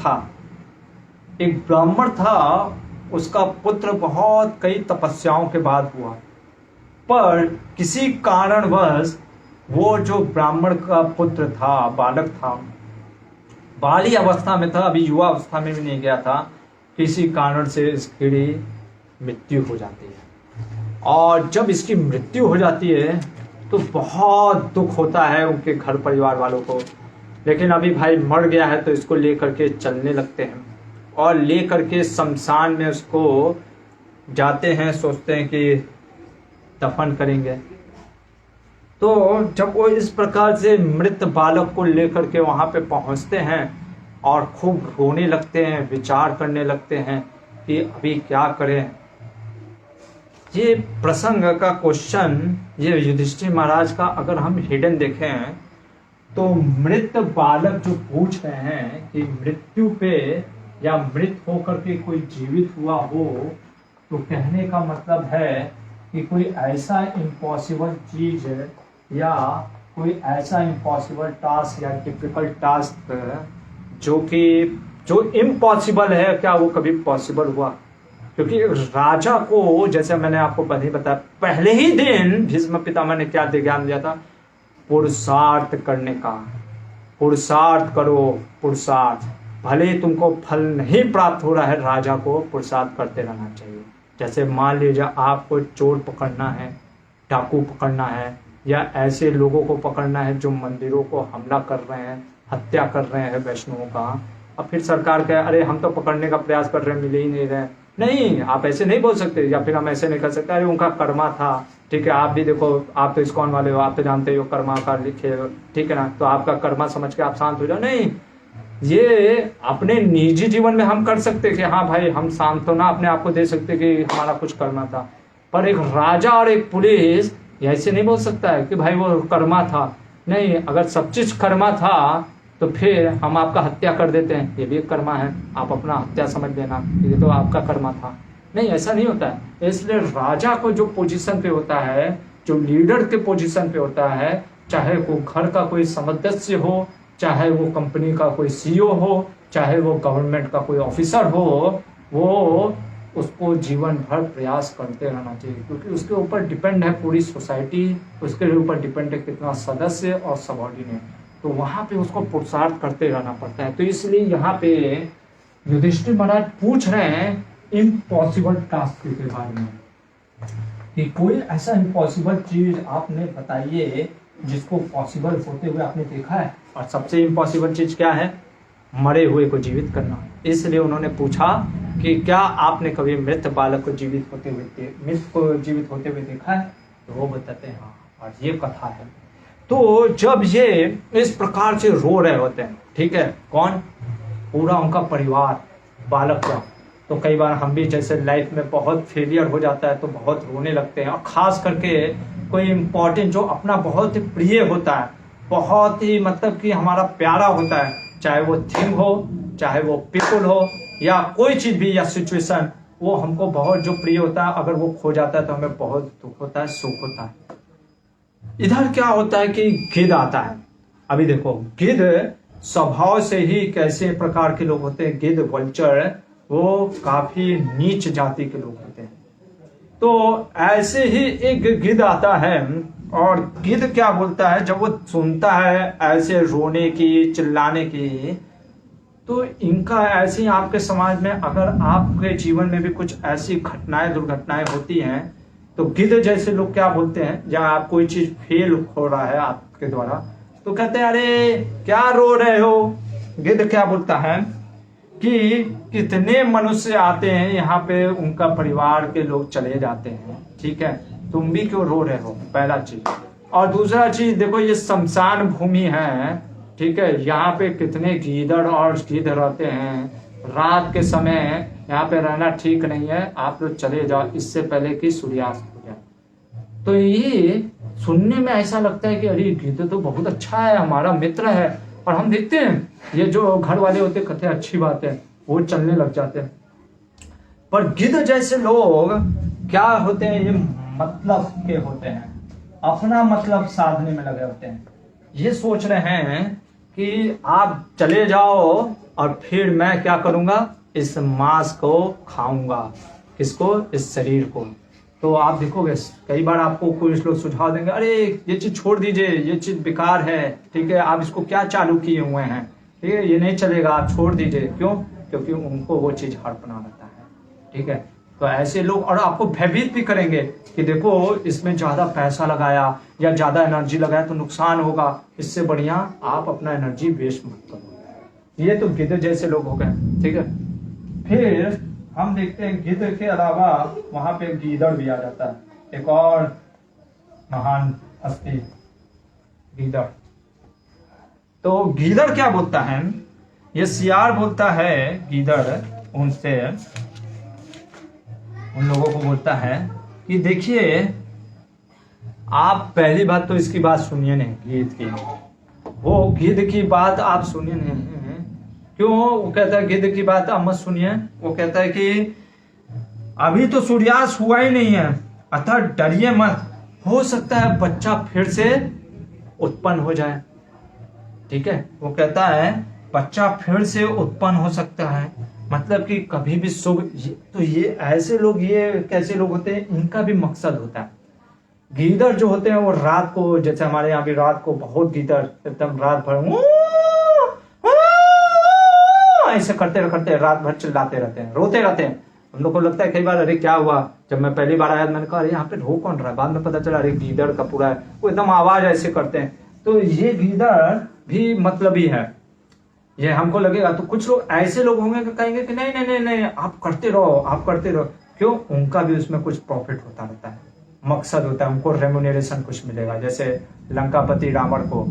था, उसका पुत्र बहुत कई तपस्याओं के बाद हुआ, पर किसी कारणवश वो जो ब्राह्मण का पुत्र था, बालक था, बाली अवस्था में था, अभी युवा अवस्था में भी नहीं गया था, किसी कारण से इसकी मृत्यु हो जाती है। और जब इसकी मृत्यु हो जाती है तो बहुत दुख होता है उनके घर परिवार वालों को, लेकिन अभी भाई मर गया है तो इसको लेकर के चलने लगते हैं और लेकर के शमशान में उसको जाते हैं, सोचते हैं कि दफन करेंगे। तो जब वो इस प्रकार से मृत बालक को लेकर के वहाँ पे पहुँचते हैं और खूब रोने लगते हैं, विचार करने लगते हैं कि अभी क्या करें। ये प्रसंग का क्वेश्चन ये युधिष्ठिर महाराज का अगर हम हिडन देखें तो मृत बालक जो पूछ रहे हैं कि मृत्यु पे या मृत होकर के कोई जीवित हुआ हो, तो कहने का मतलब है कि कोई ऐसा इम्पॉसिबल चीज या कोई ऐसा इम्पॉसिबल टास्क या डिफिकल्ट टास्क जो इम्पॉसिबल है, क्या वो कभी पॉसिबल हुआ? क्योंकि राजा को, जैसे मैंने आपको पहले बताया, पहले ही दिन भीष्म पितामह ने क्या ज्ञान दिया था? पुरुषार्थ करने का। पुरुषार्थ करो, पुरुषार्थ। भले तुमको फल नहीं प्राप्त हो रहा है, राजा को पुरुषार्थ करते रहना चाहिए। जैसे मान लीजिए आपको चोर पकड़ना है, डाकू पकड़ना है, या ऐसे लोगों को पकड़ना है जो मंदिरों को हमला कर रहे हैं, हत्या कर रहे हैं वैष्णवों का, अब फिर सरकार कहे अरे हम तो पकड़ने का प्रयास कर रहे हैं, मिल ही नहीं रहे। नहीं, आप ऐसे नहीं बोल सकते, या फिर हम ऐसे नहीं कर सकते अरे उनका कर्मा था, ठीक है, आप भी देखो, आप तो इस्कॉन वाले हो, आप तो जानते हो कर्मा का लिखे, ठीक है ना, तो आपका कर्मा समझ के आप शांत हो जाओ। नहीं, ये अपने निजी जीवन में हम कर सकते कि हाँ भाई हम सांत्वना अपने आप को दे सकते कि हमारा कुछ कर्मा था, पर एक राजा और एक पुलिस ऐसे नहीं बोल सकता है कि भाई वो कर्मा था। नहीं, अगर सब चीज कर्मा था तो फिर हम आपका हत्या कर देते हैं, ये भी एक कर्मा है, आप अपना हत्या समझ लेना, ये तो आपका कर्मा था। नहीं, ऐसा नहीं होता है। इसलिए राजा को जो पोजीशन पे होता है, जो लीडर के पोजीशन पे होता है, चाहे वो घर का कोई सदस्य हो, चाहे वो कंपनी का कोई सीईओ हो, चाहे वो गवर्नमेंट का कोई ऑफिसर हो, वो उसको जीवन भर प्रयास करते रहना चाहिए, क्योंकि उसके ऊपर डिपेंड है पूरी सोसाइटी, उसके ऊपर डिपेंड है कितना सदस्य और सबॉर्डिनेट, तो वहाँ पे उसको पुरुषार्थ करते रहना पड़ता है। तो इसलिए यहाँ पे युधिष्ठिर महाराज पूछ रहे हैं इम्पॉसिबल टास्क के बारे में कि कोई ऐसा इम्पॉसिबल चीज आपने बताइए जिसको पॉसिबल होते हुए आपने देखा है। और सबसे इम्पॉसिबल चीज क्या है? मरे हुए को जीवित करना। इसलिए उन्होंने पूछा कि क्या आपने कभी मृत बालक को जीवित होते हुए देखा है? तो वो बताते हैं हाँ, और ये कथा है। तो जब ये इस प्रकार से रो रहे होते हैं, ठीक है, कौन? पूरा उनका परिवार, बालक का। तो कई बार हम भी जैसे लाइफ में बहुत फेलियर हो जाता है तो बहुत रोने लगते हैं, और खास करके कोई इम्पोर्टेंट जो अपना बहुत ही प्रिय होता है, बहुत ही मतलब कि हमारा प्यारा होता है, चाहे वो थिंग हो, चाहे वो पीपल हो, या कोई चीज भी, या सिचुएशन, वो हमको बहुत जो प्रिय होता है, अगर वो खो जाता है तो हमें बहुत दुख होता है, सुख होता है। इधर क्या होता है कि गिद्ध आता है। अभी देखो, गिद्ध स्वभाव से ही कैसे प्रकार के लोग होते हैं, गिद्ध, वल्चर, वो काफी नीच जाति के लोग होते हैं। तो ऐसे ही एक गिद्ध आता है, और गिद्ध क्या बोलता है जब वो सुनता है ऐसे रोने की, चिल्लाने की, तो इनका ऐसे ही आपके समाज में, अगर आपके जीवन में भी कुछ ऐसी घटनाएं, दुर्घटनाएं होती हैं तो गिद्ध जैसे लोग क्या बोलते हैं, जब आप कोई चीज फेल हो रहा है आपके द्वारा, तो कहते हैं अरे क्या रो रहे हो। गिद्ध क्या बोलता है कि कितने मनुष्य आते हैं यहाँ पे, उनका परिवार के लोग चले जाते हैं, ठीक है, तुम भी क्यों रो रहे हो, पहला चीज। और दूसरा चीज देखो, ये शमशान भूमि है, ठीक है, यहाँ पे कितने गीदड़ और गिद्ध रहते हैं, रात के समय यहाँ पे रहना ठीक नहीं है, आप लोग चले जाओ इससे पहले कि सूर्यास्त हो जाए। तो ये सुनने में ऐसा लगता है कि अरे गिद्ध तो बहुत अच्छा है, हमारा मित्र है, और हम देखते हैं ये जो घर वाले होते कहते हैं अच्छी बात है, वो चलने लग जाते हैं। पर गिद्ध जैसे लोग क्या होते हैं, ये मतलब के होते हैं, अपना मतलब साधने में लगे होते हैं। ये सोच रहे हैं कि आप चले जाओ और फिर मैं क्या करूंगा, इस मांस को खाऊंगा। किसको, इस शरीर को। तो आप देखोगे कई बार आपको कुछ लोग सुझाव देंगे, अरे ये चीज छोड़ दीजिए, ये चीज बेकार है, ठीक है, आप इसको क्या चालू किए हुए हैं, ठीक है, ये नहीं चलेगा, आप छोड़ दीजिए। क्यों, क्योंकि उनको वो चीज हड़पना रहता है, ठीक है। तो ऐसे लोग और आपको भयभीत भी करेंगे कि देखो इसमें ज्यादा पैसा लगाया या ज्यादा एनर्जी लगाया तो नुकसान होगा, इससे बढ़िया आप अपना एनर्जी वेस्ट मत करो। ये तो गिद्ध जैसे लोग हो गए, ठीक है। फिर हम देखते हैं गिद्ध के अलावा वहां पे गीदड़ भी आ जाता है, एक और महान हस्ती गीदड़। तो गीदड़ क्या बोलता है, ये सियार बोलता है, गीदड़ उनसे उन लोगों को बोलता है कि देखिए आप पहली बात तो इसकी बात सुनिए नहीं, गिद्ध की, वो गिद्ध की बात आप सुनिए नहीं। क्यों, वो कहता है गिद्ध की बात आप मत सुनिए। वो कहता है कि अभी तो सूर्यास्त हुआ ही नहीं है, अतः डरिए मत, हो सकता है बच्चा फिर से उत्पन्न हो जाए, ठीक है। वो कहता है बच्चा फिर से उत्पन्न हो सकता है, मतलब कि कभी भी शुभ। तो ये ऐसे लोग, ये कैसे लोग होते हैं, इनका भी मकसद होता है। गीदड़ जो होते हैं वो रात को, जैसे हमारे यहाँ भी रात को बहुत गीदड़ एकदम रात भर ऐसे करते करते रात भर चिल्लाते रहते हैं, रोते रहते हैं। हम लोग को लगता है कई बार अरे क्या हुआ, जब मैं पहली बार आया मैंने कहा अरे यहाँ पे रो कौन रहा है, बाद में पता चला अरे गीदड़ का पूरा है, वो एकदम आवाज ऐसे करते हैं। तो ये गीदड़ भी मतलबी है, ये हमको लगेगा। तो कुछ लोग ऐसे लोग होंगे कि कहेंगे कि नहीं नहीं नहीं नहीं आप करते रहो, आप करते रहो। क्यों, उनका भी उसमें कुछ प्रॉफिट होता रहता है, मकसद होता है, उनको रेम्यूनरेशन कुछ मिलेगा। जैसे लंकापति रावण को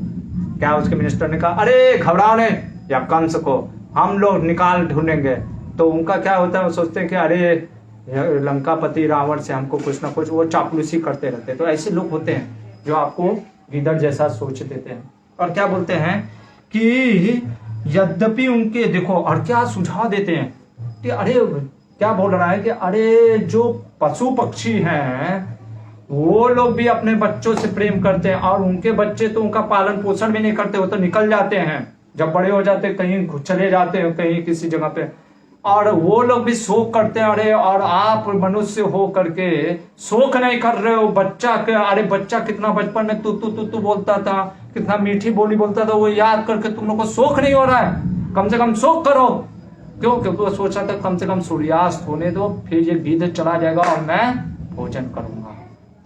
क्या उसके मिनिस्टर ने कहा अरे घबराओ नहीं, या कंस को हम लोग निकाल ढूंढेंगे। तो उनका क्या होता है, वो सोचते हैं कि अरे लंकापति रावण से हमको कुछ ना कुछ, वो चापलूसी करते रहते हैं। तो ऐसे लोग होते हैं जो आपको गीदड़ जैसा सोच देते हैं। और क्या बोलते हैं कि यद्यपि उनके देखो, और क्या सुझाव देते हैं कि अरे क्या बोल रहा है कि अरे जो पशु पक्षी हैं वो लोग भी अपने बच्चों से प्रेम करते हैं, और उनके बच्चे तो उनका पालन पोषण भी नहीं करते, वो तो निकल जाते हैं, जब बड़े हो जाते कहीं चले जाते हैं कहीं किसी जगह पे, और वो लोग भी शोक करते हैं। अरे और आप मनुष्य हो करके शोक नहीं कर रहे हो बच्चा के, अरे बच्चा कितना बचपन में तू तू तू तू बोलता था, कितना मीठी बोली बोलता था, वो याद करके तुम लोग को शोक नहीं हो रहा है, कम से कम शोक करो। क्यों, क्योंकि वो सोचा था कम से कम सूर्यास्त होने दो, फिर ये गिद्ध चला जाएगा और मैं भोजन करूंगा।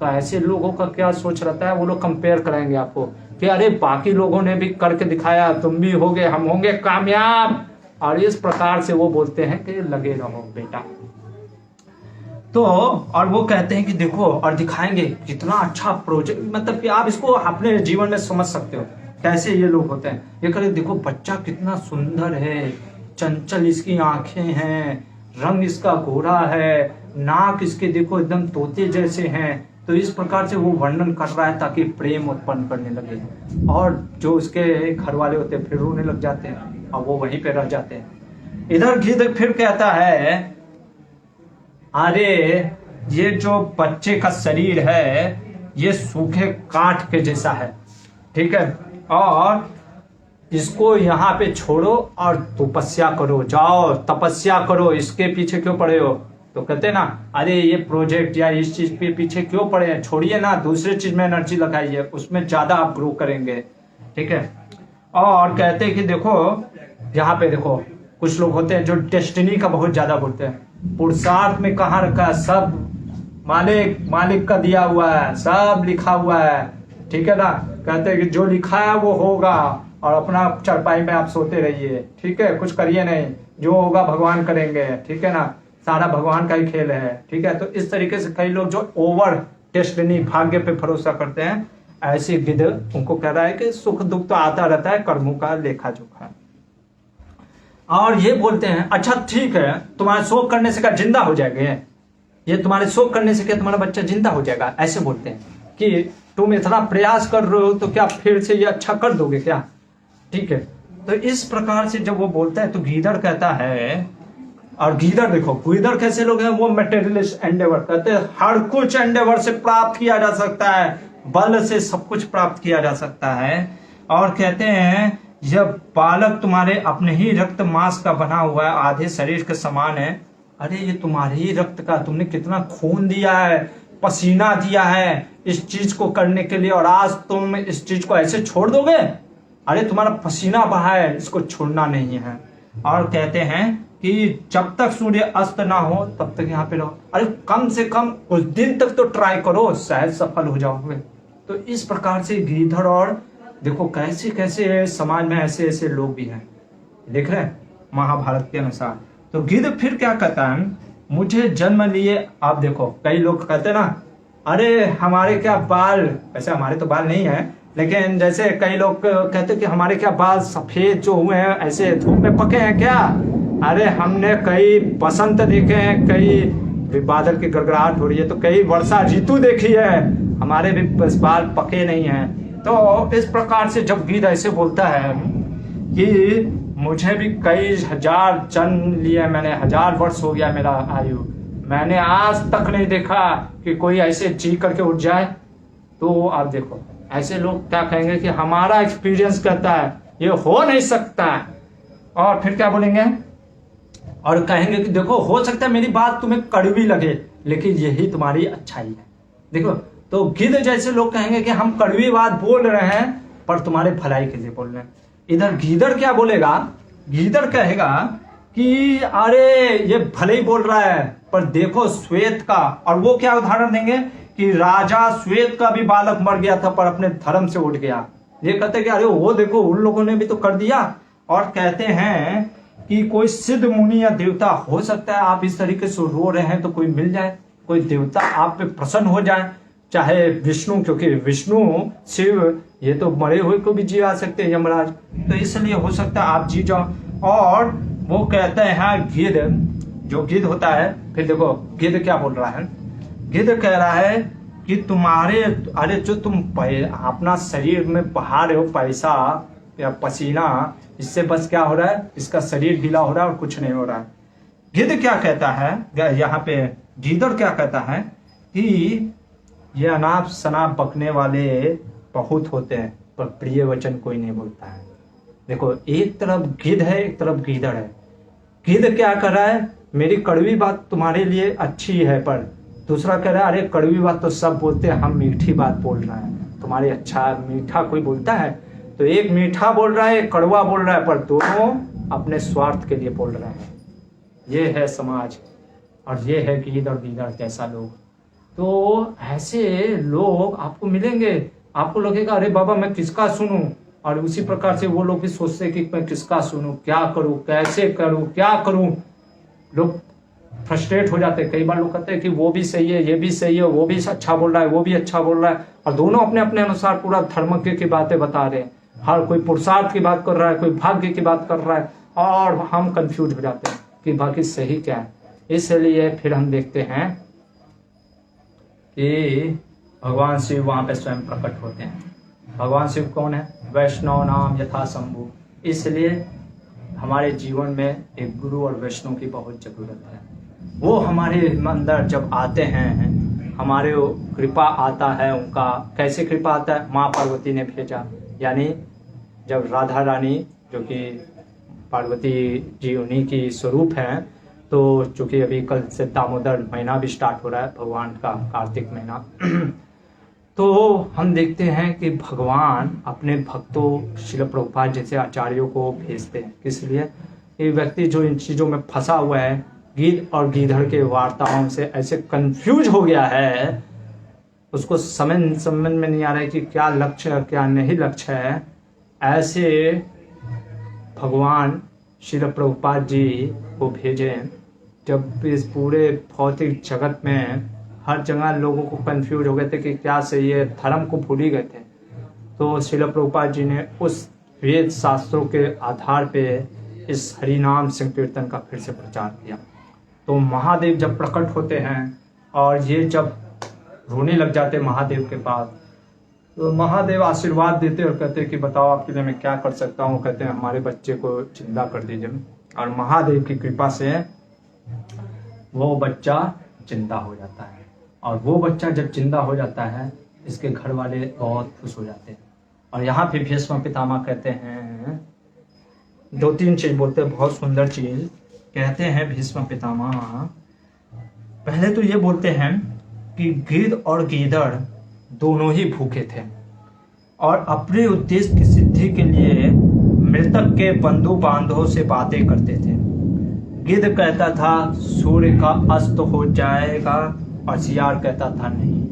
तो ऐसे लोगों का क्या सोच रहता है, वो लोग कंपेयर कराएंगे आपको कि अरे बाकी लोगों ने भी करके दिखाया, तुम भी होगे, हम होंगे कामयाब। और इस प्रकार से वो बोलते हैं कि लगे रहो बेटा। तो और वो कहते हैं कि देखो, और दिखाएंगे कितना अच्छा प्रोजेक्ट, मतलब कि आप इसको अपने जीवन में समझ सकते हो कैसे ये लोग होते हैं। ये करें देखो बच्चा कितना सुंदर है, चंचल इसकी आंखें हैं, रंग इसका गोरा है, नाक इसके देखो एकदम तोते जैसे हैं। तो इस प्रकार से वो वर्णन कर रहा है ताकि प्रेम उत्पन्न करने लगे, और जो उसके घर वाले होते हैं फिर रोने लग जाते हैं और वो वहीं पे रह जाते हैं। इधर गिद्ध फिर कहता है अरे ये जो बच्चे का शरीर है ये सूखे काठ के जैसा है, ठीक है, और इसको यहाँ पे छोड़ो और तपस्या करो, जाओ तपस्या करो, इसके पीछे क्यों पड़े हो। तो कहते ना अरे ये प्रोजेक्ट या इस चीज पे पीछे क्यों पड़े हैं, छोड़िए ना, दूसरे चीज में एनर्जी लगाइए, उसमें ज्यादा आप ग्रो करेंगे, ठीक है। और कहते हैं कि देखो यहाँ पे देखो कुछ लोग होते हैं जो डेस्टिनी का बहुत ज्यादा बोलते हैं, पुरुषार्थ में कहाँ रखा है, सब मालिक मालिक का दिया हुआ है, सब लिखा हुआ है, ठीक है ना। कहते हैं कि जो लिखा है वो होगा, और अपना चरपाई में आप सोते रहिए, ठीक है, कुछ करिए नहीं, जो होगा भगवान करेंगे, ठीक है ना, सारा भगवान का ही खेल है, ठीक है। तो इस तरीके से कई लोग जो ओवर डेस्टिनी, भाग्य पे भरोसा करते हैं, ऐसी गिद्ध उनको कह रहा है कि सुख दुख तो आता रहता है, कर्मों का लेखा जोखा। और ये बोलते हैं अच्छा ठीक है, तुम्हारे शोक करने से क्या जिंदा हो जाएंगे, ये तुम्हारे शोक करने से क्या तुम्हारा बच्चा जिंदा हो जाएगा, ऐसे बोलते हैं कि तुम इतना प्रयास कर रहे हो तो क्या फिर से ये अच्छा कर दोगे क्या, ठीक है। तो इस प्रकार से जब वो बोलता है तो गीदड़ कहता है, और गीदड़ देखो, गीदड़ कैसे लोग हैं, वो मटेरियलिस्ट एंडेवर, कहते हैं हर कुछ एंडेवर से प्राप्त किया जा सकता है, बल से सब कुछ प्राप्त किया जा सकता है। और कहते हैं जब बालक तुम्हारे अपने ही रक्त मांस का बना हुआ है, आधे शरीर के समान है, अरे ये तुम्हारे ही रक्त का, तुमने कितना खून दिया है, पसीना दिया है इस चीज को करने के लिए, और आज तुम इस चीज को ऐसे छोड़ दोगे, अरे तुम्हारा पसीना बहा है, इसको छोड़ना नहीं है। और कहते हैं कि जब तक सूर्य अस्त ना हो तब तक यहाँ पे रहो, अरे कम से कम कुछ दिन तक तो ट्राई करो, शायद सफल हो जाओगे। तो इस प्रकार से गीदड़, और देखो कैसे कैसे समाज में ऐसे ऐसे लोग भी हैं, देख रहे हैं महाभारत के अनुसार। तो गिद्ध फिर क्या कहता है, मुझे जन्म लिए, आप देखो कई लोग कहते हैं ना, अरे हमारे क्या बाल, वैसे हमारे तो बाल नहीं है, लेकिन जैसे कई लोग कहते हैं कि हमारे क्या बाल सफेद जो हुए हैं ऐसे धूप में पके हैं क्या, अरे हमने कई बसंत देखे हैं, कई बादल की गड़गड़ाहट हो रही है, तो कई वर्षा ऋतु देखी है, हमारे भी बाल पके नहीं हैं। तो इस प्रकार से जब गिद्ध ऐसे बोलता है कि मुझे भी कई हजार जन्म लिए, मैंने 1000 वर्ष हो गया मेरा आयु, मैंने आज तक नहीं देखा कि कोई ऐसे जी करके उठ जाए। तो आप देखो ऐसे लोग क्या कहेंगे कि हमारा एक्सपीरियंस कहता है ये हो नहीं सकता, और फिर क्या बोलेंगे, और कहेंगे कि देखो हो सकता है मेरी बात तुम्हें कड़वी लगे, लेकिन यही तुम्हारी अच्छाई है। देखो तो गिद्ध जैसे लोग कहेंगे कि हम कड़वी बात बोल रहे हैं पर तुम्हारे भलाई के लिए बोल रहे हैं। इधर गीदड़ क्या बोलेगा, गीदड़ कहेगा कि अरे ये भले ही बोल रहा है, पर देखो श्वेत का, और वो क्या उदाहरण देंगे कि राजा श्वेत का भी बालक मर गया था पर अपने धर्म से उठ गया। ये कहते कि अरे वो देखो उन लोगों ने भी तो कर दिया। और कहते हैं कि कोई सिद्ध मुनि या देवता, हो सकता है आप इस तरीके से रो रहे हैं तो कोई मिल जाए, कोई देवता आप पे प्रसन्न हो जाए, चाहे विष्णु, क्योंकि विष्णु शिव ये तो मरे हुए को भी जिया सकते हैं यमराज, तो इसलिए हो सकता है आप जी जाओ। और वो कहते हैं गिद्ध, जो गिद्ध होता है, फिर देखो गिद्ध क्या बोल रहा है, गिद्ध कह रहा है कि तुम्हारे, अरे जो तुम अपना शरीर में बहा रहे हो पैसा या पसीना, इससे बस क्या हो रहा है, इसका शरीर गीला हो रहा है और कुछ नहीं हो रहा है। गिद्ध क्या कहता है यहाँ पे, गीदड़ क्या कहता है कि ये अनाप शनाप बकने वाले बहुत होते हैं पर प्रिय वचन कोई नहीं बोलता है। देखो एक तरफ गिद्ध है, एक तरफ गीदड़ है। गिद्ध क्या कर रहा है, मेरी कड़वी बात तुम्हारे लिए अच्छी है, पर दूसरा कह रहा है अरे कड़वी बात तो सब बोलते हैं, हम मीठी बात बोल रहे हैं, तुम्हारे अच्छा मीठा कोई बोलता है। तो एक मीठा बोल रहा है, एक कड़वा बोल रहा है, पर दोनों अपने स्वार्थ के लिए बोल रहे हैं। ये है समाज, और ये है गिद्ध और गीदड़ जैसा लोग। तो ऐसे लोग आपको मिलेंगे, आपको लगेगा अरे बाबा मैं किसका सुनूं, और उसी प्रकार से वो लोग भी सोचते कि मैं किसका सुनूं, क्या करूं, कैसे करूं, क्या करूं। लोग फ्रस्ट्रेट हो जाते हैं। कई बार लोग कहते हैं कि वो भी सही है, ये भी सही है, वो भी अच्छा बोल रहा है, वो भी अच्छा बोल रहा है, और दोनों अपने अपने अनुसार पूरा धर्म की बातें बता रहे हैं। हर कोई पुरुषार्थ की बात कर रहा है, कोई भाग्य की बात कर रहा है, और हम कंफ्यूज हो जाते हैं कि बाकी सही क्या है। इसलिए फिर हम देखते हैं कि भगवान शिव वहाँ पे स्वयं प्रकट होते हैं। भगवान शिव कौन है, वैष्णव नाम यथा शंभु। इसलिए हमारे जीवन में एक गुरु और वैष्णव की बहुत जरूरत है। वो हमारे अंदर जब आते हैं, हमारे कृपा आता है उनका। कैसे कृपा आता है, माँ पार्वती ने भेजा, यानी जब राधा रानी जो कि पार्वती जी उन्हीं की स्वरूप हैं, तो चूंकि अभी कल से दामोदर महीना भी स्टार्ट हो रहा है भगवान का, कार्तिक महीना तो हम देखते हैं कि भगवान अपने भक्तों श्रील प्रभुपाद जैसे आचार्यों को भेजते हैं। किस लिए, ये व्यक्ति जो इन चीज़ों में फंसा हुआ है, गिद्ध और गीदड़ के वार्ताओं से ऐसे कंफ्यूज हो गया है, उसको समझ में नहीं आ रहा है कि क्या लक्ष्य है क्या नहीं लक्ष्य है। ऐसे भगवान श्रील प्रभुपाद जी को भेजे, जब इस पूरे भौतिक जगत में हर जगह लोगों को कंफ्यूज हो गए थे कि क्या सही है, धर्म को भूल ही गए थे। तो श्रील प्रभुपाद जी ने उस वेद शास्त्रों के आधार पे इस हरिनाम संकीर्तन का फिर से प्रचार किया। तो महादेव जब प्रकट होते हैं और ये जब रोने लग जाते महादेव के पास, तो महादेव आशीर्वाद देते और कहते कि बताओ आपके लिए मैं क्या कर सकता हूँ। कहते हैं हमारे बच्चे को जिंदा कर दीजिए, और महादेव की कृपा से वो बच्चा जिंदा हो जाता है। और वो बच्चा जब जिंदा हो जाता है, इसके घर वाले बहुत खुश हो जाते हैं। और यहाँ पे भीष्म पितामह कहते हैं, 2-3 चीज बोलते हैं, बहुत सुंदर चीज कहते हैं भीष्म पितामह। पहले तो ये बोलते हैं कि गिद्ध और गीदड़ दोनों ही भूखे थे और अपने उद्देश्य की सिद्धि के लिए मृतक के बंधु बांधवों से बातें करते थे। गिद्ध कहता था सूर्य का अस्त हो जाएगा, और सियार कहता था नहीं।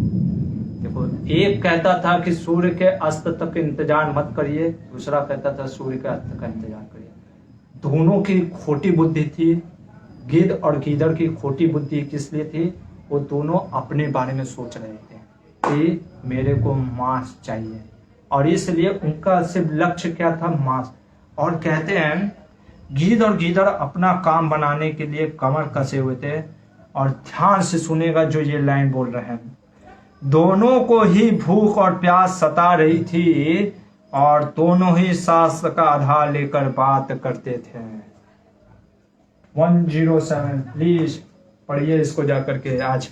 देखो, एक कहता था कि सूर्य के अस्त तक इंतजार मत करिए, दूसरा कहता था सूर्य के अस्त का इंतजार करिए। दोनों की खोटी बुद्धि थी। गिद्ध और गीदड़ की खोटी बुद्धि किस लिए थी? वो दोनों अपने बारे में सोच रहे थे कि मेरे को मांस चाहिए, और इसलिए उनका सिर्फ लक्ष्य क्या था? मांस। और कहते हैं गिद्ध और गीदड़ अपना काम बनाने के लिए कमर कसे हुए थे। और ध्यान से सुनेगा जो ये लाइन बोल रहे हैं, दोनों को ही भूख और प्यास सता रही थी और दोनों ही शास्त्र का आधार लेकर बात करते थे। 107 प्लीज पढ़िए इसको जाकर के आज।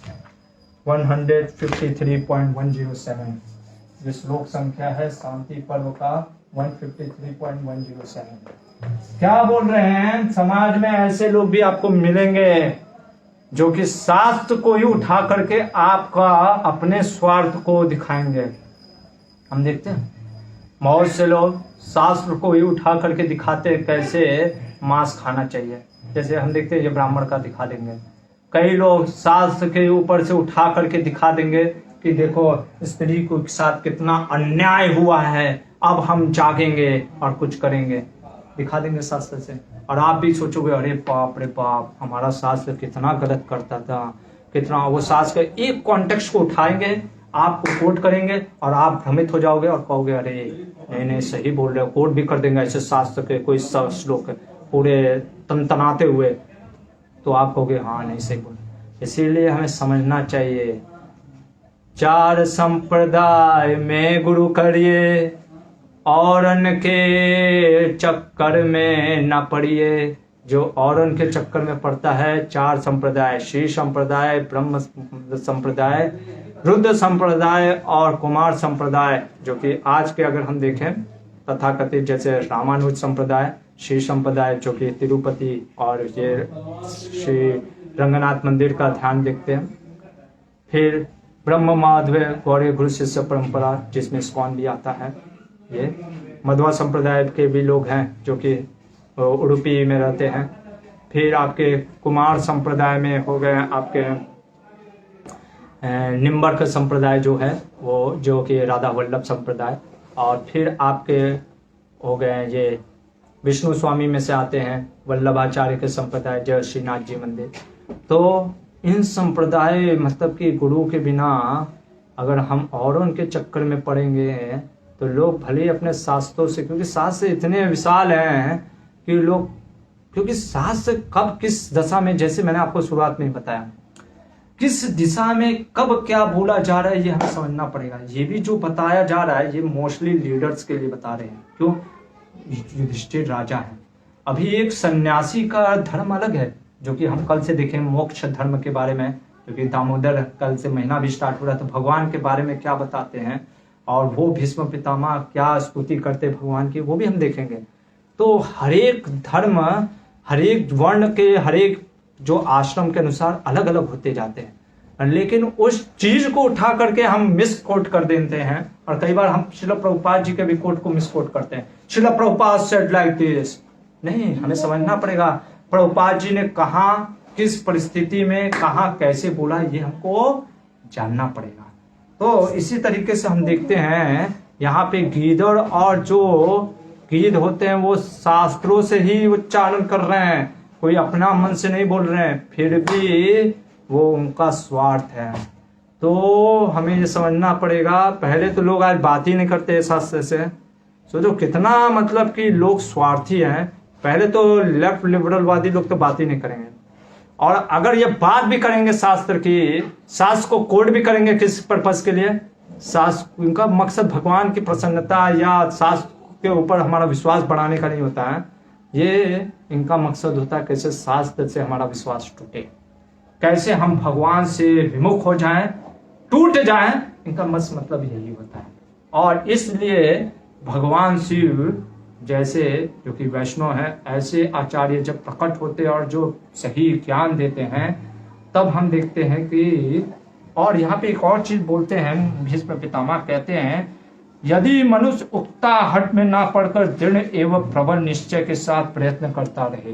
153.107 जो श्लोक संख्या है शांति पर्व का 153.107। क्या बोल रहे हैं? समाज में ऐसे लोग भी आपको मिलेंगे जो कि शास्त्र को ही उठा करके आपका अपने स्वार्थ को दिखाएंगे। हम देखते हैं बहुत से लोग शास्त्र को ही उठा करके दिखाते हैं कैसे मांस खाना चाहिए। जैसे हम देखते हैं ये ब्राह्मण का दिखा देंगे, कई लोग शास्त्र के ऊपर से उठा करके दिखा देंगे कि देखो स्त्री के साथ कितना अन्याय हुआ है, अब हम जागेंगे और कुछ करेंगे, दिखा देंगे शास्त्र से। और आप भी सोचोगे अरे बाप रे बाप, हमारा शास्त्र कितना गलत करता था, कितना। वो शास्त्र के एक कॉन्टेक्स्ट को उठाएंगे, आपको कोट करेंगे और आप भ्रमित हो जाओगे और कहोगे अरे नहीं सही बोल रहे हो। कोट भी कर देंगे ऐसे शास्त्र के कोई श्लोक पूरे तनतनाते हुए, तो आप कहोगे हाँ नहीं सही बोल। इसीलिए हमें समझना चाहिए, 4 संप्रदाय में गुरु करिए, औरन के चक्कर में न पड़िए। जो औरन के चक्कर में पड़ता है, 4 संप्रदाय, श्री संप्रदाय, ब्रह्म संप्रदाय, रुद्र संप्रदाय और कुमार संप्रदाय, जो कि आज के अगर हम देखें तथाकथित जैसे रामानुज संप्रदाय, श्री संप्रदाय जो कि तिरुपति और ये श्री रंगनाथ मंदिर का ध्यान देखते हैं। फिर ब्रह्म माधव गौड़े गुरु शिष्य परंपरा जिसमें इस्कॉन भी आता है। ये मध्वा संप्रदाय के भी लोग हैं जो कि उडुपी में रहते हैं। फिर आपके कुमार संप्रदाय में हो गए आपके निम्बर्क संप्रदाय जो है वो, जो कि राधा वल्लभ संप्रदाय। और फिर आपके हो गए ये विष्णु स्वामी में से आते हैं वल्लभाचार्य के संप्रदाय, जय श्रीनाथ जी मंदिर। तो इन संप्रदाय मतलब कि गुरु के बिना अगर हम औरों के चक्कर में पड़ेंगे तो लोग भले ही अपने शास्त्रों से, क्योंकि शास्त्र इतने विशाल हैं कि लोग, क्योंकि शास्त्र कब किस दशा में, जैसे मैंने आपको शुरुआत में बताया, किस दिशा में कब क्या बोला जा रहा है ये हमें समझना पड़ेगा। ये भी जो बताया जा रहा है ये मोस्टली लीडर्स के लिए बता रहे हैं। क्यों? युधिष्ठिर राजा है। अभी एक सन्यासी का धर्म अलग है जो कि हम कल से देखें मोक्ष धर्म के बारे में, क्योंकि दामोदर कल से महीना भी स्टार्ट हो रहा है, तो भगवान के बारे में क्या बताते हैं और वो भीष्म पितामह क्या स्तुति करते भगवान की, वो भी हम देखेंगे। तो हरेक धर्म, हरेक वर्ण के, हरेक जो आश्रम के अनुसार अलग अलग होते जाते हैं, लेकिन उस चीज को उठा करके हम मिस कोट कर देते हैं। और कई बार हम श्रील प्रभुपाद जी के भी कोट को मिस कोट करते हैं। Srila Prabhupada said like this, नहीं, हमें समझना पड़ेगा प्रभुपाद जी ने कहा किस परिस्थिति में कहाँ कैसे बोला, ये हमको जानना पड़ेगा। तो इसी तरीके से हम देखते हैं यहाँ पे गीदड़ और जो गीध होते हैं वो शास्त्रों से ही उच्चारण कर रहे हैं, कोई अपना मन से नहीं बोल रहे हैं, फिर भी वो उनका स्वार्थ है। तो हमें ये समझना पड़ेगा। पहले तो लोग आज बात ही नहीं करते शास्त्र से, सोचो कितना मतलब कि लोग स्वार्थी हैं। पहले तो लेफ्ट लिबरलवादी लोग तो बात ही नहीं करेंगे, और अगर ये बात भी करेंगे शास्त्र की, शास्त्र को कोड भी करेंगे किस पर्पस के लिए, शास्त्र उनका मकसद भगवान की प्रसन्नता या शास्त्र के ऊपर हमारा विश्वास बढ़ाने का नहीं होता है। ये इनका मकसद होता है कैसे शास्त्र से हमारा विश्वास टूटे, कैसे हम भगवान से विमुख हो जाएं, टूट जाएं, इनका मतलब यही होता है। और इसलिए भगवान शिव जैसे जो कि वैष्णव है, ऐसे आचार्य जब प्रकट होते हैं और जो सही ज्ञान देते हैं, तब हम देखते हैं कि, और यहाँ पे एक और चीज बोलते हैं, भीष्म पितामह कहते हैं, यदि मनुष्य उकताहट में ना पड़कर दृढ़ एवं प्रबल निश्चय के साथ प्रयत्न करता रहे।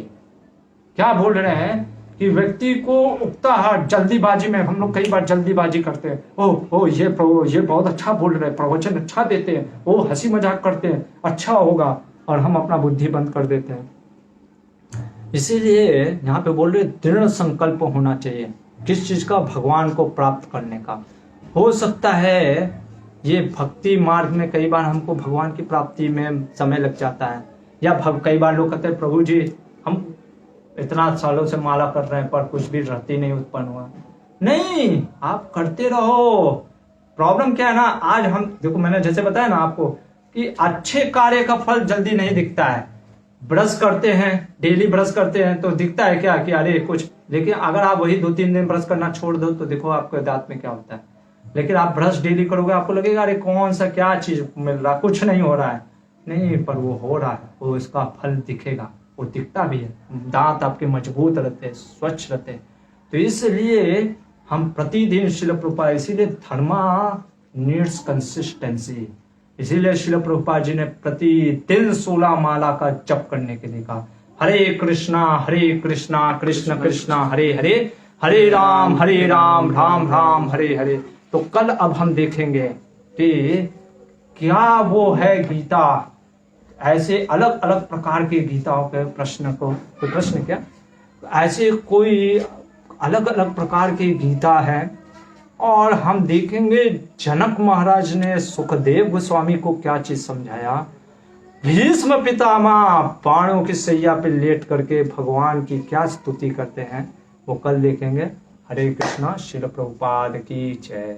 क्या बोल रहे हैं कि व्यक्ति को उकताहट, जल्दीबाजी में, हम लोग कई बार जल्दीबाजी करते हैं, ओ ये बहुत अच्छा बोल रहे हैं, प्रवचन अच्छा देते हैं, ओ हंसी मजाक करते हैं, अच्छा होगा, और हम अपना बुद्धि बंद कर देते हैं। इसीलिए यहाँ पे बोल रहे दृढ़ संकल्प होना चाहिए किस चीज का, भगवान को प्राप्त करने का। हो सकता है ये भक्ति मार्ग में कई बार हमको भगवान की प्राप्ति में समय लग जाता है, या कई बार लोग कहते हैं प्रभु जी हम इतना सालों से माला कर रहे हैं पर कुछ भी रति नहीं उत्पन्न हुआ। नहीं, आप करते रहो। प्रॉब्लम क्या है ना, आज हम देखो, मैंने जैसे बताया ना आपको कि अच्छे कार्य का फल जल्दी नहीं दिखता है। ब्रश करते हैं, डेली ब्रश करते हैं तो दिखता है क्या कि अरे कुछ, लेकिन अगर आप वही 2-3 दिन ब्रश करना छोड़ दो तो देखो आपके दांत में क्या होता है। लेकिन आप ब्रश डेली करोगे, आपको लगेगा अरे कौन सा क्या चीज मिल रहा, कुछ नहीं हो रहा है। नहीं, पर वो हो रहा है, वो इसका फल दिखेगा, वो दिखता भी है। दांत आपके मजबूत रहते, स्वच्छ रहते। तो इसलिए हम प्रतिदिन शिल प्रभुपाद, इसीलिए धर्मा नीड्स कंसिस्टेंसी, इसीलिए शिल प्रभुपाद जी ने प्रतिदिन 16 माला का जप करने के लिए कहा। हरे कृष्णा कृष्ण कृष्णा हरे हरे, हरे राम राम राम हरे हरे। तो कल अब हम देखेंगे कि क्या वो है गीता, ऐसे अलग अलग प्रकार के गीताओं के प्रश्न को, कोई प्रश्न क्या, ऐसे कोई अलग अलग प्रकार की गीता है। और हम देखेंगे जनक महाराज ने सुखदेव गोस्वामी को क्या चीज समझाया, भीष्म पितामह बाणों की सैया पे लेट करके भगवान की क्या स्तुति करते हैं, वो कल देखेंगे। हरे कृष्णा, शिल प्रभुपाद की जय।